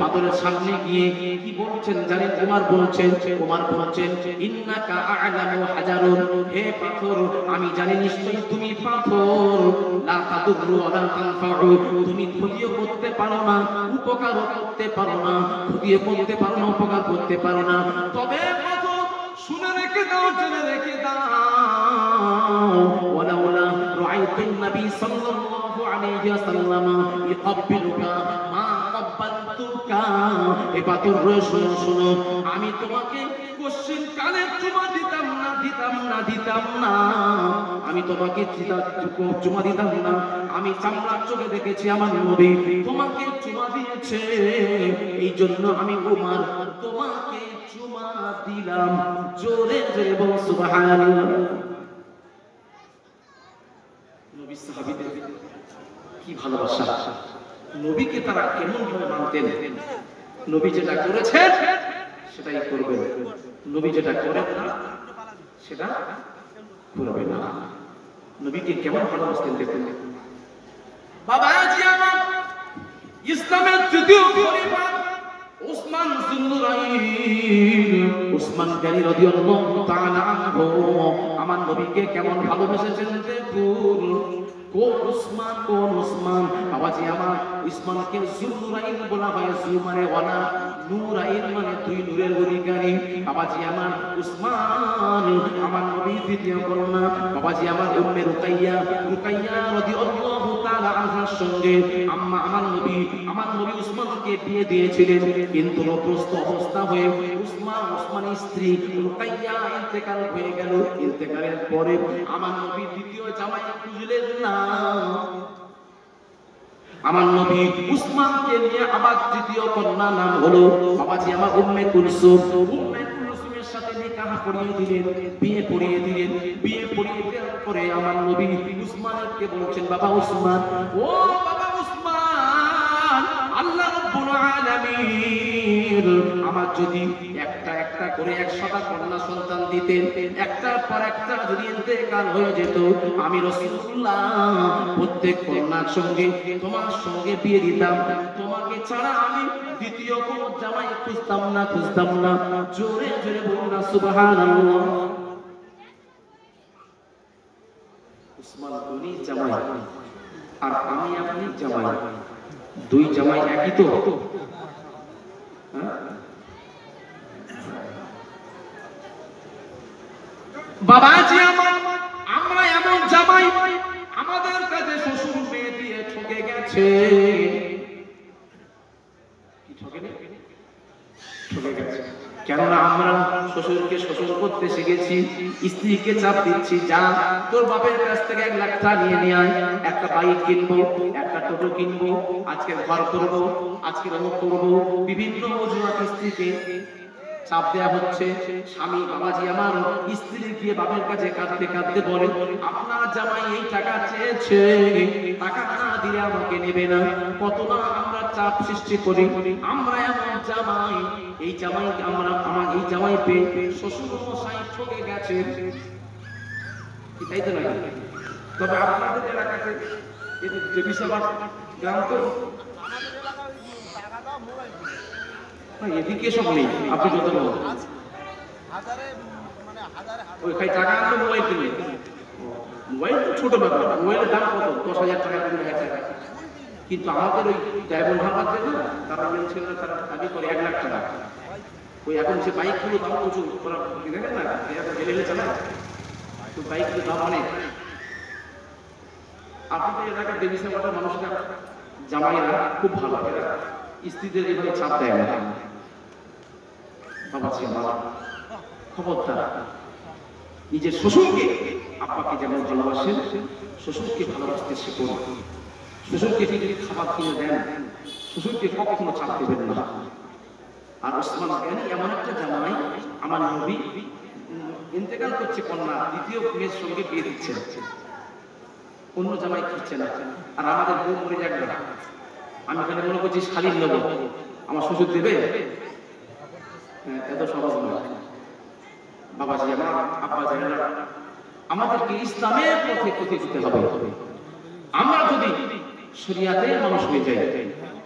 পাথরের সামনে গিয়ে কি বলছেন জানেন? ওমর বলছেন ইন্নাকা আ'লামু হাজারুন, হে পাথর, আমি জানি নিশ্চয়ই তুমি পাথর। লা তাদুরু ওয়া লা তানফাউ, তুমি ক্ষতিও করতে পারো না, উপকারও করতে পারো না। ক্ষতিও করতে পারো না, উপকার করতে পারো না। তবে পাথর, শুনে রেখে দাও, জেনে রেখে দাও, ওয়ালাউলা রাআইতুন নবী সাল্লাল্লাহু আলাইহি ওয়াসাল্লাম ইয়াকবিলুকা মা ক্বাব্বালতুকা। এই পাথর রে, শোনো, আমি তোমাকে কোশ্চিন কালে চুমা দিতাম না। আমি তোমাকে চুমা দিতাম না। আমি চামড়ার চোখে দেখেছি আমার নবী তোমাকে চুমা দিয়েছে, এই জন্য আমি ওমর তোমাকে চুমা দিলাম। জোরে জোরে বল সুবহানাল্লাহ। নবী সাহাবীদের কি ভালোবাসা! নবীকে তারা কেমন ভাবে মানতেন! নবী যেটা করেছেন সেটাই করবেন, নবী যেটা করেন না সেটা করবে না। নবীকে কেমন ভালোবাসতেন দেখুন। বাবাজি আমার, ইসলামের তৃতীয় খলিফা উসমান যুন্নুরাইন, উসমান গনি রাদিয়াল্লাহু তাআলা আনহু আমার নবীকে কেমন ভালোবেসেছেন দেখুন। কোন উসমান, কোন উসমান? বাবাজি আমার, উসমানকে যুন্নুরাইন বলা হয়। যু মানে ওয়ালা, নূরাইন মানে দুই নূরের অধিকারী। বাবাজি আমার, উসমান আমার নবীর দ্বিতীয় কন্যা। বাবাজি আমার, উম্মে রুকাইয়া, রুকাইয়া রাদিয়াল্লাহু তাআলা আনহার সঙ্গে আমার নবী উসমানকে বিয়ে দিয়েছিলেন, কিন্তু রোগগ্রস্ত অবস্থা হয়ে উসমানের স্ত্রী রুকাইয়া ইন্তেকাল হয়ে গেল। ইন্তেকালের পরে আমার নবী দ্বিতীয় জামাই খুঁজলেন না। আমার নবী উসমানকে নিয়ে আবার তৃতীয় কন্যা নাম হলো বাবাজি আমার উম্মে কুলসুম। উম্মে কুলসুমের সাথে নিকাহ পড়িয়ে দিলেন, বিয়ে পড়িয়ে দিলেন। বিয়ে পড়িয়ে দেওয়ার পরে আমার নবী উসমানকে বলছেন, বাবা উসমান, ও বাবা উসমান, আল্লাহ রাব্বুল আলামিন আমার যদি একটা একটা করে 100টা কন্যা সন্তান দিতেন, একটার পর একটা যদি ইন্তেকাল হয়ে যেত, আমি রাসূলুল্লাহ প্রত্যেক কন্যার সঙ্গে তোমার সঙ্গে বিয়ে দিতাম। তোমাকে ছাড়া আমি দ্বিতীয় কোন জামাই খুঁজতাম না। জোরে জোরে বলুন না সুবহানাল্লাহ। উসমান উনি জামাই আর আমি আপনি জামাই, দুই জামাই একই তো? বাবাজি আমার, আমরা এমন জামাই আমাদের কাছে শ্বশুর মেয়ে দিয়ে ঠকে গেছে। কি ঠকে গেছে? কেননা আমরা শ্বশুরকে শ্বশুর করতে শিখেছি, স্ত্রীকে চাপ দিচ্ছি, যা তোর বাপের কাছ থেকে 1 লাখ টাকা নিয়ে আয়, একটা বাইক কিনবো, একটা টোটো কিনবো, আজকে ঘর করবো, আজকে অমুক করবো। বিভিন্ন অজুহাত স্ত্রীকে চাপ দেয়া হচ্ছে। স্বামী বাবাজি আমার স্ত্রী গিয়ে বাপের কাছে কাঁদতে বলে, আপনার জামাই এই টাকা চেয়েছে, টাকা না দিলে আমাকে নেবে না। কত না আমরা চাপ সৃষ্টি করি। আমরা এমন জামাই, এই জামাই আমার এই জামাই পেয়ে শ্বশুর মশাই ঠকে গেছে, তাই তো নাকি? তবে আপনাদের এলাকাতে দেবীসভার গ্রাম তো এদিকে সব নেই। আপনি যত বলেন ওইখানে টাকা আনলে মোবাইল কিনবে। মোবাইল তো ছোট ব্যাপার, মোবাইলের দাম কত? 10,000 টাকা, 20,000 টাকা। কিন্তু আমাদের ওই ড্রাইভার ভাড়াতে না, তারা বলছিল তারা দাবি করে 1 লাখ টাকা। ওই এখন সে বাইকগুলো দাম প্রচুর, দেখেন না হেলে চালায়, তো বাইকগুলো দাম অনেক। আপনাদের এলাকার দেবী সেবাটার মানুষরা জামাইরা খুব ভালো, স্ত্রীদের এভাবে চাপ দেয় না। বাবাজি আমার, খবরদার নিজের শ্বশুরকে আব্বাকে যেমন ভালোবাসেন, শ্বশুরকে ভালোবাসতে শিখুন। শ্বশুরকে যদি খাবার কিনে দেন, শ্বশুরকে কখনো চাপ দেবেন না। আর ওসমান গনি এমন একটা জামাই, আমার নবী ইন্তেকাল করছে কন্যা, দ্বিতীয় মেয়ের সঙ্গে বিয়ে দিচ্ছেন, অন্য জামাই খুঁজছে না। আর আমাদের বউ মরে যাবে না, আমি এখানে মনে করছি শালীন নেব, আমার শ্বশুর দেবে, এত সহজ নয়। বাবাজি আমার, আব্বা জানেন, আমাদেরকে ইসলামের পথে পথে দিতে হবে। আমরা যদি শরিয়াতের মানুষ হয়ে যাই,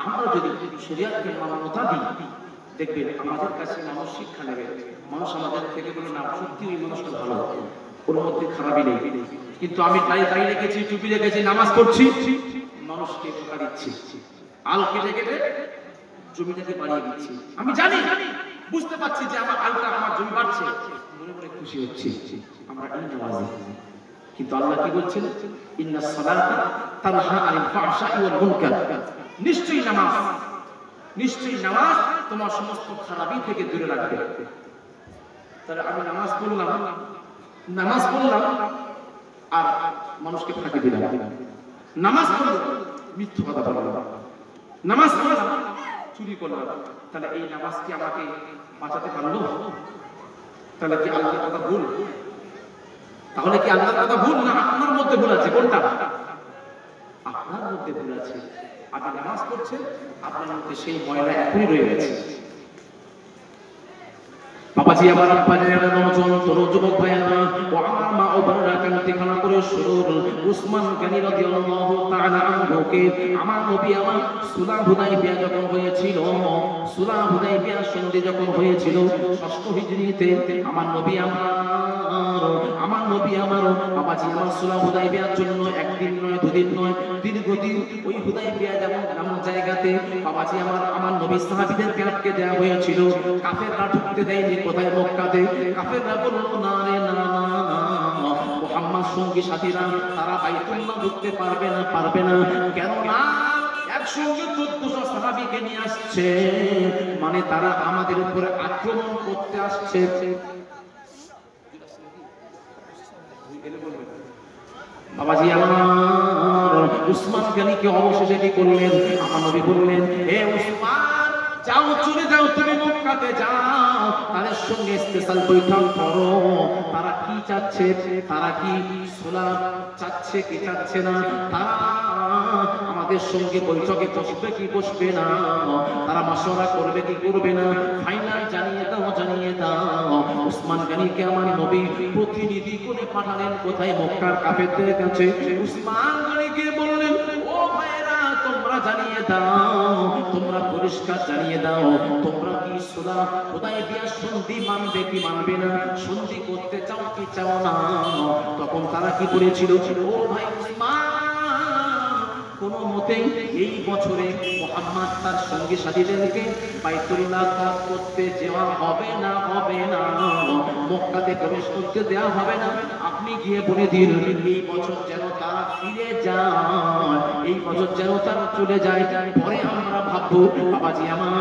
আমরা যদি শরিয়াতকে মান্যতা দিই, দেখবেন আমাদের কাছে মানুষ শিক্ষা নেবে। মানুষ আমাদের থেকে বলে না, সত্যি ওই মানুষটা ভালো, ওর মধ্যে খারাপই নেই। কিন্তু আমি দাড়ি রেখেছি, টুপি রেখেছি, নামাজ পড়ছি, মানুষকে ধোঁকা দিচ্ছি, আল কেটে কেটে জমিটাকে বাড়িয়ে দিচ্ছি। আমি জানি, বুঝতে পারছি যে আমার আলটা, আমার জমি বাড়ছে, মনে মনে খুশি হচ্ছি, আমরা এই নামাজ। কিন্তু আল্লাহ কি বলছেন? ইন্নাস সালাতা তানহা আনিল ফাহশাই ওয়াল মুনকার। নিশ্চয়ই নামাজ তোমার সমস্ত খারাপি থেকে দূরে রাখবে। তাহলে আমি নামাজ পড়লাম আর মানুষকে ফাঁকি দিলাম, নামাজ পড়লাম মিথ্যা কথা বললাম, নামাজ পড়লাম চুরি করলাম, তাহলে এই নামাজ কি আমাকে বাঁচাতে পারলো? তাহলে কি আল্লাহর কথা ভুল? না আপনার মধ্যে ভুল আছে? কোনটা? আপনার মধ্যে করতে ভুলেছে। আপনি নামাজ পড়ছেন, আপনার মধ্যে সেই ময়লা এখনই রয়ে গেছে। বাবাজি আমার আব্বা যারা নওজোয়ান তরুণ যুবক ভাইয়েরা ও আমার মা ও বোনেরা কান্তিখানা করে শুনুন, উসমান গনি রাদিয়াল্লাহু তাআলা আনহুকে আমার নবী আমার সুলাহ হুদাইবিয়া যখন হয়েছিল, সুলাহ হুদাইবিয়া সন্ধি যখন হয়েছিল 6ষ্ঠ হিজরিতে, আমার নবী আমার বাবাজি আমার সুলাহ হুদাইবিয়ার জন্য একদিন নয় দুদিন নয় দীর্ঘদিন ওই হুদাইবিয়া যেমন জায়গাতে বাবাজি আমার নবী সাহাবীদেরকে আটকে দেওয়া হয়েছিল। কাফেররা ঢুকতে দেয়নি কোথায়? মক্কাতে। কাফেররা বলল না রে না না, মুহাম্মদ সঙ্গী সাথীরা তারা বাইতুল্লাহ ঢুকতে পারবে না। কেন না? একসঙ্গে 1400 সাহাবীকে নিয়ে আসছে, মানে তারা আমাদের উপরে আক্রমণ করতে আসছে। বাবাজি আমার উসমান গনিকে অবশেষে কি করলেন? আমার নবী বললেন, হে উসমান যাও, চলে যাও, তুমি মক্কাতে যাও, তাদের সঙ্গে স্পেশাল বৈঠক করো। তারা কি চাচ্ছে? তারা কি সুলাহ চাচ্ছে কি চাচ্ছে না? তারা আমাদের সঙ্গে বৈঠকে বসবে কি বসবে না? তারা মাশওয়ারা করবে কি করবে না? ফাইনাল জানিয়ে দাও। উসমান গনিকে আমার নবী প্রতিনিধি করে পাঠালেন কোথায়? মক্কার কাফেরদের কাছে। উসমান গনিকে বললেন, ও ভাইরা তোমরা জানিয়ে দাও, তোমরা পরিষ্কার জানিয়ে দাও, তোমরা কি সুলাহ হুদাইবিয়া সন্ধি মানবে কি মানবে না? সন্ধি করতে চাও কি চাও না? তখন তারা কি বলেছিল? ও ভাই উসমান, কোন মতেই এই বছরে মুহাম্মদ তার সঙ্গী সাথীদেরকে বাইতুল্লাহ তওয়াফ করতে যাওয়া হবে না, মক্কাতে প্রবেশ করতে দেওয়া হবে না। আপনি গিয়ে বলে দিন এই বছর যেন তারা ফিরে যায়, এই বছর যেন তারা চলে যায়, পরে আমরা ভাববো। বাবাজি আমার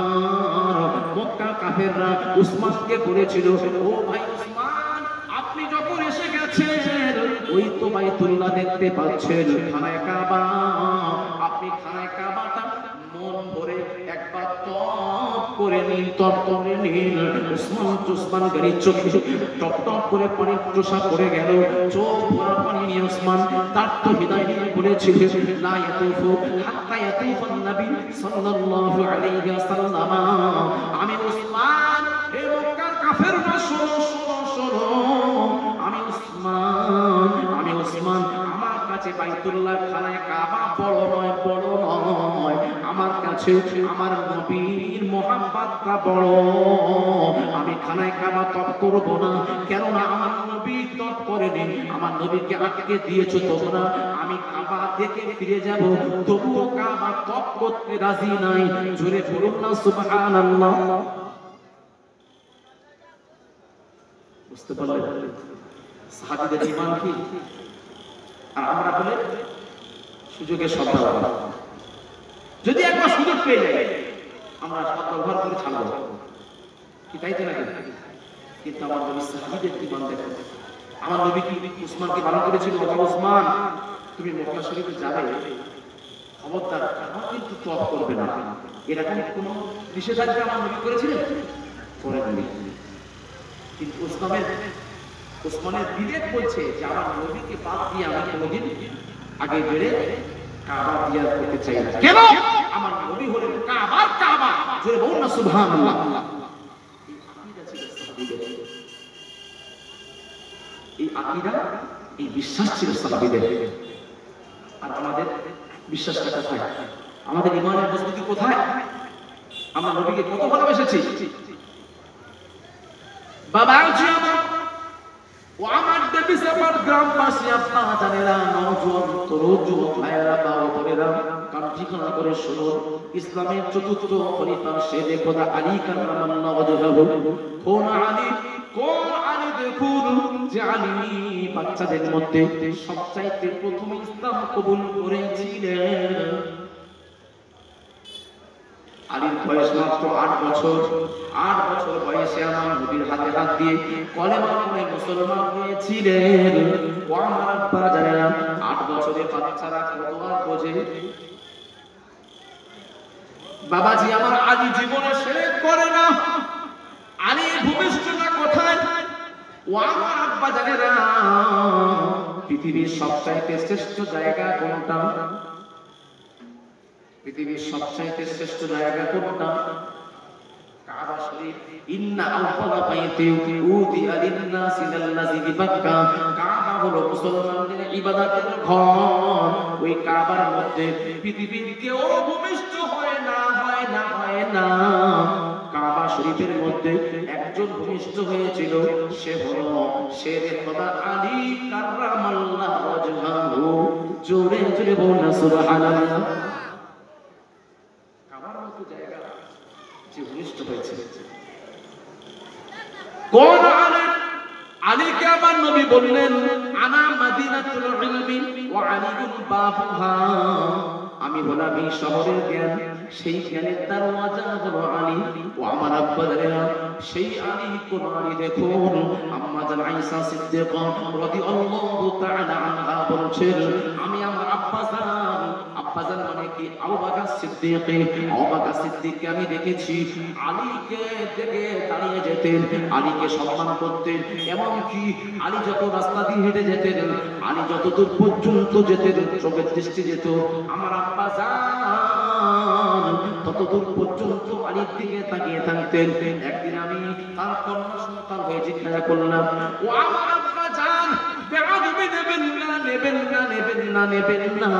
মক্কা কাফেররা উসমানকে বলেছিল, ও ভাই উসমান, আপনি যখন এসে গেছেন ওই তো বাইতুল্লাহ দেখতে পাচ্ছেন, খানায়ে কাবা, আপনি খানায়ে কাবাটা মন ভরে একবার তপ করে নিন। উসমান গনি চোখে টপ করে পানি প্রসাব করে গেল, চোখ ভরা পানি নিয়ে উসমান তার তো হৃদয় নিয়ে বলেছিল, লা ইয়াতুফু হাত্তা ইয়াতুফান নবী সাল্লাল্লাহু আলাইহি ওয়াসাল্লাম। আমি উসমান, হে মক্কার কাফেররা শোনো, আমি উসমান, আমার কাছে বাইতুল্লাহ খানায়ে কাবা বড় নয়, আমার কাছে আমার নবীর মুহাব্বতটা বড়। আমি খানায়ে কাবা তপ করব না, কেন না আমার নবী তপ করেনি, আমার নবীকে আটকে দিয়েছো তোমরা। আমি কাবা দেখে ফিরে যাব, তবুও কাবা তপ করতে রাজি নাই। জোরে বলুন না সুবহানাল্লাহ। বুঝতে পারলেন সাহাবীদের ঈমান কি? আর আমরা বলে সুযোগে সদ্ব্যবহার। যদি একবার সুযোগ পেয়ে যাই আমরা সদ্ব্যবহার করে ছাড়ব কি, তাই তো নাকি? কিন্তু আমার নবী সাহাবীদের ঈমান দেখেন। আমার নবী কি উসমানকে বারণ করেছিল, উসমান তুমি মক্কা শরীফে যাবে, খবরদার কিন্তু তওয়াফ করবে না, এরকম কোনো নিষেধাজ্ঞা আমার নবী করেছিলেন? করেননি। কিন্তু উসমানের বিবেক বলছে যে আমার নবীকে বাদ দিয়ে আমি কোনোদিন আগে বেড়ে কাবা জিয়ারত করতে চাই না। কেন? আমার নবী হলেন কাবার কাবা। জোরে বলুন না সুবহানাল্লাহ। এই আকীদা, এই বিশ্বাস ছিল সাহাবীদের। আর আমাদের বিশ্বাসটা কোথায়? আমাদের ঈমানের মজবুতি কোথায়? আমরা নবীকে কত ভালোবেসেছি। বাবা জি আমার ও আমার দেবী সবার গ্রামবাসী আব্বা জানেরা, নওজোয়ান তরুণ যুবক ভাইয়েরা, বাবা বোনেরা, কান ঠিকানা করে শুনুন। ইসলামের চতুর্থ খলিফা শেরে খোদা আলী কারামাল্লাহু ওয়াজহাহু, কোন আলী দেখুন যে আলী বাচ্চাদের মধ্যে সবচাইতে প্রথম ইসলাম কবুল করেছিলেন। আলীর বয়স মাত্র 8 বছর। 8 বছর বয়সে আমার নবীর হাতে হাত দিয়ে কলেমা পড়ে মুসলমান হয়েছিলেন। ও আমার আব্বা জানেরা, 8 বছরের বাচ্চারা কত আর বোঝে? বাবাজি আমার আলী জীবনে শিরক করে না। আলীর ভূমিষ্ঠতা কোথায়? ও আমার আব্বা জানেরা, পৃথিবীর সবচাইতে শ্রেষ্ঠ জায়গা কোনটা? পৃথিবীর সবচাইতে শ্রেষ্ঠ জায়গা কোনটা? কাবা শরীফ। ইন্না আওয়ালা বাইতি উদিয়া লিন-নাসি লাল্লাযী বিবাক্কা। কাবা হলো মুসলমানদের ইবাদতের ঘর। ওই কাবার মধ্যে পৃথিবীর কেউ ভূমিষ্ঠ হয় না। কাবা শরীফের মধ্যে একজন ভূমিষ্ঠ হয়েছিল, সে হলো শেরে খোদা আলী কাররামাল্লাহু ওয়াজহাহু। জোরে জোরে বলুন সুবহানাল্লাহ। কাবার মতো জায়গা যে ভূমিষ্ঠ হয়েছে কোন আলেম? আলীকে আমার নবী বললেন, আনা মাদিনাতুল ইলমি ওয়া আলিয়ুন বাবুহা। আমি হলাম এই শহরের জ্ঞান, সেই জ্ঞানের দরওয়াজা হলো আলী। ও আমার আব্বা জানেনা, সেই আলী কোন আলী? দেখুন আম্মা জান আয়েশা সিদ্দিকা রাদিয়াল্লাহু তাআলা আনহা বলছেন, আমি আমার আব্বা জান মানে কি আবু বকর সিদ্দিককে আমি দেখেছি আলীকে দেখে দাঁড়িয়ে যেতেন, আলীকে সম্মান করতেন। এমনকি আলী যত রাস্তা দিয়ে হেঁটে যেতেন, আলী যতদূর পর্যন্ত যেতেন চোখের দৃষ্টি যেত, আমার আব্বা জান ততদূর পর্যন্ত আলীর দিকে তাকিয়ে থাকতেন। একদিন আমি তার কন্যা সন্তান হয়ে জিজ্ঞাসা করলাম, ও আমার আব্বা জান বেয়াদবি নেবেন না,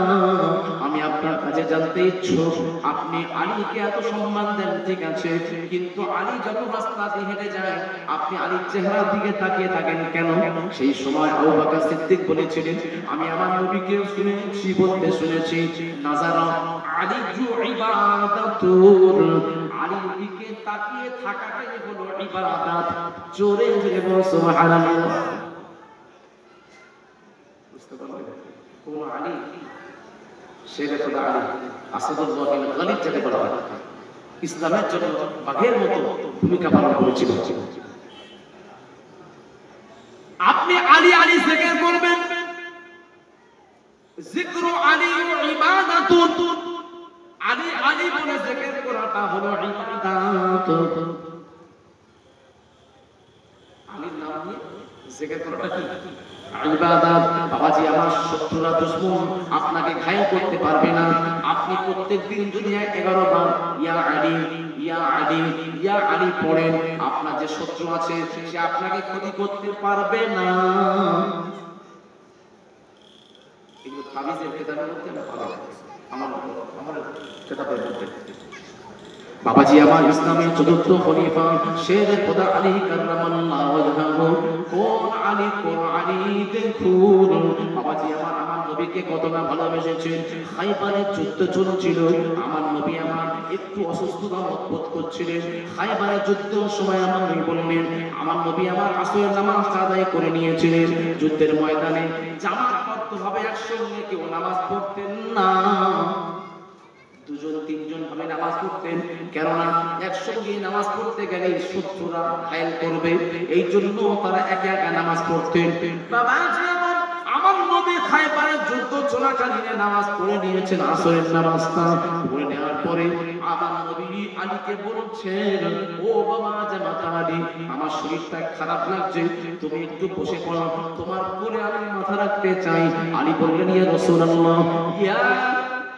আমি আপনার কাছে জানতে ইচ্ছুক, আপনি আলীকে এত সম্মান দেন ঠিক আছে, কিন্তু আলী যত রাস্তা দিয়ে হেঁটে যায় আপনি আলীর চেহারার দিকে তাকিয়ে থাকেন কেন? সেই সময় আবু বকর সিদ্দিক বলেছিলেন, আমি আমার নবীকে বলতে শুনেছি, নাজারা আলিযু ইবাদাতুল, আলীর দিকে তাকিয়ে থাকাটাই হলো ইবাদত। জোরে জোরে বলো সুবহানাল্লাহ। কোন আলী? শেরে খোদা আলী আসাদুল্লাহিল গালিব যাকে বলা হয়, ইসলামের জন্য বাঘের মতো ভূমিকা পালন করেছিল। আপনি আলী আলী জিকির করবেন, জিকরু আলী ইবাদাতুন, আলী আলী বলে জিকির করাটা হলো ইবাদত। আলীর নাম নিয়ে জিকির করাটা কি ইবাদত? বাবাজি আমার শত্রুরা দুশমন আপনাকে ঘায়েল করতে পারবে না। আপনি প্রত্যেকদিন যদি 11 বার ইয়া আলী ইয়া আলী ইয়া আলী পড়েন, আপনার যে শত্রু আছে সে আপনাকে ক্ষতি করতে পারবে না। এগুলো তাবিজের কিতাবের মধ্যে আমার কিতাবের মধ্যে বাবাজি আমার ইসলামের চতুর্থ খলিফা শেরে খোদা আলী কাররামাল্লাহু ওয়াজহাহু। কোন আলী দেখুন বাবাজি আমার নবীকে কত না ভালোবেসেছেন। খাইবারের যুদ্ধ চলছিল, আমার নবী আমার একটু অসুস্থতা বোধ করছিলেন। খাইবারের যুদ্ধের সময় আমার নবী বললেন, আমার নবী আমার আসরের নামাজ আদায় করে নিয়েছিলেন। যুদ্ধের ময়দানে জামাতবদ্ধভাবে একসঙ্গে কেউ নামাজ পড়তেন না, দুজন তিনজন ভাবে নামাজ পড়তেন, কেননা একসঙ্গে নামাজ পড়তে গেলে শত্রুরা ঘায়েল করবে, এই জন্য তারা একা একা নামাজ পড়তেন। আমার নবী খাইবারের যুদ্ধ চলাকালীন নামাজ পড়ে নিয়েছেন, আসরের নামাজটা পড়ে নেওয়ার পরে আমার নবী আলীকে বলছেন, ও বাবা জামাতা আলী, আমার শরীরটা খারাপ লাগছে, তুমি একটু বসে পড়ো, তোমার কোলে আমি মাথা রাখতে চাই। আলী বললেন, ইয়া রাসূলুল্লাহ, ইয়া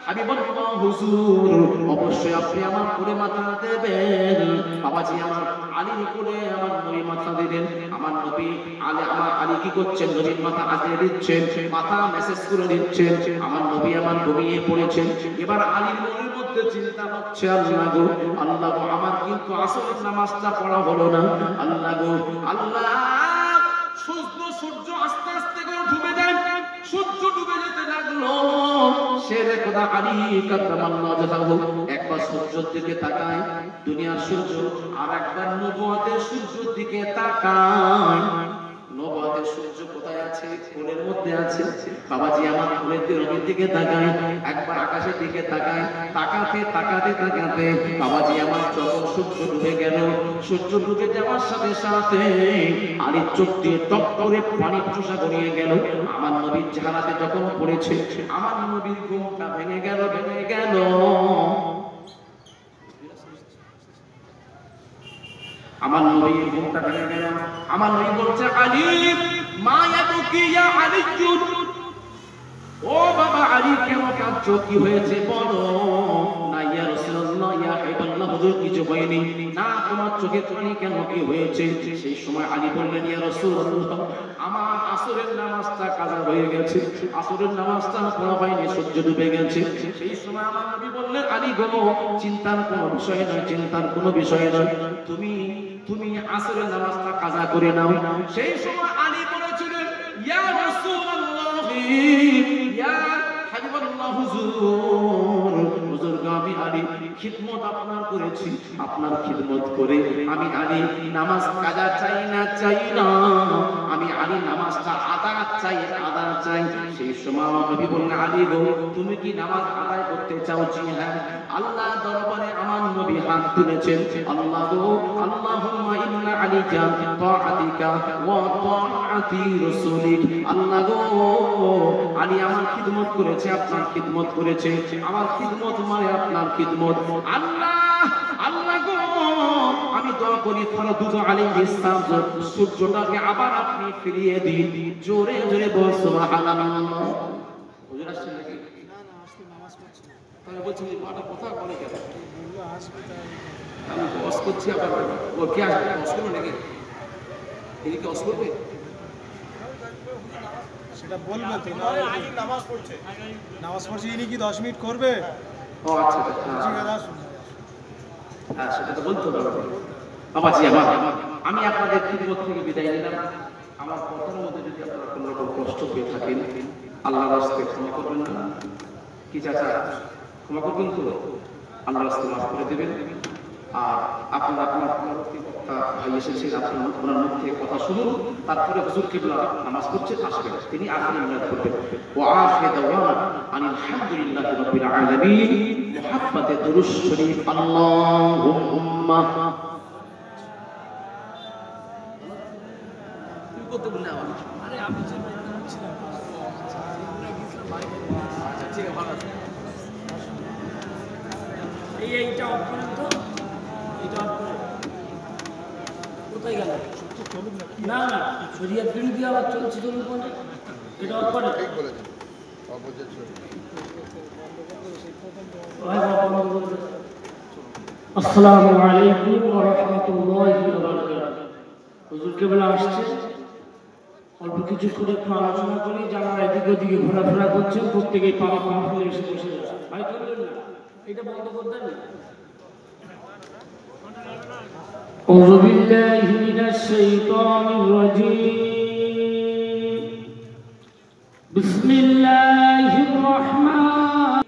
হাবিবাল্লাহ হুজুর, অবশ্যই আপনি আমার কোলে মাথা দেবেন। বাবাজি আমার আলীর কোলে আমার নবী মাথা দিলেন। আমার নবী আমার আলী কি করছেন? নবীর মাথা আঁচড়ে দিচ্ছেন, মাথা মেসেজ করে দিচ্ছেন। আমার নবী আমার ঘুমিয়ে পড়েছেন। এবার আলীর মনের মধ্যে চিন্তা হচ্ছে, আল্লাহ গো আমার কিন্তু আসরের নামাজটা পড়া হলো না। আল্লাহ গো আল্লাহ, সূর্য আস্তে আস্তে করে ডুবে যায়, সূর্য ডুবে যেতে লাগলো। শেরে খোদা আলী কাররামাল্লাহু ওয়াজহাহু একবার সূর্যের দিকে তাকায়, দুনিয়ার সূর্য, আর একবার নবুয়তের সূর্যের দিকে তাকায়। নবুয়তের সূর্য কোথায় আছে? কোলের মধ্যে আছে। বাবাজি আমার কোলের দিকে তাকায়, একবার আকাশের দিকে তাকায়, তাকাতে বাবাজি আমার যখন সূর্য ডুবে গেল, সূর্য ডুবে যাওয়ার সাথে সাথে আলীর চোখ দিয়ে টপ করে পানি চুষা গড়িয়ে গেল। আমার নবীর চেহারাতে যখন পড়েছে, আমার নবীর ঘুমটা ভেঙে গেল। আমার নবীর ঘুমটা ভেঙে গেল। আমার নবী বলছে, আলী মা ইয়াবকি ইয়া আলী, ও বাবা আলী কেন কাঁদছো, কি হয়েছে বলো? হুজুর কিছু হয়নি। না তোমার চোখে পানি কেন, কি হয়েছে? সেই সময় আলী বললেন, ইয়া রাসূলুল্লাহ, আমার আসরের নামাজটা কাজা হয়ে গেছে, আসরের নামাজটা পড়া হয়নি, সূর্য ডুবে গেছে। সেই সময় আমার নবী বললেন, আলী গো, চিন্তার কোনো বিষয় নয়, চিন্তার কোনো বিষয় নয়, তুমি আসরের নামাজটা কাজা করে নাও। সেই সময় আলী বলেছিলেন, ইয়া রাসূলুল্লাহ, ইয়া হাবিবাল্লাহ, হুজুর আমি আলী খিদমত আপনার করেছি, আপনার খিদমত করে আমি আলী নামাজ কাজা চাই না, আমি আলী নামাজটা আদা চাই। সেই সময় নবী বললেন, আলী গো, তুমি কি নামাজ আদায় করতে চাও? জি হ্যাঁ। আল্লাহ দরবারে আমার নবী হাত তুলেছেন, আল্লাহ গো, আল্লাহুম্মা ইন্না আলী জান তাআতিকা ওয়া তাআতি রাসূলিক। আল্লাহ গো, আলী আমার খিদমত করেছে, আপনার খিদমত করেছে, আমার খিদমত মানে আপনার খিদমত। আল্লাহ গো, আমি দোয়া করি ফরদুদ আলাইহিস সালাম, সূর্যটাকে আবার আপনি ফিরিয়ে দিন। জোরে জোরে বল সুবহানাল্লাহ। হুজুর আসছেন নাকি? না আসলে নামাজ পড়ছি না। তাহলে বলছি মাটা কথা বলে কেন? বললো আসবে তাই। আমি অস করছি, আবার ও কে আসবে? অস করবে নাকি? এদিকে অস করবে? সেটা বলবে তো না। নামাজ পড়ছে, ইনি কি 10 মিনিট করবে? ও আচ্ছা হ্যাঁ, সেটা তো বলতে হবে। বাবাজি আমার, আমি আপনাদের খিদমত থেকে বিদায় নিলাম। আমার কথার মধ্যে যদি আপনারা কোনো রকম কষ্ট পেয়ে থাকেন, আল্লাহর রাস্তায় ক্ষমা করবেন না। কি চাচা, ক্ষমা করবেন তো? আল্লাহর রাস্তায় মাফ করে দেবেন। আর আপনারা আপনার বক্তা ভাই এসেছেন, আপনার ওনার মুখ থেকে কথা শুনুন, তারপরে হুজুর কিবলা নামাজ পড়ছে আসবেন, তিনি আখিরি মিলাদ করবেন। ওয়া আখিরু দাওয়ানা আনিল হামদুলিল্লাহি রাব্বিল আলামিন। মুহাব্বতে দুরূদ শরীফ, আল্লাহুম্মা কি করতে বললে আমার? আরে আমি যে ছিলাম আচ্ছা ঠিক আছে, ভালো আছে। এইটা অফ করুন তো, এইটা অফ করুন। কোথায় গেল? না না, শরীয়ত বিরোধী আবার চলছে, চলুন কোন এটা অফ করে। ঠিক বলেছেন, অপোজিট আসসালামু আলাইকুম ওয়া রাহমাতুল্লাহি ওয়া বারাকাতুহু। হুজুর কেবল আসছে, অল্প কিছু করে একটু আলোচনা করি। যারা এদিকে ওদিকে ঘোরাফেরা করছেন প্রত্যেকেই পা ফেলে এসে বসে যাচ্ছে। ভাই চলবেন না, এটা বন্ধ করে দেন। أعوذ بالله من الشيطان الرجيم. بسم الله الرحمن